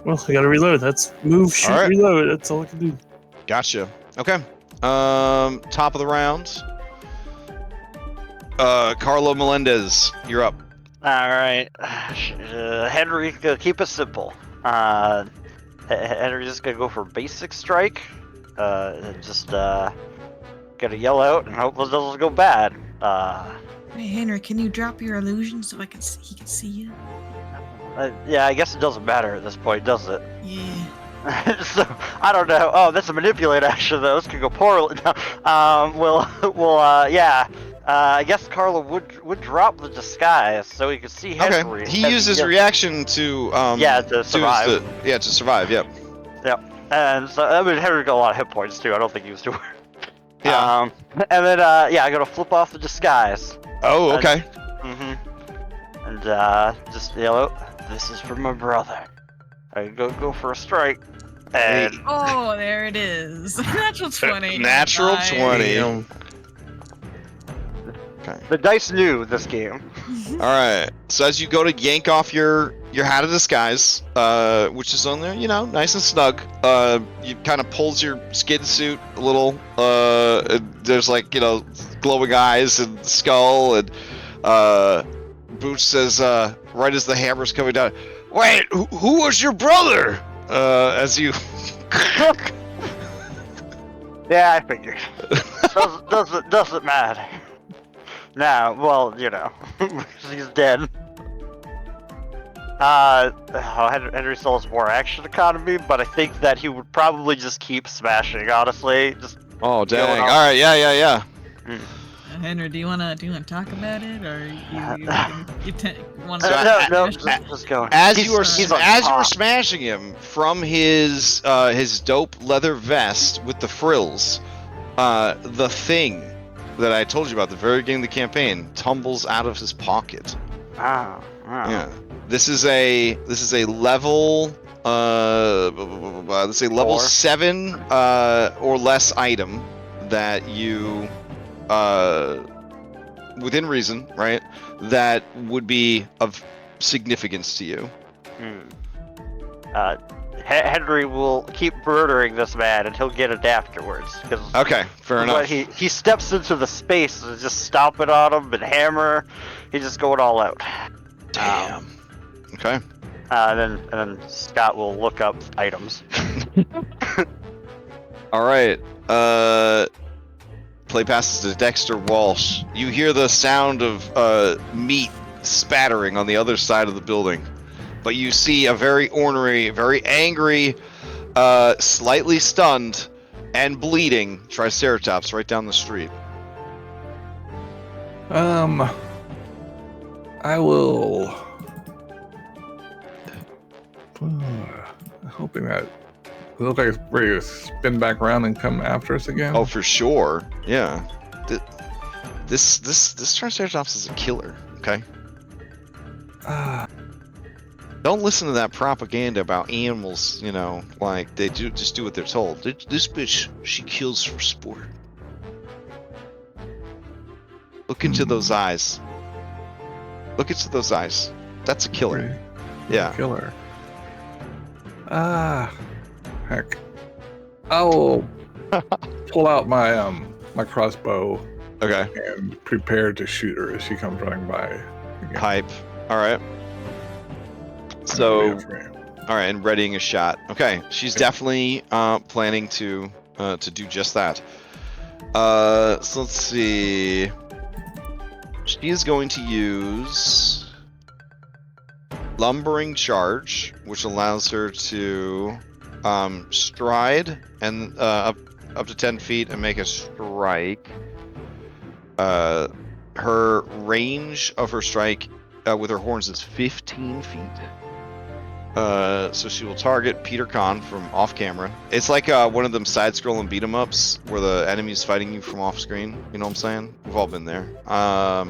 Well, I gotta reload. That's move, shoot, All right. reload. That's all I can do. Gotcha. Okay. Top of the round. Carlo Melendez, you're up. All right, Henry, keep it simple. Henry's just gonna go for basic strike. And just gonna yell out and hope it doesn't go bad. Hey Henry, can you drop your illusion so he can see you? Yeah, I guess it doesn't matter at this point, does it? Yeah. So I don't know. Oh, that's a manipulate action though. This could go poorly. Yeah. I guess Carlo would drop the disguise so he could see Henry. Okay. He used his reaction to to survive. to survive. Yep. Yep. And so I mean Henry got a lot of hit points too. I don't think he was too worried. Yeah. And then I'm gonna flip off the disguise. Oh, okay. And just yell out, "This is for my brother." I go for a strike. And Oh, there it is. Natural 20. Natural Nice. 20. Okay. the dice knew this game. All right. So as you go to yank off your hat of disguise, which is on there, nice and snug. You kind of pulls your skin suit a little. There's like glowing eyes and skull, and Boots says, right as the hammer's coming down, "Wait, who was your brother?" As you. Yeah, I figured. Doesn't matter. Now, well, he's dead. Henry still has more action economy, but I think that he would probably just keep smashing. Honestly, just. Oh dang! All right, yeah. Henry, do you wanna talk about it, or you want No, just go. As He's- you were he's on as you were top. smashing him from his dope leather vest with the frills, the thing that I told you about at the very beginning of the campaign tumbles out of his pocket. Oh. Yeah. This is a level let's say level 4. 7 or less item that you within reason, right? That would be of significance to you. Henry will keep murdering this man until get it afterwards. Okay, fair enough. He steps into the space and just stomping on him and hammer. He's just going all out. Damn. Okay. And then Scott will look up items. All right. Play passes to Dexter Walsh. You hear the sound of meat spattering on the other side of the building, but you see a very ornery, very angry, slightly stunned, and bleeding Triceratops right down the street. I will. Hoping that it looks like it's ready to spin back around and come after us again. Oh, for sure. Yeah. This Triceratops is a killer. Okay. Don't listen to that propaganda about animals. Like they just do what they're told. This bitch, she kills for sport. Look into those eyes. Look into those eyes. That's a killer. Yeah. Killer. Ah, heck. I'll pull out my my crossbow Okay. and prepare to shoot her as she comes running by. Again. Hype. All right. So, all right, and readying a shot. Okay, she's definitely planning to do just that. So let's see. She is going to use lumbering charge, which allows her to stride and up to 10 feet and make a strike. Her range of her strike with her horns is 15 feet. So she will target Peter Kahn from off camera. It's like one of them side-scrolling beat-em-ups where the enemy's fighting you from off-screen. You know what I'm saying? We've all been there. All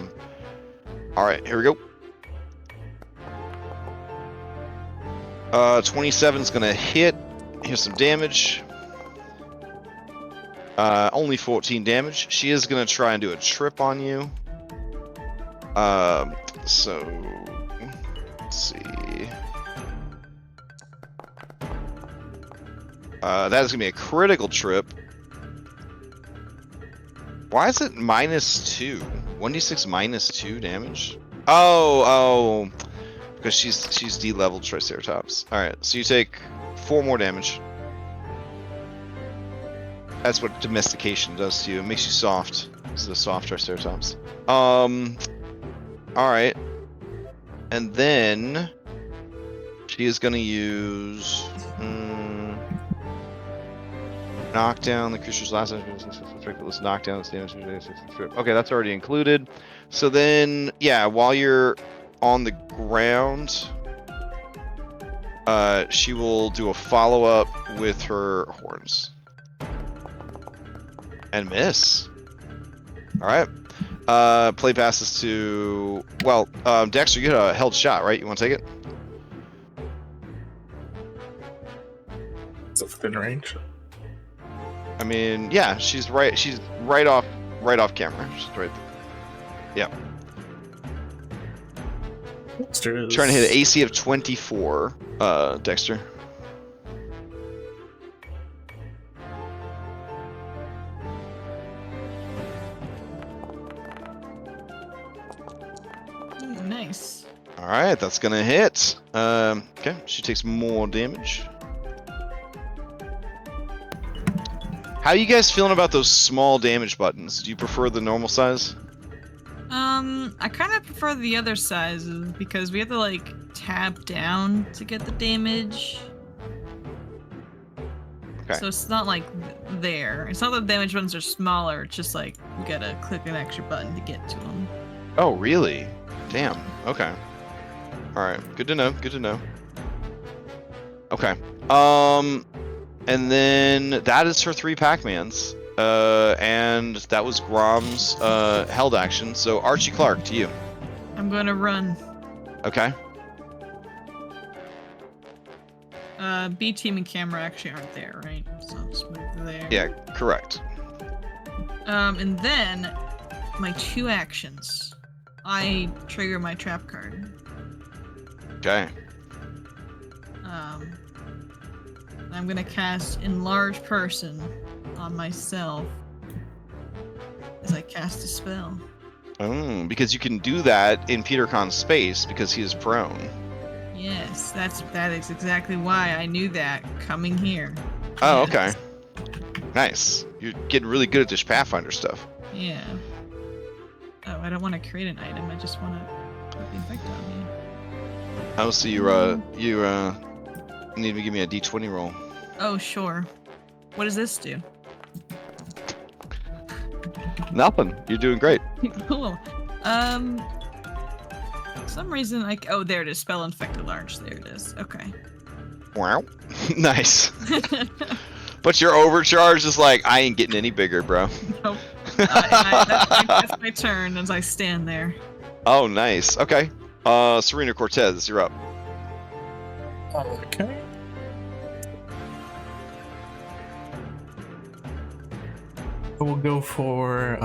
right, here we go. 27 is gonna hit. Here's some damage. Only 14 damage. She is gonna try and do a trip on you. So let's see. That is gonna be a critical trip. Why is it -2? 1d6 -2 damage? Oh, because she's D-leveled Triceratops. All right, so you take 4 more damage. That's what domestication does to you. It makes you soft. This is a soft Triceratops. All right, and then she is gonna use. Knock down the creature's last knock down its damage. Okay, that's already included. So then, yeah, while you're on the ground, she will do a follow-up with her horns. And miss. Alright. Play passes to... Well, Dexter, you got a held shot, right? You want to take it? It's within range. I mean, yeah, she's right off camera. She's right there. Yep. Dexter is... Trying to hit an AC of 24, Dexter. Ooh, nice. Alright, that's gonna hit. Okay, she takes more damage. How are you guys feeling about those small damage buttons? Do you prefer the normal size? I kind of prefer the other sizes because we have to like tab down to get the damage. Okay. So it's not like there. It's not that the damage buttons are smaller. It's just like we gotta click an extra button to get to them. Oh, really? Damn. Okay. All right. Good to know. Good to know. Okay. And then that is her 3 Pac-Mans. And that was Grom's held action. So Archie Clark, to you. I'm gonna run. Okay. B team and camera actually aren't there, right? So I'll just move there. Yeah, correct. And then my 2 actions. I trigger my trap card. Okay. I'm gonna cast Enlarge Person on myself as I cast a spell. Oh, because you can do that in Peter Khan's space because he is prone. Yes, that is exactly why I knew that coming here. Oh, Yes. okay. Nice. You're getting really good at this Pathfinder stuff. Yeah. Oh, I don't want to create an item. I just want to put the effect on me. Oh, so you need to give me a D20 roll. Oh, sure. What does this do? Nothing. You're doing great. Cool. For some reason, oh, there it is. Spell infected large. There it is. Okay. Wow. Nice. But your overcharge is like, I ain't getting any bigger, bro. Nope. That's my turn as I stand there. Oh, nice. Okay. Serena Cortez, you're up. Okay. We'll go for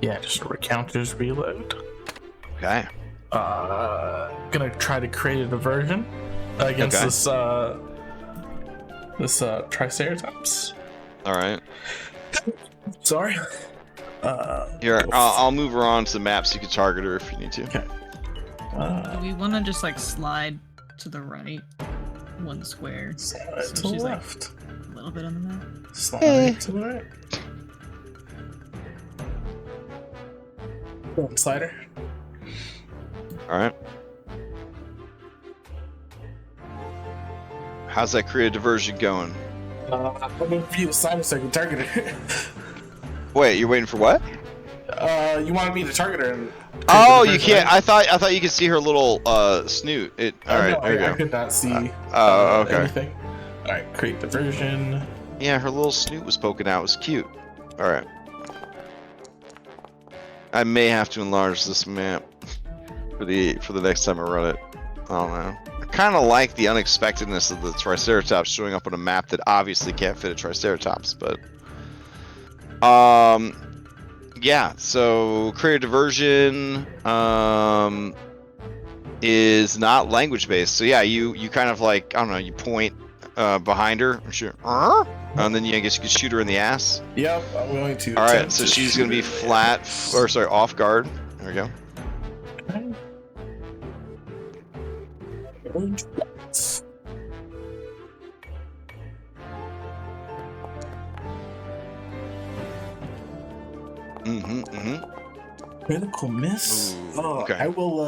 yeah, just a Recounter's Reload. Okay. Gonna try to create a diversion against this Triceratops. All right. Sorry. Here, I'll move her on to the map so you can target her if you need to. Okay. Do we want to just like slide to the right, one square, Slide so to the she's like left. a little bit on the map? Slide to the right. Slider. All right. How's that creative diversion going? I'm gonna view the slider so I can target her. Wait, you're waiting for what? You wanted me to target her. And Oh, you can't. I thought you could see her little snoot. All right, no, there you I go. could not see Okay. anything. All right, create diversion. Yeah, her little snoot was poking out. It was cute. All right. I may have to enlarge this map for the next time I run it. I don't know. I kind of like the unexpectedness of the Triceratops showing up on a map that obviously can't fit a Triceratops, but yeah. So creative diversion is not language based. So yeah, you kind of like, I don't know, you point behind her and shoot, and then I guess you could shoot her in the ass. Yep, I'm going to. All right, so she's gonna be flat, or sorry, off guard. There we go. Critical miss. Ooh, okay. I will.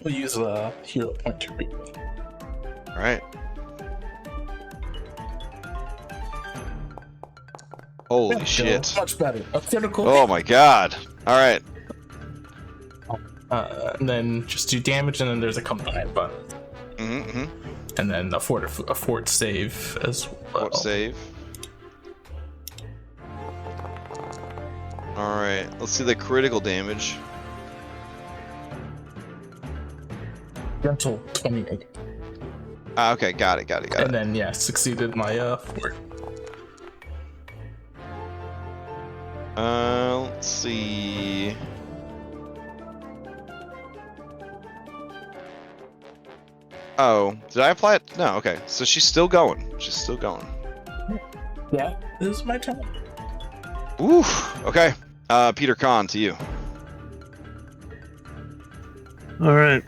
We'll use a hero point to read. All right. Holy shit! Much better. A critical. Oh my god! All right. And then just do damage, and then there's a combine button, and then a fort save as well. Fort save. All right. Let's see the critical damage. Gentle 28. Okay, got it. And then yeah, succeeded my fort. Let's see. Oh, did I apply it? No, okay. So she's still going. Yeah, this is my turn. Oof. Okay. Peter Kahn, to you. All right.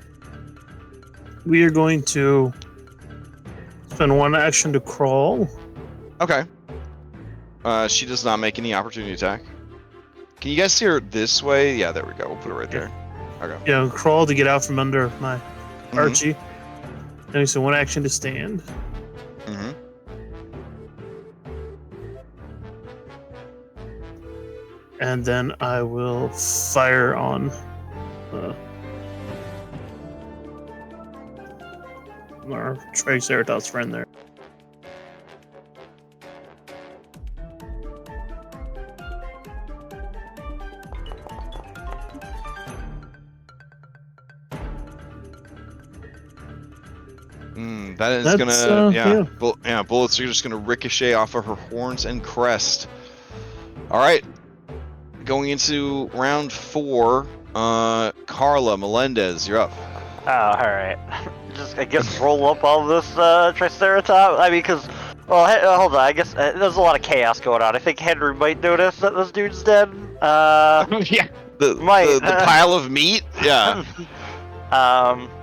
We are going to spend one action to crawl. Okay. She does not make any opportunity attack. Can you guys see her this way? Yeah, there we go. We'll put it right there. Okay. Yeah, crawl to get out from under my Archie. And so one action to stand. And then I will fire on our Triceratops friend there. That is bullets are just gonna ricochet off of her horns and crest. All right, going into round 4. Carla Melendez, you're up. Oh, all right. Just I guess roll up all this Triceratops. I mean, because hold on. I guess there's a lot of chaos going on. I think Henry might notice that this dude's dead. Yeah. The pile of meat. Yeah.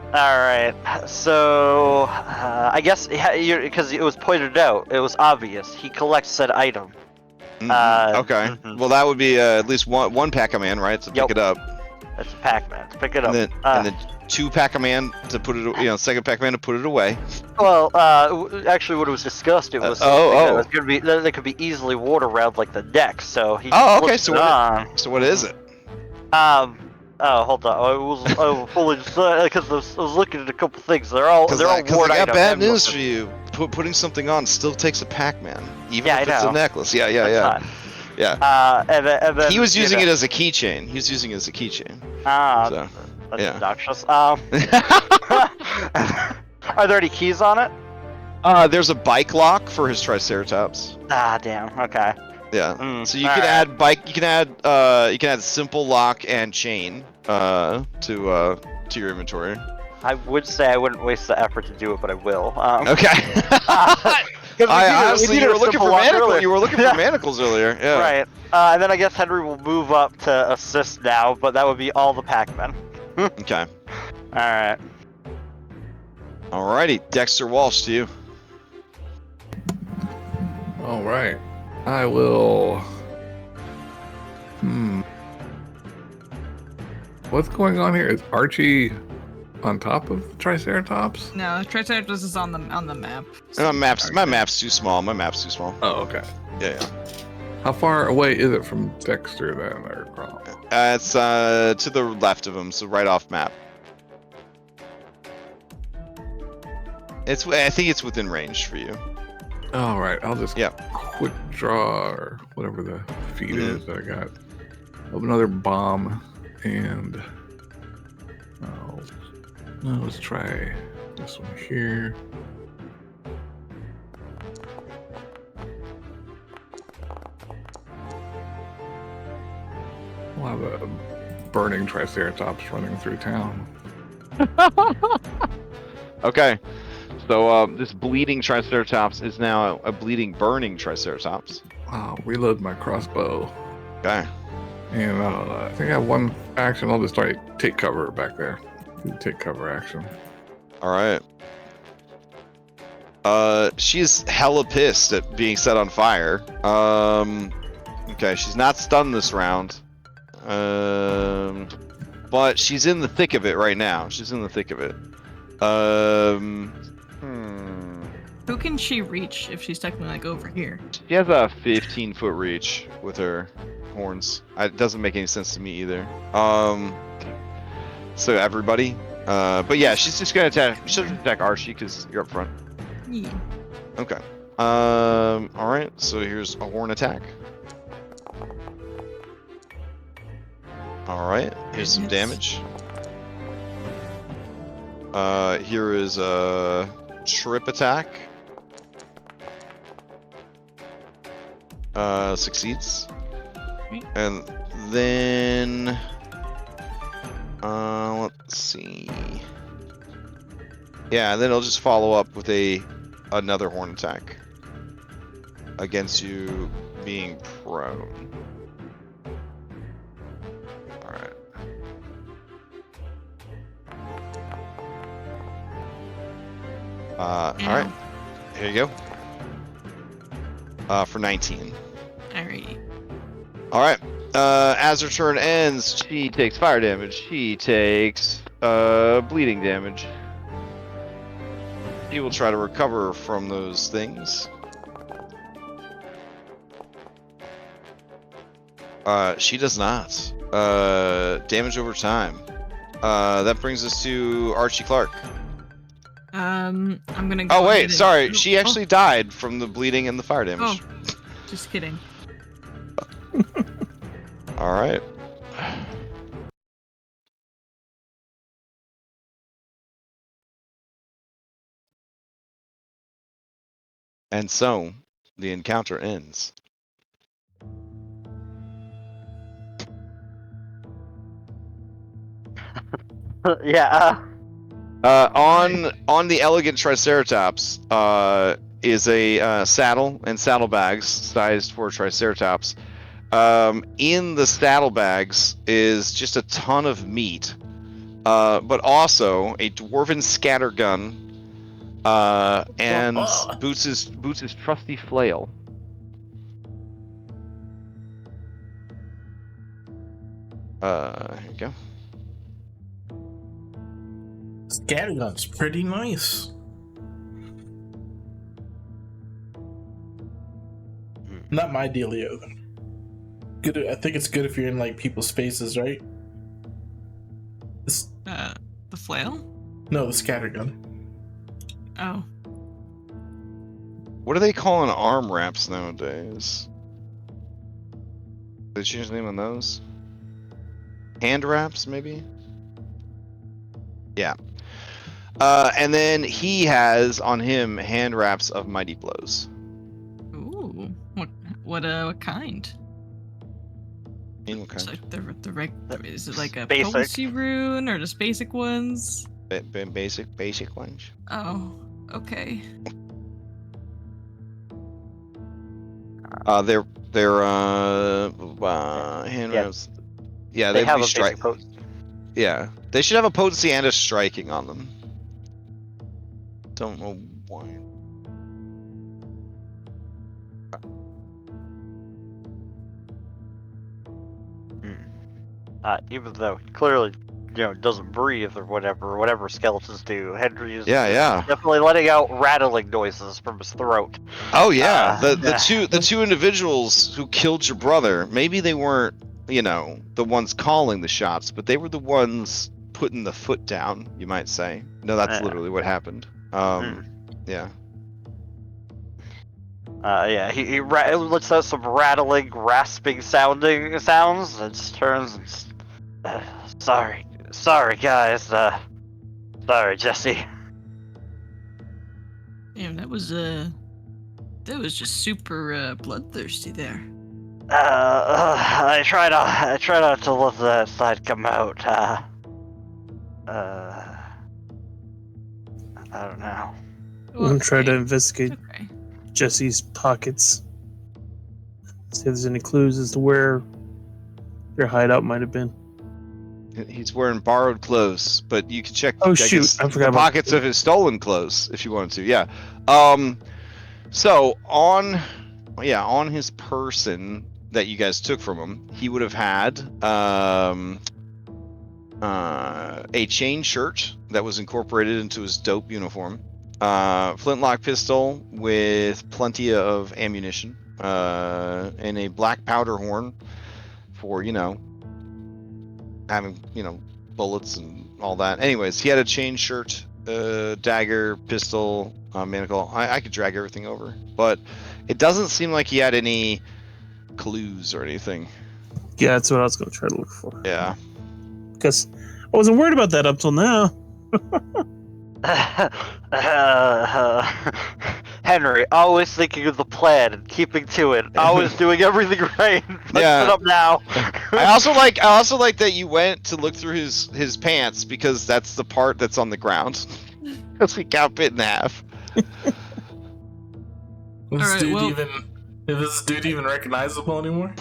Alright, so I guess because it was pointed out, it was obvious he collects said item. Okay. Well, that would be at least one Pac-Man, right? To pick it up. That's a Pac-Man. To pick it up. And then 2 Pac-Man to put it. Second Pac-Man to put it away. Well, actually, what was discussed, it was that was gonna be there could be easily water around like the deck. So he. Okay. So what is it? Oh, hold on. I was fully because I was looking at a couple things. They're all ward items. I got bad news for you. Putting something on still takes a Pac-Man, even if it's a necklace. Yeah. And then, he was using it as a keychain. That's obnoxious. Are there any keys on it? There's a bike lock for his Triceratops. Damn. Okay. Yeah. So you can add bike. You can add simple lock and chain to your inventory. I would say I wouldn't waste the effort to do it, but I will. Okay. Honestly, you were looking for manacles. You were looking for manacles earlier. Yeah. Right. And then I guess Henry will move up to assist now, but that would be all the Pac-Men. Okay. Alright. Alrighty, Dexter Walsh to you. All right. I will. What's going on here? Is Archie on top of Triceratops? No, Triceratops is on the map. My map's too small. My map's too small. Oh, okay. Yeah. How far away is it from Dexter then, or Crawl? It's to the left of him, so right off map. I think it's within range for you. All right, I'll just quick draw or whatever the feat is that I got. Of another bomb, and let's try this one here. We'll have a burning Triceratops running through town. Okay. So this bleeding Triceratops is now a bleeding, burning Triceratops. I'll reload my crossbow. Okay. And I think I have one action. I'll just take cover back there. Take cover action. All right. She's hella pissed at being set on fire. Okay, she's not stunned this round. But she's in the thick of it right now. She's in the thick of it. Who can she reach if she's technically like over here? She has a 15-foot reach with her horns. It doesn't make any sense to me either. So everybody. But yeah, she's just gonna attack. She'll just attack Archie because you're up front. Yeah. Okay. All right. So here's a horn attack. All right. Here's some damage. Here is a trip attack. Succeeds. And then let's see. Yeah, and then it'll just follow up with another horn attack against you being prone. Alright. Alright. Here you go. For 19. Alrighty. Alright. As her turn ends, she takes fire damage. She takes bleeding damage. She will try to recover from those things. She does not. Damage over time. That brings us to Archie Clark. I'm gonna go. Oh wait, sorry. She actually died from the bleeding and the fire damage. Oh, just kidding. All right. And so, the encounter ends. Yeah. On the elegant Triceratops is a saddle and saddlebags sized for Triceratops. In the saddlebags is just a ton of meat, but also a dwarven scattergun, and Boots' trusty flail. Here you go. Scattergun's pretty nice. Not my dealio. Good. I think it's good if you're in like people's spaces, right? The flail? No, the scattergun. Oh. What do they call an arm wraps nowadays? Did they change the name on those? Hand wraps, maybe? Yeah. And then he has on him hand wraps of mighty blows. Ooh. What kind? Okay. So is it like a Basic. potency rune or just basic ones? Basic ones. Oh, okay. They're handrails. Yeah, They they'd have be a strike. basic potency. Yeah, they should have a potency and a striking on them. Don't know why. Even though he clearly, doesn't breathe or whatever skeletons do, Henry is Yeah. definitely letting out rattling noises from his throat. Oh yeah, the Yeah. two individuals who killed your brother. Maybe they weren't, the ones calling the shots, but they were the ones putting the foot down. You might say. No, that's Yeah. literally what happened. Yeah. He lets out some rattling, rasping sounds, and just turns and sorry guys, sorry Jesse. Damn, that was just super bloodthirsty there. I try not to let that side come out. I don't know. I'm gonna try to Okay, investigate okay. Jesse's pockets. See if there's any clues as to where their hideout might have been. He's wearing borrowed clothes, but you can check. Oh, I shoot, guess, I forgot the about pockets of his stolen clothes if you wanted to. Yeah. So on his person that you guys took from him, he would have had a chain shirt that was incorporated into his dope uniform, flintlock pistol with plenty of ammunition, and a black powder horn for having bullets and all that. Anyways, he had a chain shirt, dagger, pistol, manacle. I could drag everything over, but it doesn't seem like he had any clues or anything. Yeah, that's what I was gonna try to look for. Yeah. Because I wasn't worried about that up till now. Henry, always thinking of the plan and keeping to it. Always doing everything right. Messing it up now. I also like that you went to look through his pants because that's the part that's on the ground. Because we got bit in half. Is this dude even recognizable anymore?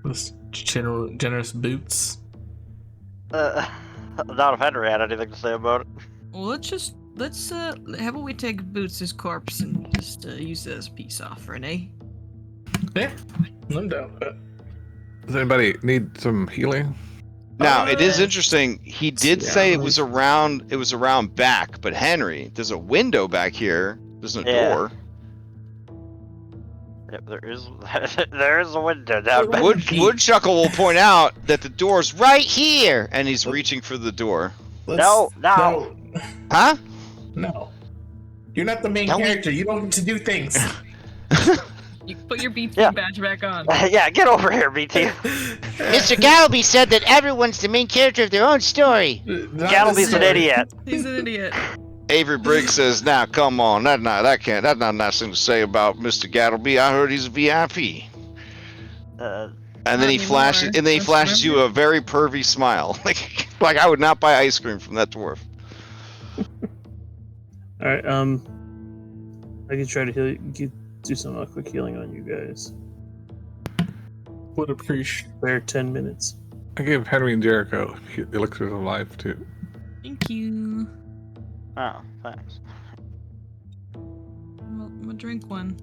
This generous boots. Not if Henry had anything to say about it. Well, let's how about we take Boots' corpse and just use it as a peace offering, eh? Yeah, I'm down with that. Does anybody need some healing? Now it is interesting. He did say it was around back, but Henry, there's a window back here. There's no door. Yep, there is a window down back. Woodchuckle will point out that the door's right here, and he's reaching for the door. No. Huh? No. You're not the main character. You don't get to do things. You put your BT badge back on. Yeah, get over here, BT. Mr. Galby said that everyone's the main character of their own story. Galby's an idiot. He's an idiot. Avery Briggs says, "Now, come on, that's not a nice thing to say about Mr. Gattleby. I heard he's a VIP." Uh, And then he flashes you a very pervy smile, like I would not buy ice cream from that dwarf. All right, I can try to do some quick healing on you guys. Would appreciate. Spare 10 minutes. I gave Henry and Jericho elixirs of life too. Thank you. Oh, thanks. Well, I'm gonna drink one.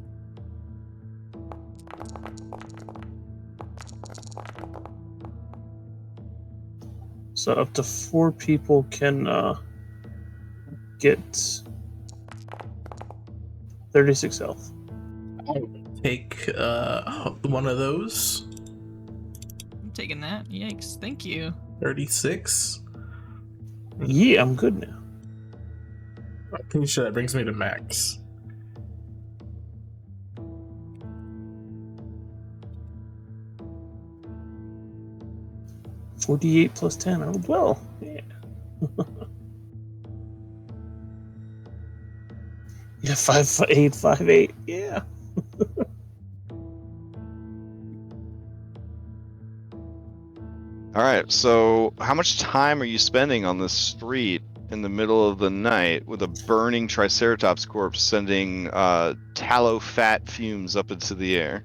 So up to 4 people can get 36 health. I'll take one of those. I'm taking that. Yikes! Thank you. 36. Yeah, I'm good now. I'm pretty sure that brings me to max. $48 plus 10. Oh, well. Yeah. Yeah, 5'8", 5'8". Yeah. All right. So, how much time are you spending on this street in the middle of the night with a burning Triceratops corpse sending tallow fat fumes up into the air?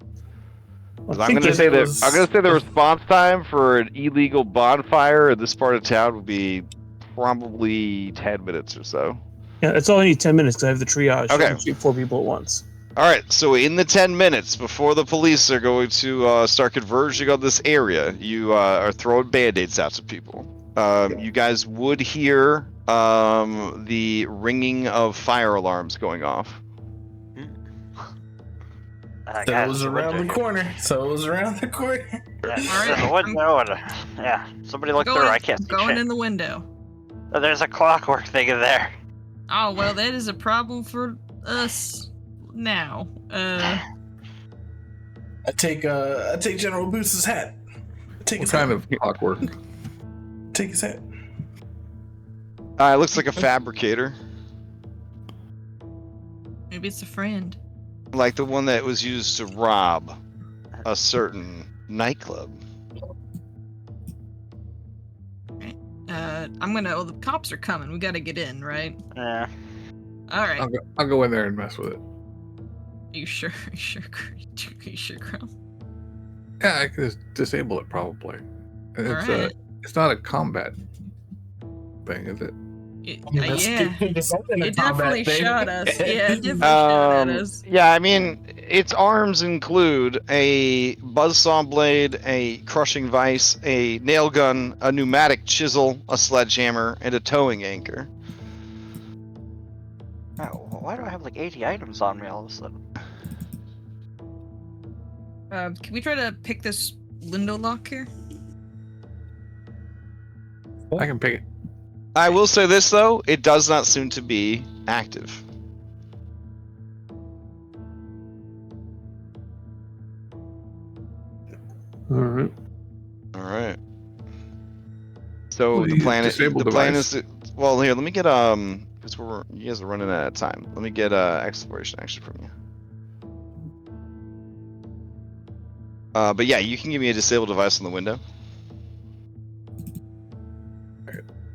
'Cause I'm gonna say the response time for an illegal bonfire in this part of town would be probably 10 minutes or so. Yeah, it's only 10 minutes to have the triage. Okay. I can shoot 4 people at once. All right, so in the 10 minutes before the police are going to start converging on this area, you are throwing band-aids out to people. You guys would hear the ringing of fire alarms going off. So it was around the corner. There's a window and yeah, somebody look through. I can't see Going shit. in the window. There's a clockwork thing in there. Oh well, that is a problem for us now. I take General Booth's hat. What kind of clockwork? Take his hat. It looks like a fabricator, Maybe it's a friend. like the one that was used to rob a certain nightclub. Oh, the cops are coming. We gotta get in, right? Yeah. All right. I'll go in there and mess with it. Are you sure? Are you sure, Chrome? Yeah, I can just disable it probably. It's Alright. it's not a combat thing, is it? Yeah. It definitely shot us. Yeah, it definitely shot at us. Yeah, I mean, its arms include a buzzsaw blade, a crushing vise, a nail gun, a pneumatic chisel, a sledgehammer, and a towing anchor. Oh, why do I have like 80 items on me all of a sudden? Can we try to pick this window lock here? I can pick it. I will say this though, it does not seem to be active. Alright. All right. So Well, the you plan is disable the plan device. is to, well here, let me get because you guys are running out of time. Let me get exploration actually from you. But yeah, you can give me a disabled device on the window.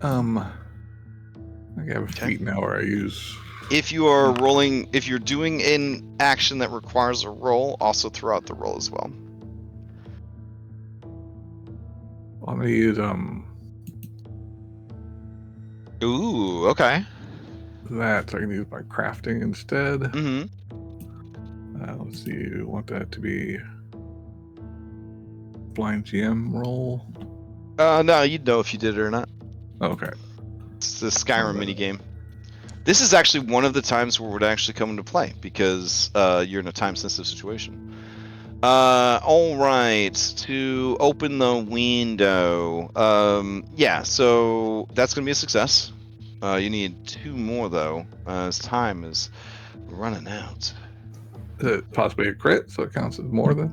I have a feat now where I use. If you are rolling, if you're doing an action that requires a roll, also throw out the roll as well. I'm gonna use Ooh, okay. that, so I can use my crafting instead. Mm-hmm. Let's see, you want that to be blind GM roll? No, you'd know if you did it or not. Okay. It's the Skyrim minigame. This is actually one of the times where it would actually come into play because you're in a time-sensitive situation. All right, to open the window. Yeah, so that's gonna be a success. You need 2 more though, as time is running out. Is it possibly a crit, so it counts as more than?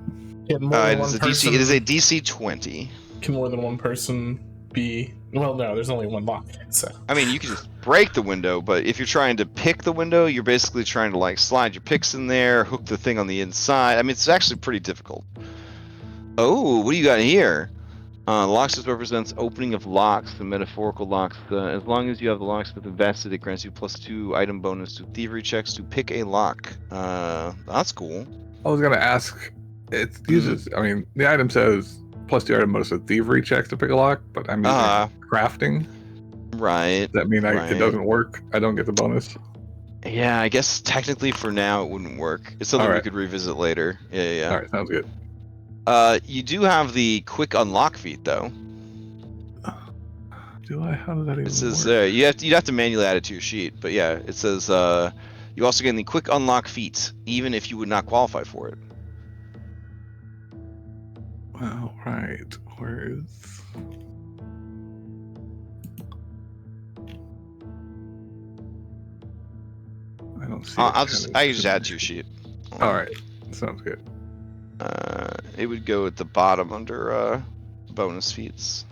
Can more than It one is a person, DC. It is a DC 20. Can more than one person be? Well, no. There's only one lock. So I mean, you can just break the window, but if you're trying to pick the window, you're basically trying to like slide your picks in there, hook the thing on the inside. I mean, it's actually pretty difficult. Oh, what do you got here? Locksmith represents opening of locks, the metaphorical locks. As long as you have the locksmith invested, it grants you +2 item bonus to thievery checks to pick a lock. That's cool. I was gonna ask. It uses. I mean, the item says +2 item bonus to thievery checks to pick a lock, but I'm using crafting. Right. Does that mean it doesn't work? I don't get the bonus. Yeah, I guess technically for now it wouldn't work. It's something we could revisit later. Yeah. All right, sounds good. You do have the quick unlock feat though. Do I? How does that even It says work? you'd have to manually add it to your sheet, but yeah, it says you also gain the quick unlock feat, even if you would not qualify for it. Well, right. Where is? I don't see. I can just add to your sheet. All right, sounds good. It would go at the bottom under bonus feats.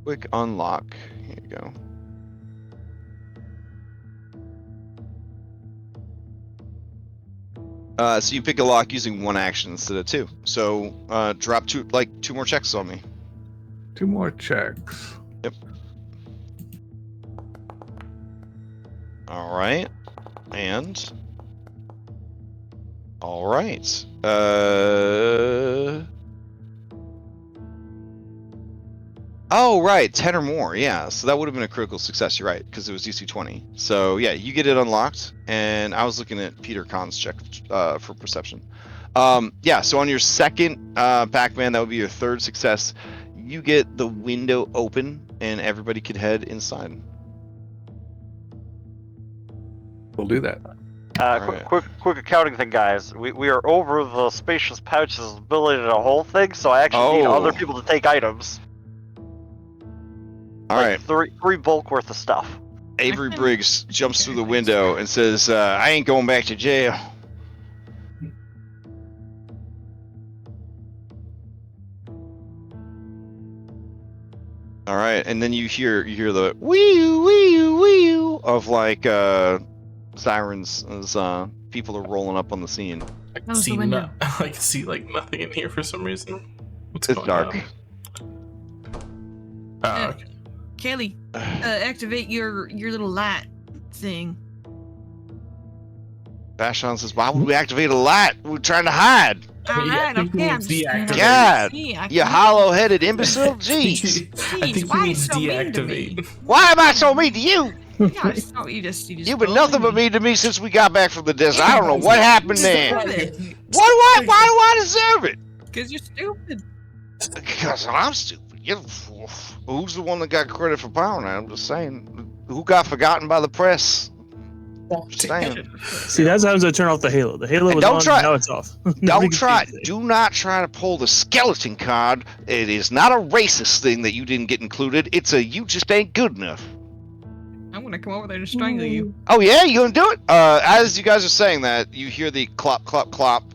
Quick unlock. Here you go. So you pick a lock using 1 action instead of 2. So drop 2 more checks on me. 2 more checks. Yep. All right. And all right. Oh, right, 10 or more. Yeah, so that would have been a critical success. You're right, because it was DC 20. So yeah, you get it unlocked. And I was looking at Peter Kahn's check for perception. Yeah, so on your second Pac-Man, that would be your 3rd success. You get the window open, and everybody could head inside. We'll do that. Quick accounting thing, guys. We are over the spacious pouch's ability to hold things, so I actually need other people to take items. All right. 3 bulk worth of stuff. Avery Briggs jumps through the window and says, I ain't going back to jail. All right, and then you hear the wee-oo, wee-oo, wee-oo of like sirens as people are rolling up on the scene. I can see like nothing in here for some reason. What's It's going dark. on? Okay. Kaylee, activate your little light thing. Vashon says, why would we activate a light? We're trying to hide. Alright, okay, I'm just God, you hollow-headed imbecile. Jeez. I think why we are you so mean to deactivate. me? Why am I so mean to you? Yeah, so you just You've been nothing but mean to me since we got back from the desert. I don't know what happened then. Why do I deserve it? Because you're stupid. Because I'm stupid. Who's the one that got credit for power now? I'm just saying. Who got forgotten by the press? Just saying. See, that's how I turn off the Halo. The Halo was on, now it's off. Do not try to pull the skeleton card. It is not a racist thing that you didn't get included. It's a you just ain't good enough. I'm gonna come over there and strangle you. Oh yeah, you gonna do it? As you guys are saying that, you hear the clop, clop, clop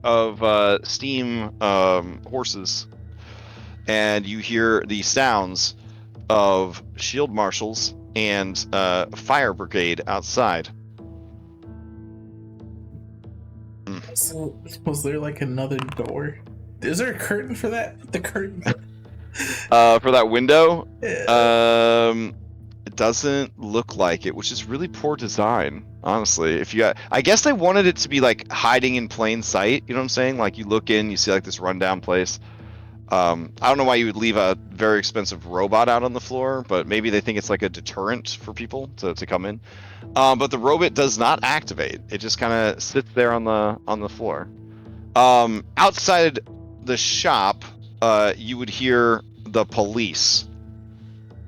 of steam horses, and you hear the sounds of shield marshals and fire brigade outside. So, was there like another door? Is there a curtain for that? The curtain. For that window, Yeah. it doesn't look like it, which is really poor design, honestly. If you got, I guess they wanted it to be like hiding in plain sight. You know what I'm saying? Like you look in, you see like this rundown place. I don't know why you would leave a very expensive robot out on the floor, but maybe they think it's like a deterrent for people to come in. But the robot does not activate. It just kind of sits there on the floor. Outside the shop, you would hear the police,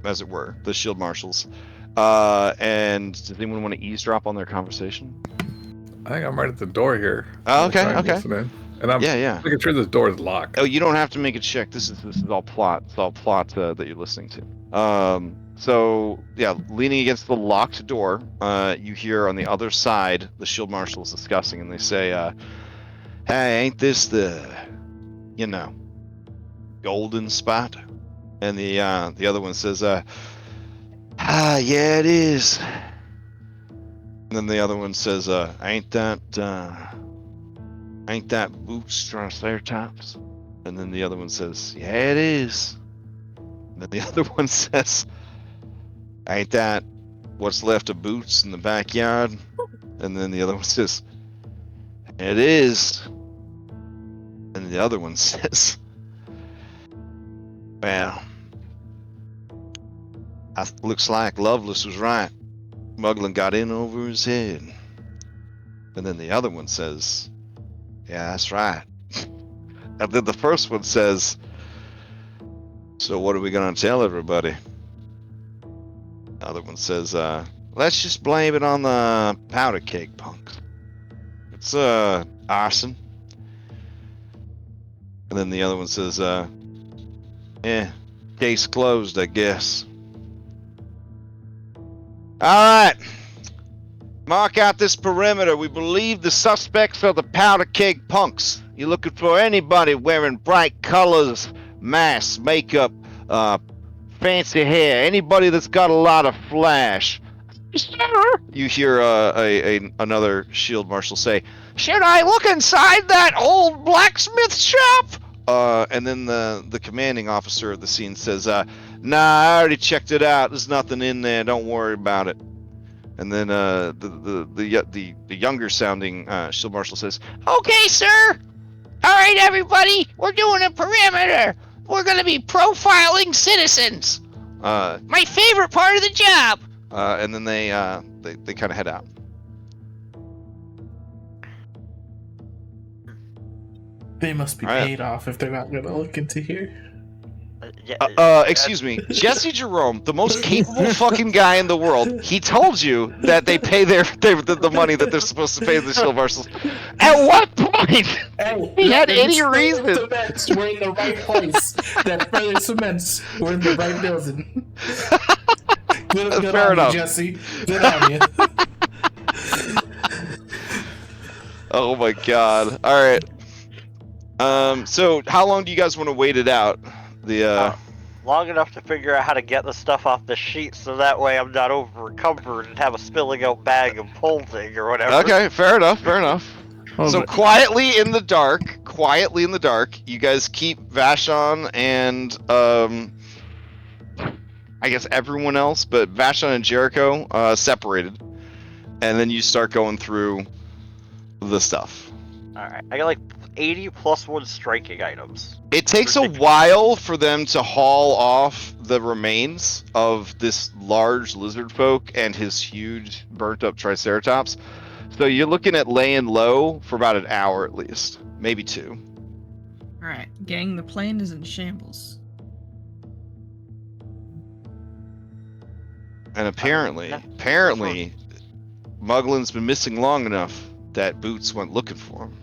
as it were, the shield marshals. And does anyone want to eavesdrop on their conversation? I think I'm right at the door here. Oh, okay, I'm okay. listening. And I'm making sure this door is locked. Oh, you don't have to make a check. This is all plot. It's all plot that you're listening to. So yeah, leaning against the locked door, you hear on the other side the shield marshals discussing, and they say, "Hey, ain't this the, golden spot?" And the other one says, "Yeah, it is." And then the other one says, "Ain't that Boots Triceratops?" And then the other one says, "Yeah, it is." And then the other one says, "Ain't that what's left of Boots in the backyard?" And then the other one says, "It is." And the other one says, "Well, looks like Lovelace was right. Mugland got in over his head." And then the other one says, "Yeah, that's right." And then the first one says, "So what are we gonna tell everybody?" The other one says, "Let's just blame it on the powder keg punks. It's arson." And then the other one says, "Yeah, case closed, I guess." Alright. Mark out this perimeter. We believe the suspects are the powder keg punks. You're looking for anybody wearing bright colors, masks, makeup, fancy hair. Anybody that's got a lot of flash. You hear another shield marshal say, "Should I look inside that old blacksmith shop?" And then the commanding officer of the scene says, "Nah, I already checked it out. There's nothing in there. Don't worry about it." And then the younger sounding shield marshal says, Okay, sir. All right, everybody. We're doing a perimeter. We're gonna be profiling citizens. My favorite part of the job. And then they kind of head out. They must be All right. paid off if they're not gonna look into here. Excuse me, Jesse Jerome, the most capable fucking guy in the world. He told you that they pay the money that they're supposed to pay the shield marshals. At what point? Hey, He had any Further reason. Cements, we're in the right place. That further cements, we're in the right building. Good Fair on enough. you, Jesse. Good on you. Oh my god. All right. So how long do you guys want to wait it out? Long enough to figure out how to get the stuff off the sheet, so that way I'm not over encumbered and have a spilling out bag of polting or whatever. Okay, fair enough. Oh, So but- quietly in the dark, you guys keep Vashon and I guess everyone else, but Vashon and Jericho separated, and then you start going through the stuff. All right, I got like 80 plus 1 striking items. It takes a while for them to haul off the remains of this large lizard folk and his huge burnt up triceratops. So you're looking at laying low for about an hour at least, maybe 2. Alright, gang, the plane is in shambles. And apparently, Mugland's been missing long enough that Boots went looking for him.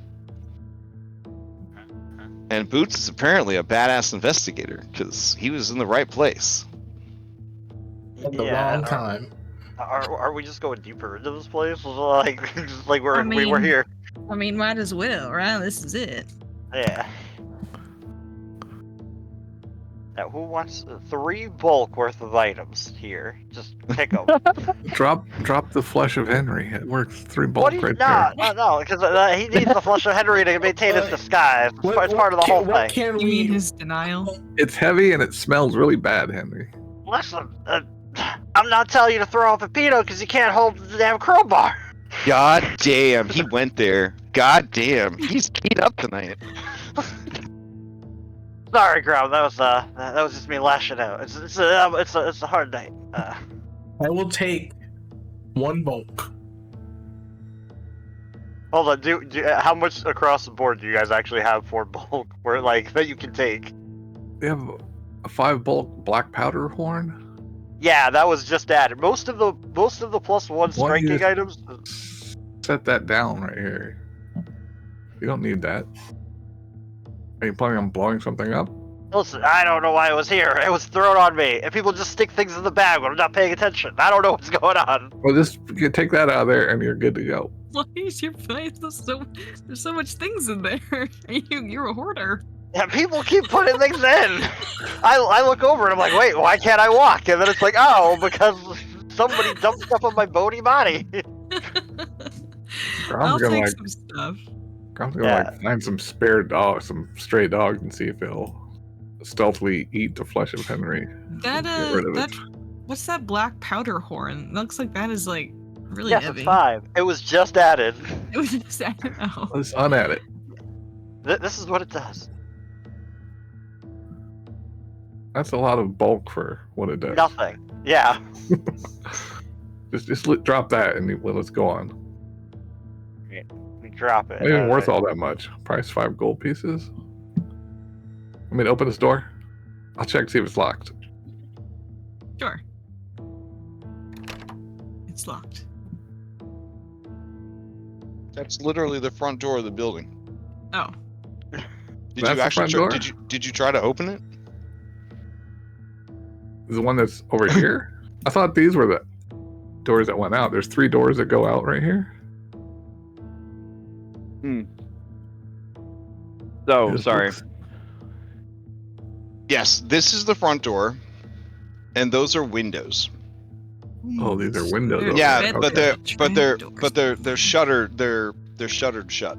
And Boots is apparently a badass investigator, because he was in the right place. At the wrong time. Are we just going deeper into this place? Like we were mean- here. I mean, might as well, right? This is it. Yeah. Now, who wants 3 bulk worth of items here? Just pick them. Drop the flesh of Henry. It works. 3 What bulk do you, right no, because he needs the flesh of Henry to maintain his disguise. It's part of the whole What thing. can You mean we? his denial? there. It's heavy and it smells really bad, Henry. Listen, I'm not telling you to throw off a pedo because you can't hold the damn crowbar. God damn, he went there. God damn, he's keyed up tonight. Sorry, Graham. That was just me lashing out. It's a hard night. I will take 1 bulk. Hold on. Do how much across the board do you guys actually have for bulk, where like that you can take? We have a 5 bulk black powder horn. Yeah, that was just added. Most of the plus 1 Why don't you striking just items. Set that down right here. You don't need that. Are you planning on blowing something up? Listen, I don't know why it was here. It was thrown on me, and people just stick things in the bag when I'm not paying attention. I don't know what's going on. Well, just take that out of there and you're good to go. Why is your place? There's so much things in there. You're a hoarder. Yeah, people keep putting things in. I look over and I'm like, wait, why can't I walk? And then it's like, oh, because somebody dumped stuff on my bony body. I'll gonna, take like- some stuff. I'm gonna find some spare dogs, some stray dogs, and see if they'll stealthily eat the flesh of Henry. That Get rid of it. what's that black powder horn? It looks like that is like really Yes, heavy. it's 5. It was just added. It was just oh. Let's unadd it. This is what it does. That's a lot of bulk for what it does. Nothing. Yeah. Drop that and let's go on. We drop it. It ain't worth all that much. Price 5 gold pieces. I mean, open this door. I'll check to see if it's locked. Sure. It's locked. That's literally the front door of the building. Oh. Did That's you the actually front door? did you try to open it? The one that's over here? I thought these were the doors that went out. There's 3 doors that go out right here. So, This sorry. looks- Yes, this is the front door, and those are windows. Oh, these are windows. They're- over Yeah, there. but Okay. they're shuttered. They're shuttered shut.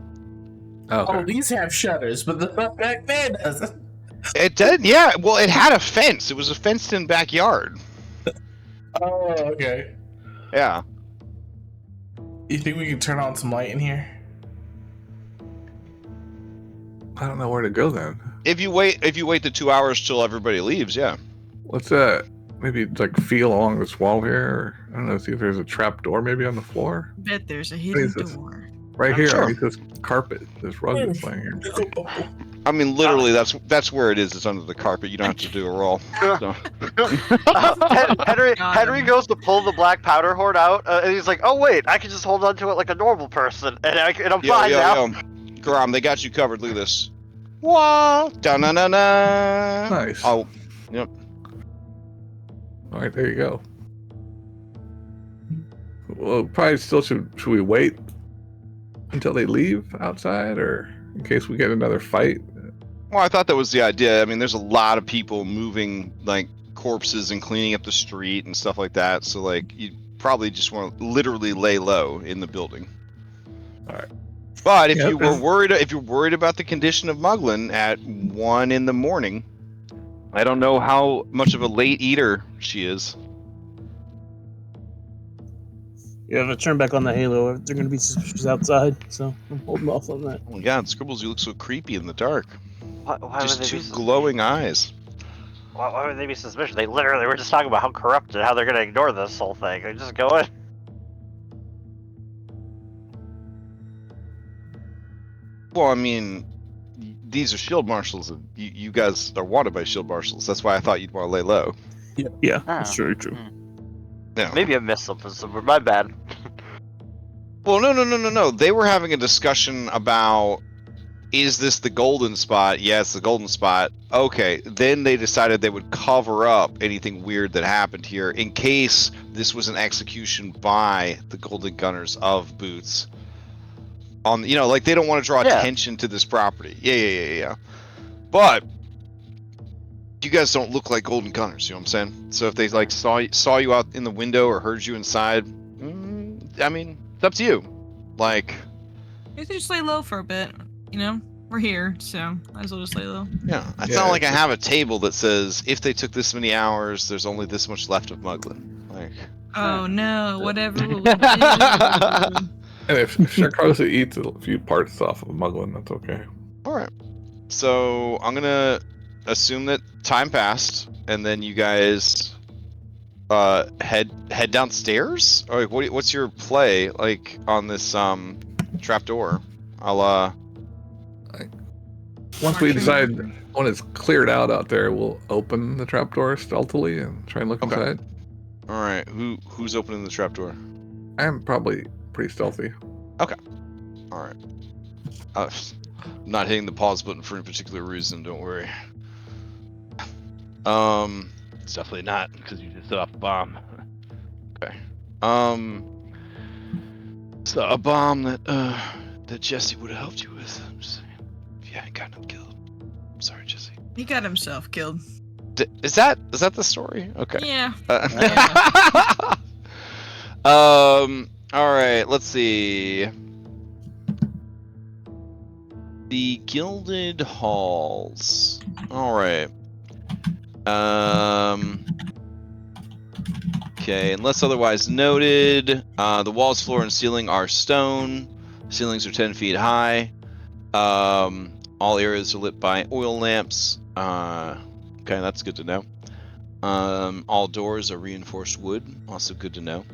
Okay. Oh, these have shutters, but the stuff back there doesn't. It did, yeah. Well, it had a fence. It was a fenced-in backyard. Oh, okay. Yeah. You think we can turn on some light in here? I don't know where to go then. If you wait the 2 hours till everybody leaves, yeah. Let's maybe like feel along this wall here. Or, I don't know. See if there's a trap door maybe on the floor. Bet there's a What hidden is this? door. Right here, Sure. underneath this carpet, this rug that's laying here. I mean, literally, that's where it is. It's under the carpet. You don't have to do a roll. So. Henry goes to pull the black powder horn out, and he's like, "Oh wait, I can just hold on to it like a normal person, and I'm fine now." Grom, they got you covered. Look at this. Wah, da na na na. Nice. Oh, yep. All right, there you go. Well, probably still should we wait until they leave outside, or in case we get another fight? Well, I thought that was the idea. I mean, there's a lot of people moving like corpses and cleaning up the street and stuff like that. So like, you probably just want to literally lay low in the building. All right. But if you're worried about the condition of Mugland at 1 in the morning, I don't know how much of a late eater she is. You have to turn back on the halo. They're going to be suspicious outside, so I'm holding off on that. Oh my god, Scribbles, you look so creepy in the dark. Why Just would they two be glowing eyes. Why would they be suspicious? They literally were just talking about how corrupt and how they're gonna ignore this whole thing. They just go in. Well, I mean, these are shield marshals. And you guys are wanted by shield marshals. That's why I thought you'd want to lay low. Yeah, that's very true. Yeah. Maybe I missed something somewhere. My bad. Well, no. They were having a discussion about, is this the golden spot? Yeah, it's the golden spot. Okay, then they decided they would cover up anything weird that happened here in case this was an execution by the Golden Gunners of Boots. On, like they don't want to draw attention to this property. Yeah. But you guys don't look like Golden Gunners, you know what I'm saying? So if they like saw you out in the window or heard you inside, I mean, it's up to you. Like, You can just lay low for a bit. We're here, so might as well just lay low. yeah, it's not like I have a table that says if they took this many hours, there's only this much left of Mugland. Like, Oh no, whatever will we do? And if Sharkosa eats a few parts off of Mugland, that's okay. all right. So I'm gonna assume that time passed, and then you guys head downstairs. Or like, what's your play like on this trapdoor? Once we decide when it's cleared out there, we'll open the trapdoor stealthily and try and look inside. All right. Who's opening the trapdoor? I am probably pretty stealthy. Okay. All right. I'm not hitting the pause button for any particular reason. Don't worry. It's definitely not because you just set off a bomb. Okay. So a bomb that Jesse would have helped you with. I'm just saying. If you hadn't gotten him killed. I'm sorry, Jesse. He got himself killed. Is that the story? Okay. Yeah. All right. Let's see. The Gilded Halls. All right. Okay, unless otherwise noted, the walls, floor, and ceiling are stone. Ceilings are 10 feet high. All areas are lit by oil lamps. Okay, that's good to know. All doors are reinforced wood. Also good to know.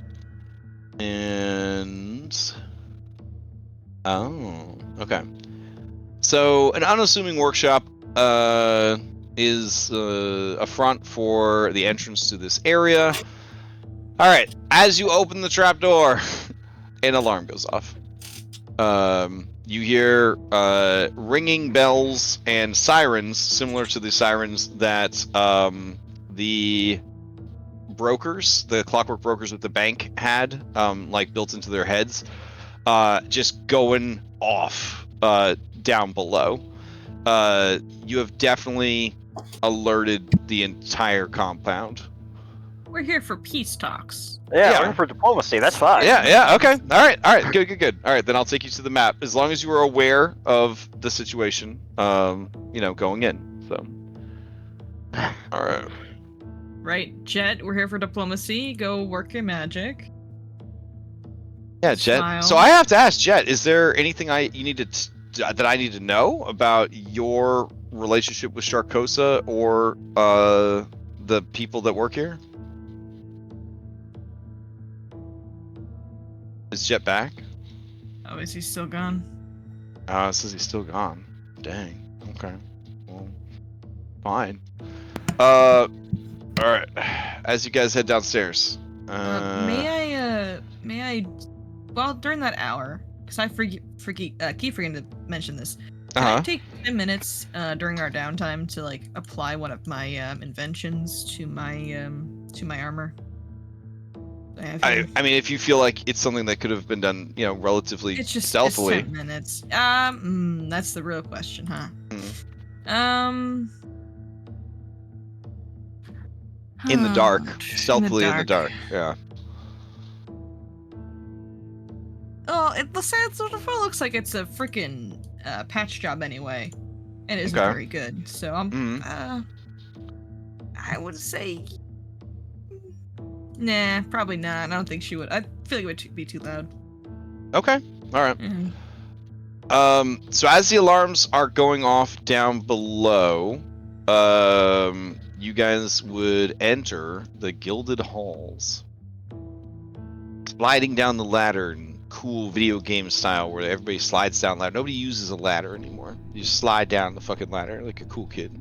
And... oh, okay. So, an unassuming workshop is a front for the entrance to this area. Alright, as you open the trapdoor, an alarm goes off. You hear ringing bells and sirens, similar to the sirens that the brokers, the Clockwork brokers at the bank had, like built into their heads, just going off down below. You have definitely alerted the entire compound. we're here for peace talks. Yeah, Yeah. we're here for diplomacy. That's fine. Yeah, okay. All right. Good. All right, then I'll take you to the map. As long as you are aware of the situation, going in. So. All right. Right, Jet, we're here for diplomacy. Go work your magic. Yeah, Jet. Smile. So I have to ask, Jet, is there anything that I need to know about your relationship with Sharkosa or the people that work here? Is Jet back? Oh, is he still gone? It says he's still gone. Dang. Okay. Well, fine. All right. As you guys head downstairs. May I? Well, during that hour, because I keep forgetting to mention this. Can I take 10 minutes during our downtime to like apply one of my inventions to my armor? I mean, if you feel like it's something that could have been done, relatively stealthily. It's 10 minutes. That's the real question, huh? In the dark, stealthily in the dark. Yeah. Oh, it sort of looks like it's a freaking patch job anyway, and it's very good. So I would say, nah, probably not. I don't think she would. I feel like it would be too loud. Okay. All right. So as the alarms are going off down below, you guys would enter the Gilded Halls, sliding down the ladder in cool video game style where everybody slides down the ladder. Nobody uses a ladder anymore. You just slide down the fucking ladder like a cool kid.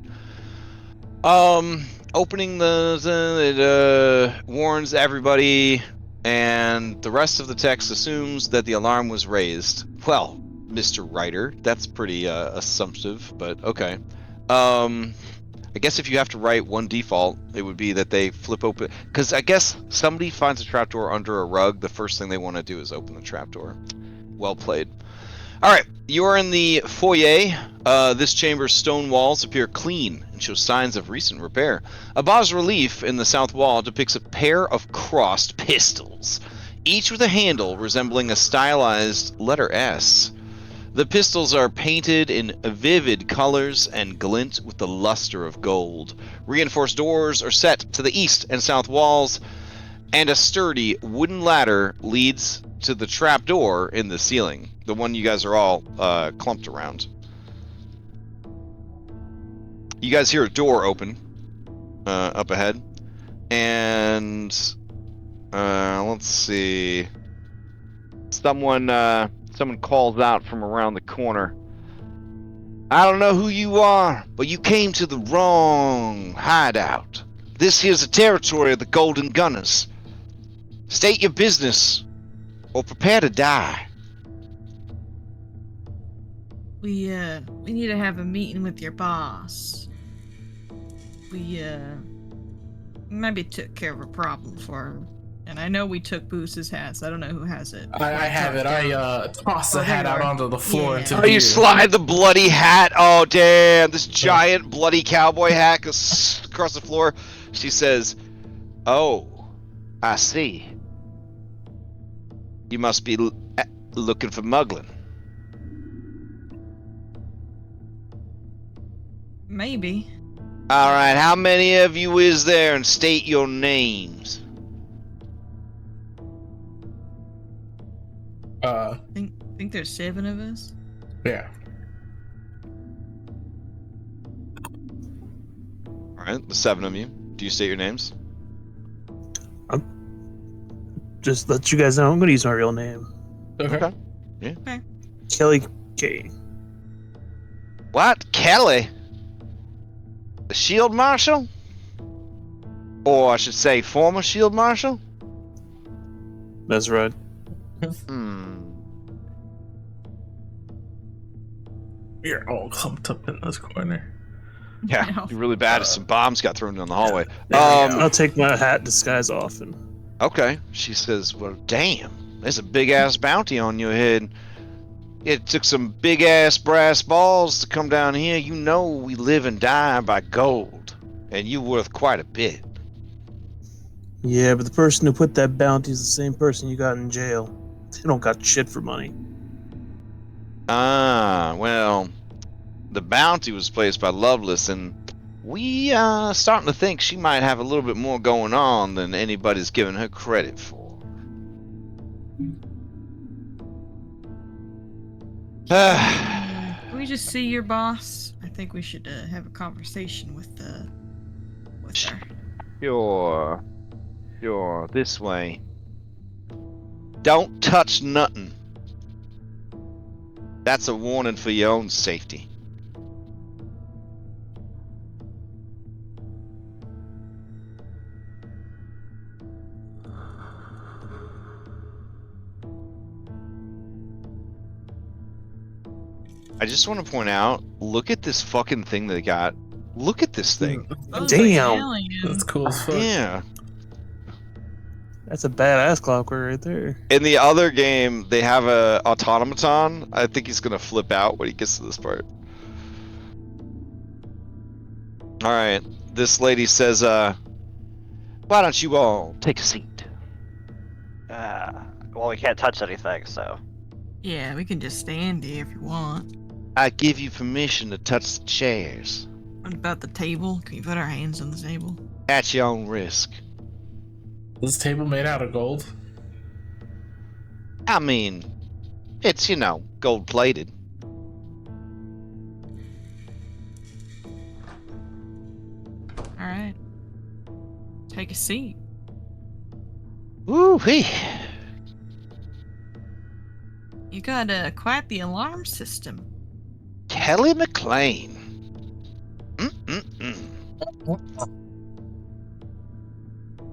Opening it warns everybody, and the rest of the text assumes that the alarm was raised. Well, Mr. Writer, that's pretty assumptive, but okay. I guess if you have to write one default, it would be that they flip open, because I guess somebody finds a trapdoor under a rug, the first thing they want to do is open the trapdoor. Well played. Alright, you are in the foyer. This chamber's stone walls appear clean and show signs of recent repair. A bas-relief in the south wall depicts a pair of crossed pistols, each with a handle resembling a stylized letter S. The pistols are painted in vivid colors and glint with the luster of gold. Reinforced doors are set to the east and south walls, and a sturdy wooden ladder leads to the trap door in the ceiling, the one you guys are all clumped around. You guys hear a door open up ahead, and let's see. Someone calls out from around the corner. I don't know who you are, but you came to the wrong hideout. This here's the territory of the Golden Gunners. State your business, or prepare to die. We need to have a meeting with your boss. We maybe took care of a problem for him. And I know we took Boose's hats. I don't know who has it. I have it. I tossed the hat out onto the floor. Yeah. Oh, you slide the bloody hat. Oh, damn. This giant bloody cowboy hat goes across the floor. She says, oh, I see. You must be looking for Mugland. Maybe. All right, how many of you is there, and state your names? Think there's 7 of us. Yeah. All right, the 7 of you. Do you state your names? Just let you guys know, I'm gonna use my real name. Okay. Yeah. Okay. Kelly K. What? Kelly? The Shield Marshal? Or I should say, former Shield Marshal? That's right. We're all clumped up in this corner. Yeah, No. you're really bad as some bombs got thrown down the hallway. I'll take my hat disguise off and. Okay. She says, well, damn, there's a big-ass bounty on your head. It took some big-ass brass balls to come down here. You know we live and die by gold, and you're worth quite a bit. Yeah, but the person who put that bounty is the same person you got in jail. They don't got shit for money. Ah, well, the bounty was placed by Lovelace, and we starting to think she might have a little bit more going on than anybody's giving her credit for. Can we just see your boss? I think we should have a conversation with her. Sure, this way. Don't touch nothing. That's a warning for your own safety. I just want to point out, look at this fucking thing they got. Look at this thing. Oh, Damn. That's cool as fuck. Yeah. That's a badass Clockwork right there. In the other game, they have a automaton. I think he's gonna flip out when he gets to this part. Alright, this lady says, why don't you all take a seat? Well, we can't touch anything, so. Yeah, we can just stand here if you want. I give you permission to touch the chairs. What about the table? Can we put our hands on the table? At your own risk. Is this table made out of gold? I mean, it's, gold plated. Alright. Take a seat. Woo-wee. You got quite the alarm system. Kelly McLean.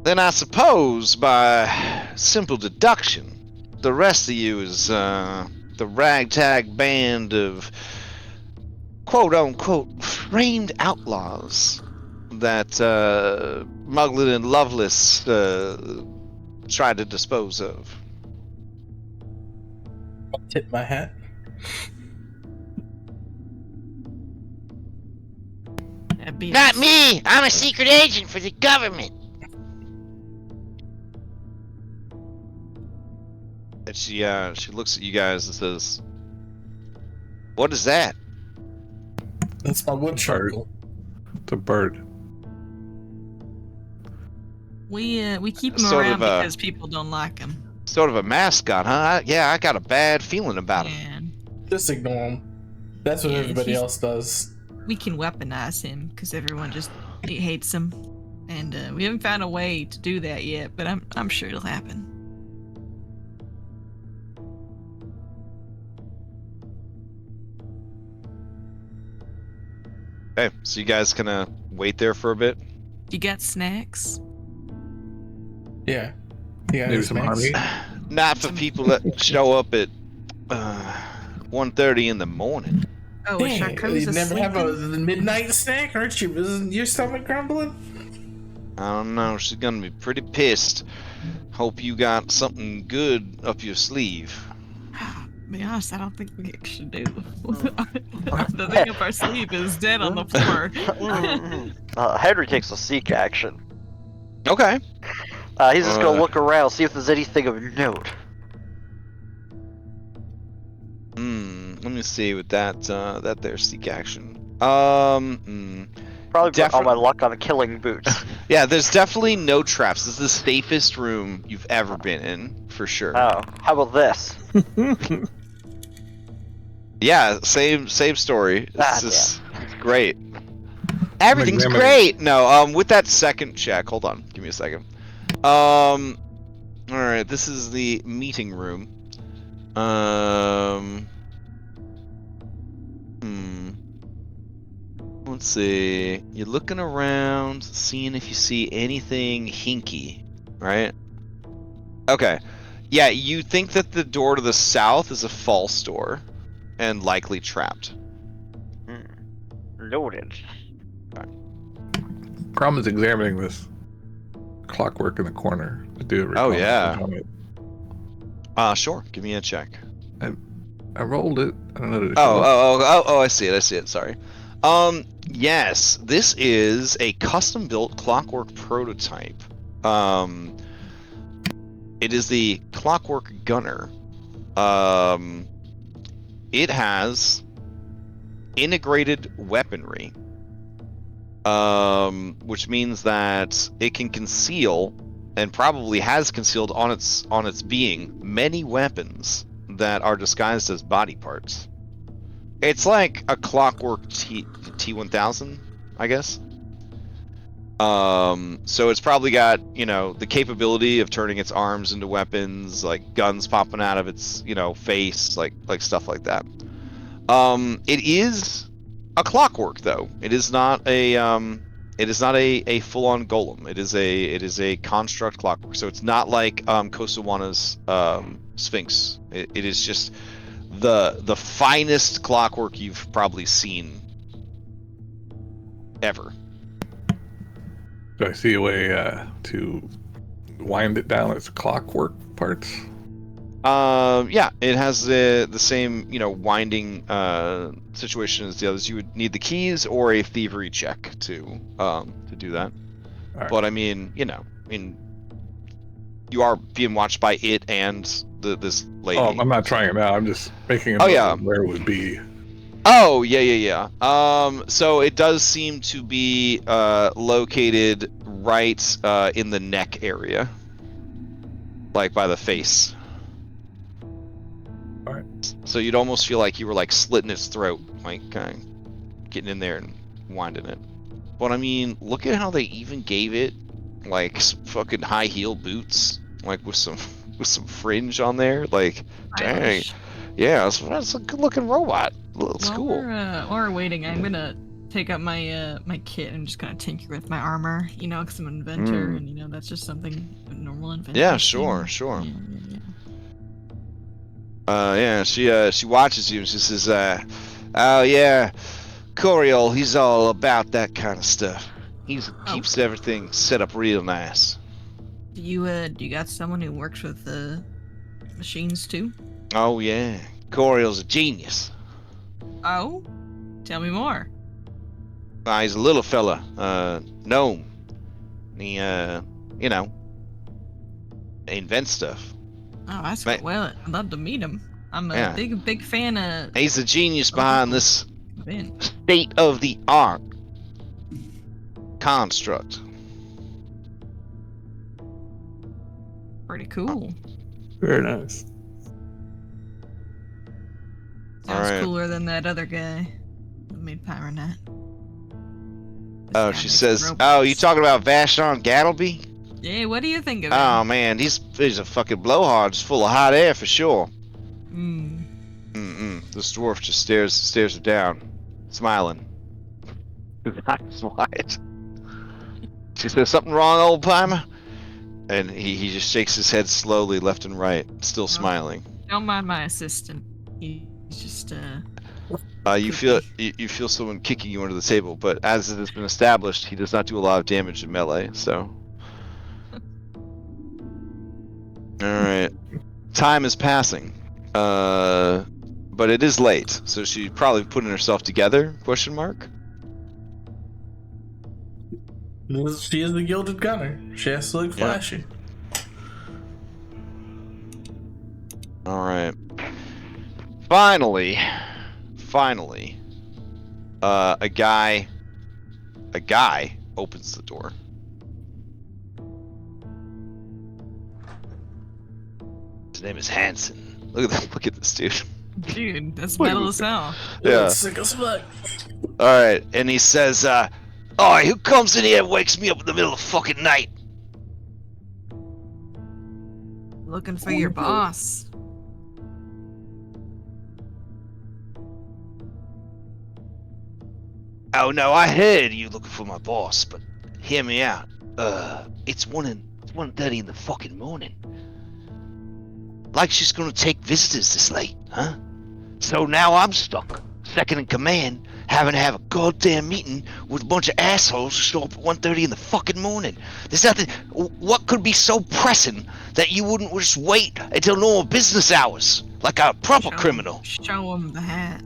Then I suppose, by simple deduction, the rest of you is the ragtag band of quote-unquote framed outlaws that Mugland and Lovelace tried to dispose of. Tip my hat. That'd be Not me! I'm a secret agent for the government. And she looks at you guys and says, "What is that?" That's my wood shark. It's a bird. We keep them Sort around of, because people don't like them. Sort of a mascot, huh? I got a bad feeling about him. And Just ignore him. That's what Yeah, everybody he's- else does. we can weaponize him because everyone just hates him, and we haven't found a way to do that yet. But I'm sure it'll happen. Okay, so you guys gonna wait there for a bit? You got snacks? Yeah. Yeah. Maybe some honey. Not for people that show up at 1:30 in the morning. Oh, Dang, Charcot's you never have a asleep? midnight snack, aren't you? Isn't your stomach grumbling? I don't know, she's gonna be pretty pissed. Hope you got something good up your sleeve. To be honest, I don't think we should do. The thing up our sleeve is dead on the floor. Henry takes a seek action. Okay. He's just gonna look around, see if there's anything of note. Let me see with that there seek action. Probably put all my luck on killing boots. Yeah, there's definitely no traps. This is the safest room you've ever been in, for sure. Oh, how about this? Yeah, same story. Ah, It's great. Everything's examine great. No, with that second check, hold on, give me a second. All right, this is the meeting room. Let's see. You're looking around, seeing if you see anything hinky, right? Okay. Yeah, you think that the door to the south is a false door, and likely trapped. Noted. Crumb is examining this clockwork in the corner. I do recall Oh, yeah. on it. Sure. Give me a check. I rolled it. I don't know. Did it show up? Oh, I see it. Sorry. Yes, this is a custom-built clockwork prototype It is the Clockwork Gunner. It has integrated weaponry, which means that it can conceal, and probably has concealed on its being, many weapons that are disguised as body parts. It's like a Clockwork T1000, I guess. So it's probably got, the capability of turning its arms into weapons, like guns popping out of its, face, like stuff like that. It is a clockwork, though. It is not a full-on golem. It is a construct clockwork. So it's not like Kosawana's Sphinx. It is just the finest clockwork you've probably seen ever. Do I see a way to wind it down as clockwork parts? Yeah, it has the same, winding situation as the others. You would need the keys or a thievery check to do that. Right. But I mean, you are being watched by it and this lady. Oh, I'm not trying it out. I'm just making a Oh, note yeah. of where it would be. Oh, yeah. So it does seem to be located right in the neck area, like by the face. All right. So you'd almost feel like you were like slitting its throat, like kind of getting in there and winding it. But I mean, look at how they even gave it like fucking high heel boots, like with some fringe on there. Like, dang, yeah, that's a good looking robot. It's cool. While we're waiting, I'm gonna take up my my kit and just kind of tinker with my armor, because I'm an inventor, and that's just something a normal inventor. Yeah, sure. Yeah. She watches you and she says, "Oh yeah, Coriol, he's all about that kind of stuff. He keeps everything set up real nice." Do you got someone who works with machines too? Oh yeah, Coriol's a genius. Oh, tell me more. He's a little fella, gnome. He, invents stuff. Oh, that's well. I'd love to meet him. I'm a big fan of. He's the genius behind this Ben. state-of-the-art construct. Pretty cool. Very nice. Sounds cooler than that other guy who made Pyronet. Oh, she says, "Oh, you talking about Vashon Gattleby?" Yeah, what do you think of him? Oh man, he's a fucking blowhard, just full of hot air for sure. This dwarf just stares her down, smiling. His eyes wide. She says, "Something wrong, old Pimer?" And he just shakes his head slowly, left and right, still smiling. Don't mind my assistant. He's just you feel someone kicking you under the table, but as it has been established, he does not do a lot of damage in melee. So, all right, time is passing, but it is late, so she's probably putting herself together? Question mark. She is the gilded gunner. She has to look flashy. All right. Finally, a guy opens the door. His name is Hanson. Look at this dude. Dude, that's metal as hell. Yeah. Sick as fuck. All right, and he says, "Oh, who comes in here and wakes me up in the middle of fucking night?" Looking for your boss. Oh no, I heard you looking for my boss, but hear me out. It's 1:30 in the fucking morning. Like she's gonna take visitors this late, huh? So now I'm stuck, second in command, having to have a goddamn meeting with a bunch of assholes who show up at 1:30 in the fucking morning. There's nothing. What could be so pressing that you wouldn't just wait until normal business hours, like a proper criminal? Show him the hat.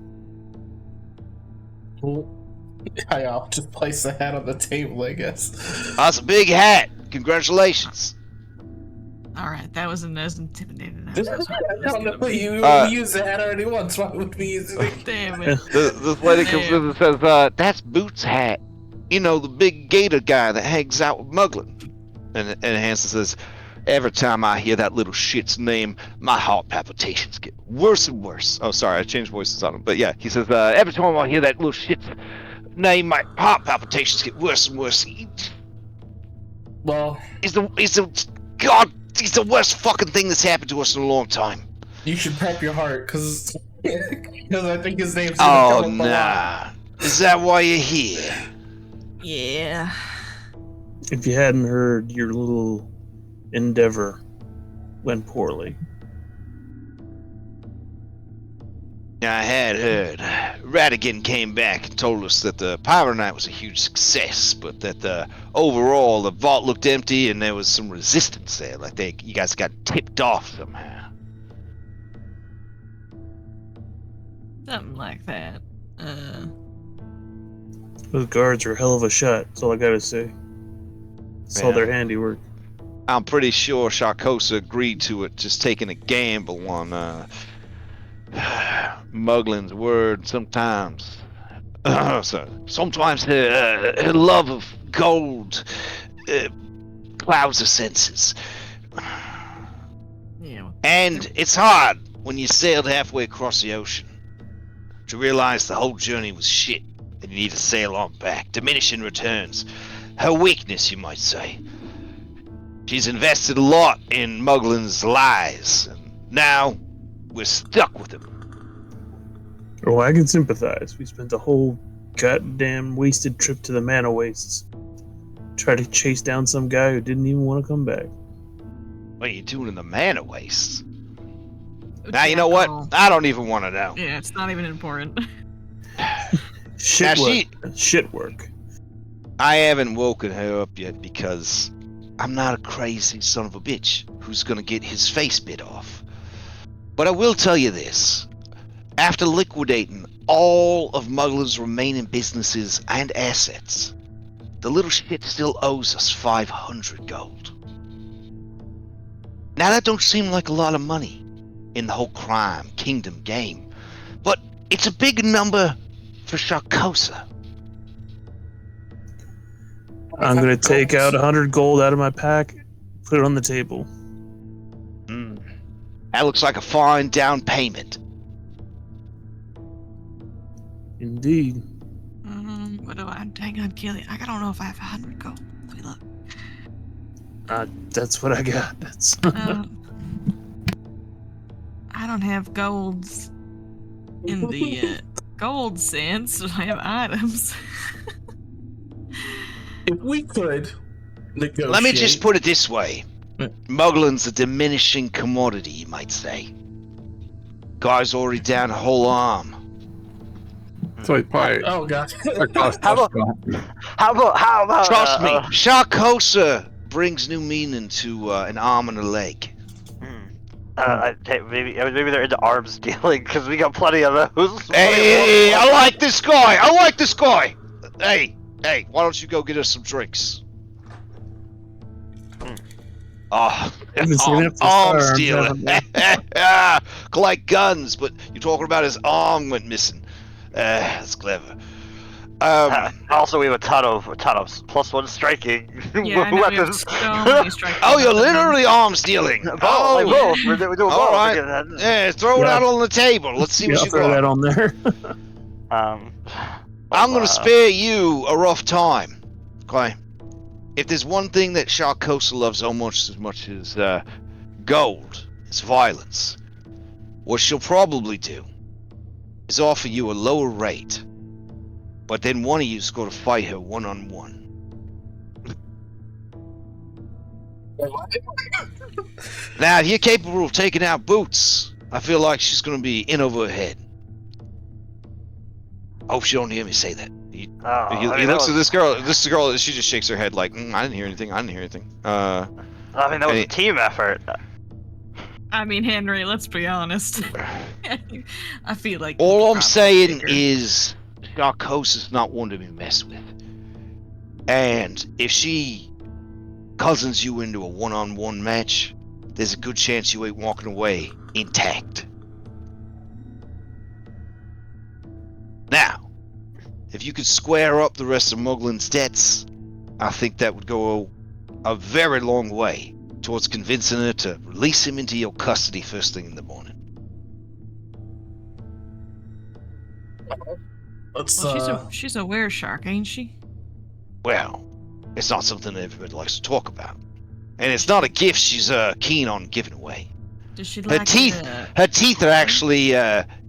I'll just place the hat on the table, I guess. That's a big hat. Congratulations. All right, that wasn't as intimidating as I thought it I was don't gonna know. be. We used that already once. Why would we use it? Damn it. This lady comes in and says, that's Boots' hat. You know, the big gator guy that hangs out with Mugland. And Hanson says, every time I hear that little shit's name, my heart palpitations get worse and worse. Oh, sorry, I changed voices on him. But yeah, he says, every time I hear that little shit's name, my heart palpitations get worse and worse. Well, He's the worst fucking thing that's happened to us in a long time. you should prep your heart, because I think his name's Oh, gonna come up a lot. nah. Is that why you're here? Yeah. If you hadn't heard, your little endeavor went poorly. I had heard. Radigan came back and told us that the Pyro Night was a huge success, but that overall the vault looked empty and there was some resistance there, like you guys got tipped off somehow. Something like that. Those guards are a hell of a shot. That's all I gotta say. Saw their handiwork. I'm pretty sure Sharkosa agreed to it, just taking a gamble on Mugland's word sometimes. Sometimes her love of gold clouds her senses. Yeah. And it's hard when you sailed halfway across the ocean to realize the whole journey was shit and you need to sail on back. Diminishing returns. Her weakness, you might say. She's invested a lot in Mugland's lies, and now we're stuck with him. Oh, I can sympathize. We spent a whole goddamn wasted trip to the Mana Wastes. Try to chase down some guy who didn't even want to come back. What are you doing in the Mana Wastes? Now, you know what? I don't even want to know. Yeah, it's not even important. Shit Now, work. Shit work. I haven't woken her up yet because I'm not a crazy son of a bitch who's gonna get his face bit off. But I will tell you this. After liquidating all of Mugland's remaining businesses and assets, the little shit still owes us 500 gold. Now that don't seem like a lot of money in the whole crime kingdom game, but it's a big number for Sharkosa. I'm gonna take out 100 gold out of my pack, put it on the table. That looks like a fine down payment. Indeed. What do I? Hang on, Keely. I don't know if I have 100 gold. Let me look. That's what I got. That's. I don't have golds in the gold sense. I have items. If we could negotiate... Let me just put it this way. Mugland's a diminishing commodity, you might say. Guy's already down a whole arm. So he probably. Oh, God. How about Trust me, Sharkosa brings new meaning to an arm and a leg. maybe they're into arms dealing because we got plenty of those. Hey, I like this guy. Hey, why don't you go get us some drinks? Oh, arms dealing. Collect guns, but you're talking about his arm went missing. That's clever. Also, we have a ton of +1 striking Yeah, I know, we have weapons. so many strike Oh, you're weapons. literally arms dealing. Oh, Oh, we're doing both. all right. Yeah, throw it Yeah. out on the table. Let's see Yeah, what I'll you throw that got. on there. I'm gonna spare you a rough time. Okay. If there's one thing that Sharkosa loves almost as much as gold, it's violence. What she'll probably do is offer you a lower rate, but then one of you's got to fight her one-on-one. Now, if you're capable of taking out Boots, I feel like she's going to be in over her head. I hope she don't hear me say that. He looks at this girl. This girl, she just shakes her head like, I didn't hear anything. I didn't hear anything. I mean, that was a team effort. I mean, Henry, let's be honest. I feel like... All I'm probably saying bigger. is Sharkosa's not one to be messed with. And if she cousins you into a one-on-one match, there's a good chance you ain't walking away intact. Now, if you could square up the rest of Mugland's debts, I think that would go a very long way towards convincing her to release him into your custody first thing in the morning. Let's Well, she's a wereshark, ain't she? Well, it's not something everybody likes to talk about. And it's not a gift she's keen on giving away. Does she Her like teeth are actually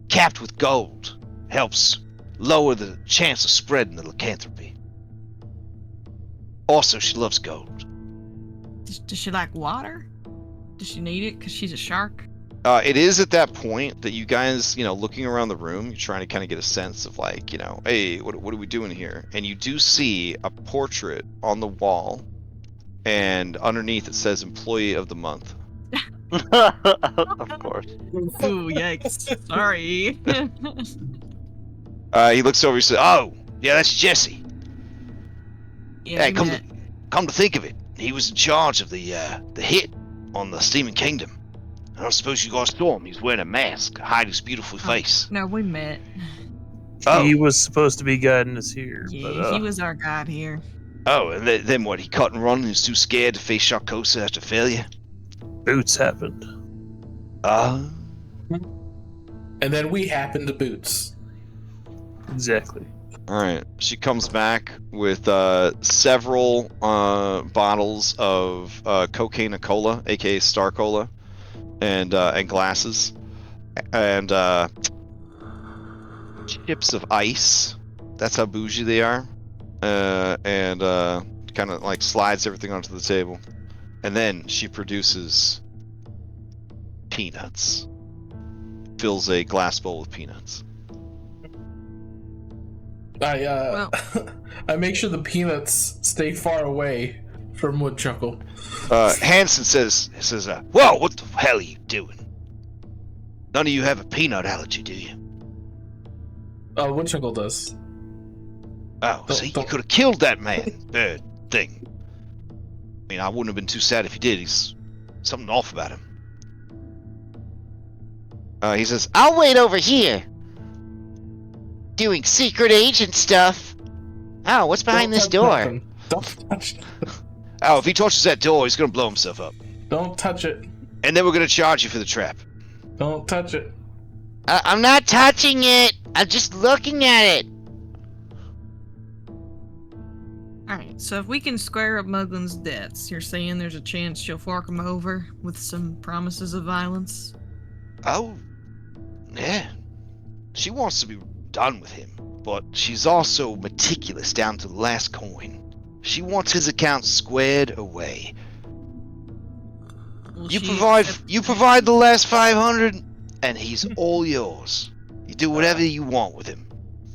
capped with gold. Helps lower the chance of spreading the lycanthropy. Also, she loves gold. Does she like water? Does she need it because she's a shark? It is at that point that you guys, looking around the room, you're trying to kind of get a sense of like, hey, what are we doing here? And you do see a portrait on the wall, and underneath it says Employee of the Month. Of course. Ooh, yikes. Sorry. He looks over, he says, Oh, yeah, that's Jesse. Yeah, Hey, we come met. to think of it, he was in charge of the hit on the Steaming Kingdom. I don't suppose you guys saw him. He's wearing a mask to hide his beautiful face. No, we met. He was supposed to be guiding us here. Yeah, but, he was our guide here. Oh, and then what? He cut and run and was too scared to face Sharkosa after failure? Boots happened. and then we happened to Boots. Exactly. Alright, she comes back with several bottles of Cocaine-Cola, aka Star Cola, and glasses, and chips of ice. That's how bougie they are. And kind of like slides everything onto the table. And then she produces peanuts. Fills a glass bowl with peanuts. I make sure the peanuts stay far away from Woodchuckle. Hanson says, "Whoa, what the hell are you doing? None of you have a peanut allergy, do you?" Woodchuckle does. Oh, see, you could have killed that man, thing. I mean, I wouldn't have been too sad if you did. He's something off about him. He says, I'll wait over here. Doing secret agent stuff. Oh, what's behind this door? Don't touch it. Oh, if he touches that door, he's gonna blow himself up. Don't touch it. And then we're gonna charge you for the trap. Don't touch it. I'm not touching it. I'm just looking at it. Alright, so if we can square up Mugland's debts, you're saying there's a chance she'll fork him over with some promises of violence? Oh, yeah. She wants to be done with him, but she's also meticulous down to the last coin. She wants his account squared away. Will You she provide accept- the last 500, and he's all yours. You do whatever you want with him,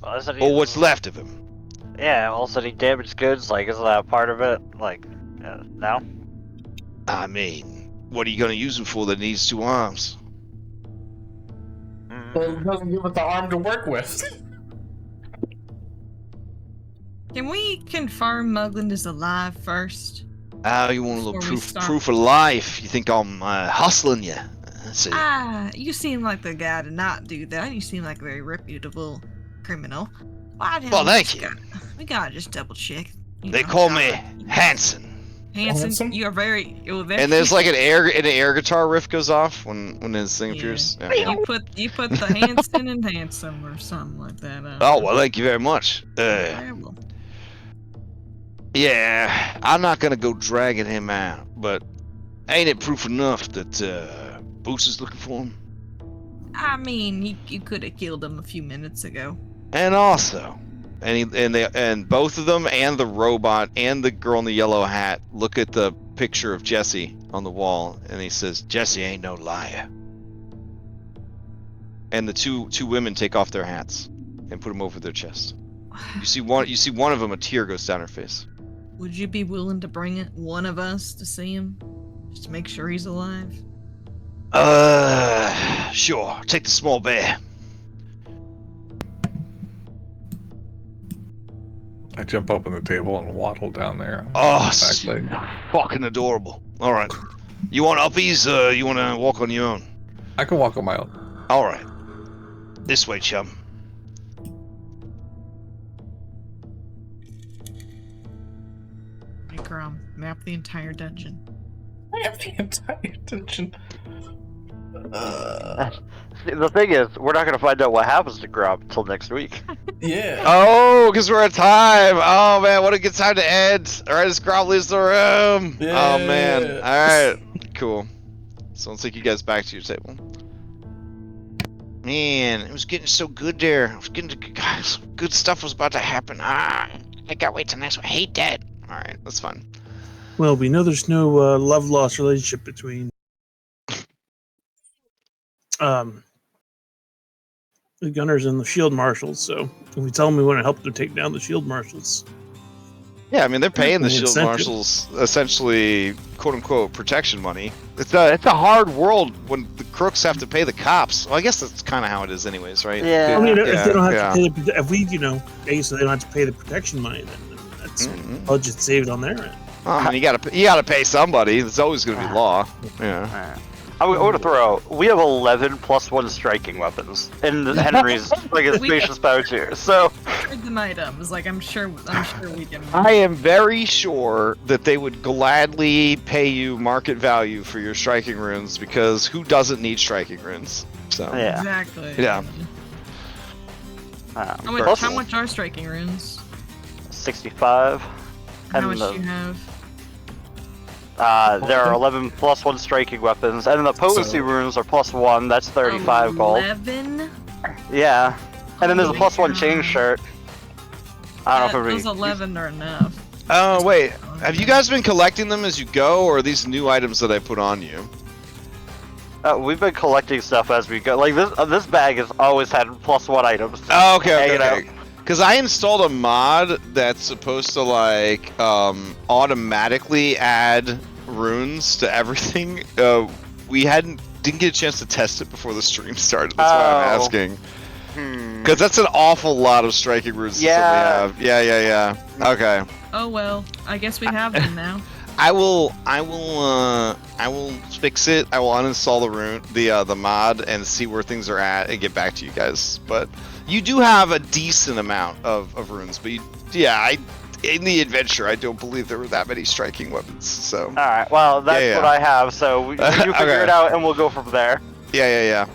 Well, isn't he, or what's left of him. Yeah, also he damaged goods, like, isn't that part of it? Like, no? I mean, what are you gonna use him for that needs two arms? Well, it doesn't give us the arm to work with. Can we confirm Mugland is alive first? Oh, you want a little Before we proof start. of life? You think I'm hustling you? See. You seem like the guy to not do that. You seem like a very reputable criminal. Why Well, thank you. We gotta just double check. They call me Hanson. Hanson. You're very And there's like an air guitar riff goes off when his thing appears. Yeah. You put the Hanson in handsome or something like that. Oh, well, thank you very much. Yeah, well, Yeah, I'm not gonna go dragging him out, but ain't it proof enough that Boots is looking for him? I mean, you could have killed him a few minutes ago. And also, And both of them and the robot and the girl in the yellow hat look at the picture of Jesse on the wall, and he says, Jesse ain't no liar. and the two women take off their hats and put them over their chest. You see one of them, a tear goes down her face. Would you be willing to bring it one of us to see him, just to make sure he's alive? Sure. Take the small bear. I jump up on the table and waddle down there. Oh, Back leg. fucking adorable. All right. You want uppies? You want to walk on your own? I can walk on my own. All right. This way, chum. Map the entire dungeon. I have the entire dungeon. The thing is, we're not gonna find out what happens to Grub until next week. Yeah. Oh, because we're at time. Oh man, what a good time to end. All right, as Grob leaves the room. Yeah. Oh man. All right, cool. So let's take you guys back to your table. Man, it was getting so good there. I was getting guys, good stuff was about to happen. I gotta wait till next one. I hate that. All right, that's fine. Well, we know there's no love-lost relationship between the gunners and the shield marshals, so if we tell them we want to help them take down the shield marshals. Yeah, I mean they're paying the An shield incentive. marshals essentially "quote unquote" protection money. It's a hard world when the crooks have to pay the cops. Well, I guess that's kind of how it is, anyways, right? Yeah. I mean, if Yeah, they don't have yeah. to pay if we, so they don't have to pay the protection money, then that's Mhm. budget saved on their end. Well, I mean, you gotta pay somebody. It's always gonna be law. Yeah. I want to throw out, we have 11 +1 striking weapons in Henry's like a spacious pouch here. So Trade them items. Like I'm sure we can. I am very sure that they would gladly pay you market value for your striking runes because who doesn't need striking runes? So yeah. Exactly. Yeah. How much are striking runes? 65. How And much the- do you have? There are 11 +1 striking weapons, and the potency So- runes are +1. That's 35 gold. 11. Yeah, and then there's a Holy +1 cow. chain shirt. I don't know if Those 11 are enough. Oh wait, have you guys been collecting them as you go, or are these new items that I put on you? we've been collecting stuff as we go. Like this bag has always had +1 items. Oh, okay, Hanging out. okay. Because I installed a mod that's supposed to like automatically add runes to everything. We didn't get a chance to test it before the stream started. That's why I'm Oh. asking. Because that's an awful lot of striking runes Yeah. that we have. Yeah. Okay. Oh well, I guess we have them now. I will fix it. I will uninstall the mod and see where things are at and get back to you guys. But you do have a decent amount of runes, but in the adventure, I don't believe there were that many striking weapons. So All right, well that's Yeah. what I have. So you figure Okay. it out, and we'll go from there. yeah.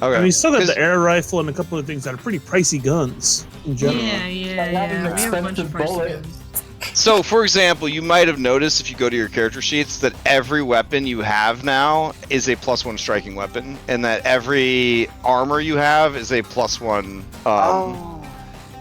Okay. I mean, you still got 'Cause- the air rifle and a couple of things that are pretty pricey guns in general. Yeah. We have a bunch of expensive bullet. guns. So, for example, you might have noticed if you go to your character sheets that every weapon you have now is a +1 striking weapon, and that every armor you have is a +1.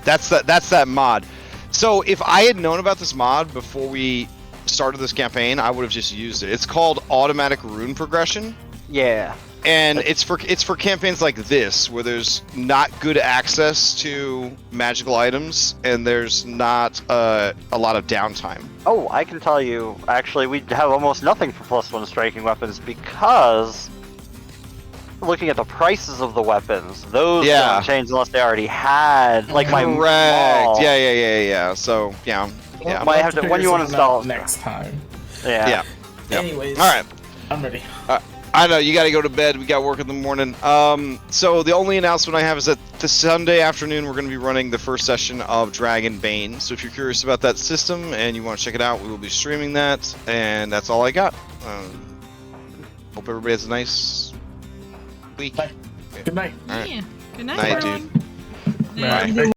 That's that mod. So, if I had known about this mod before we started this campaign, I would have just used it. It's called automatic rune progression. Yeah. And it's for campaigns like this where there's not good access to magical items and there's not a lot of downtime. Oh, I can tell you. Actually, we have almost nothing for +1 striking weapons because looking at the prices of the weapons, those Yeah. don't change unless they already had like my Correct. mall. Yeah. So yeah. Might have to when you want to install it. next time. Yeah. Yep. Anyways, All right. I'm ready. I know you got to go to bed. We got work in the morning. So the only announcement I have is that this Sunday afternoon we're going to be running the first session of Dragon Bane. So if you're curious about that system and you want to check it out, we will be streaming that. And that's all I got. Hope everybody has a nice week. Good night. All right. Yeah. Good night, Night, everyone. dude. Yeah. Bye.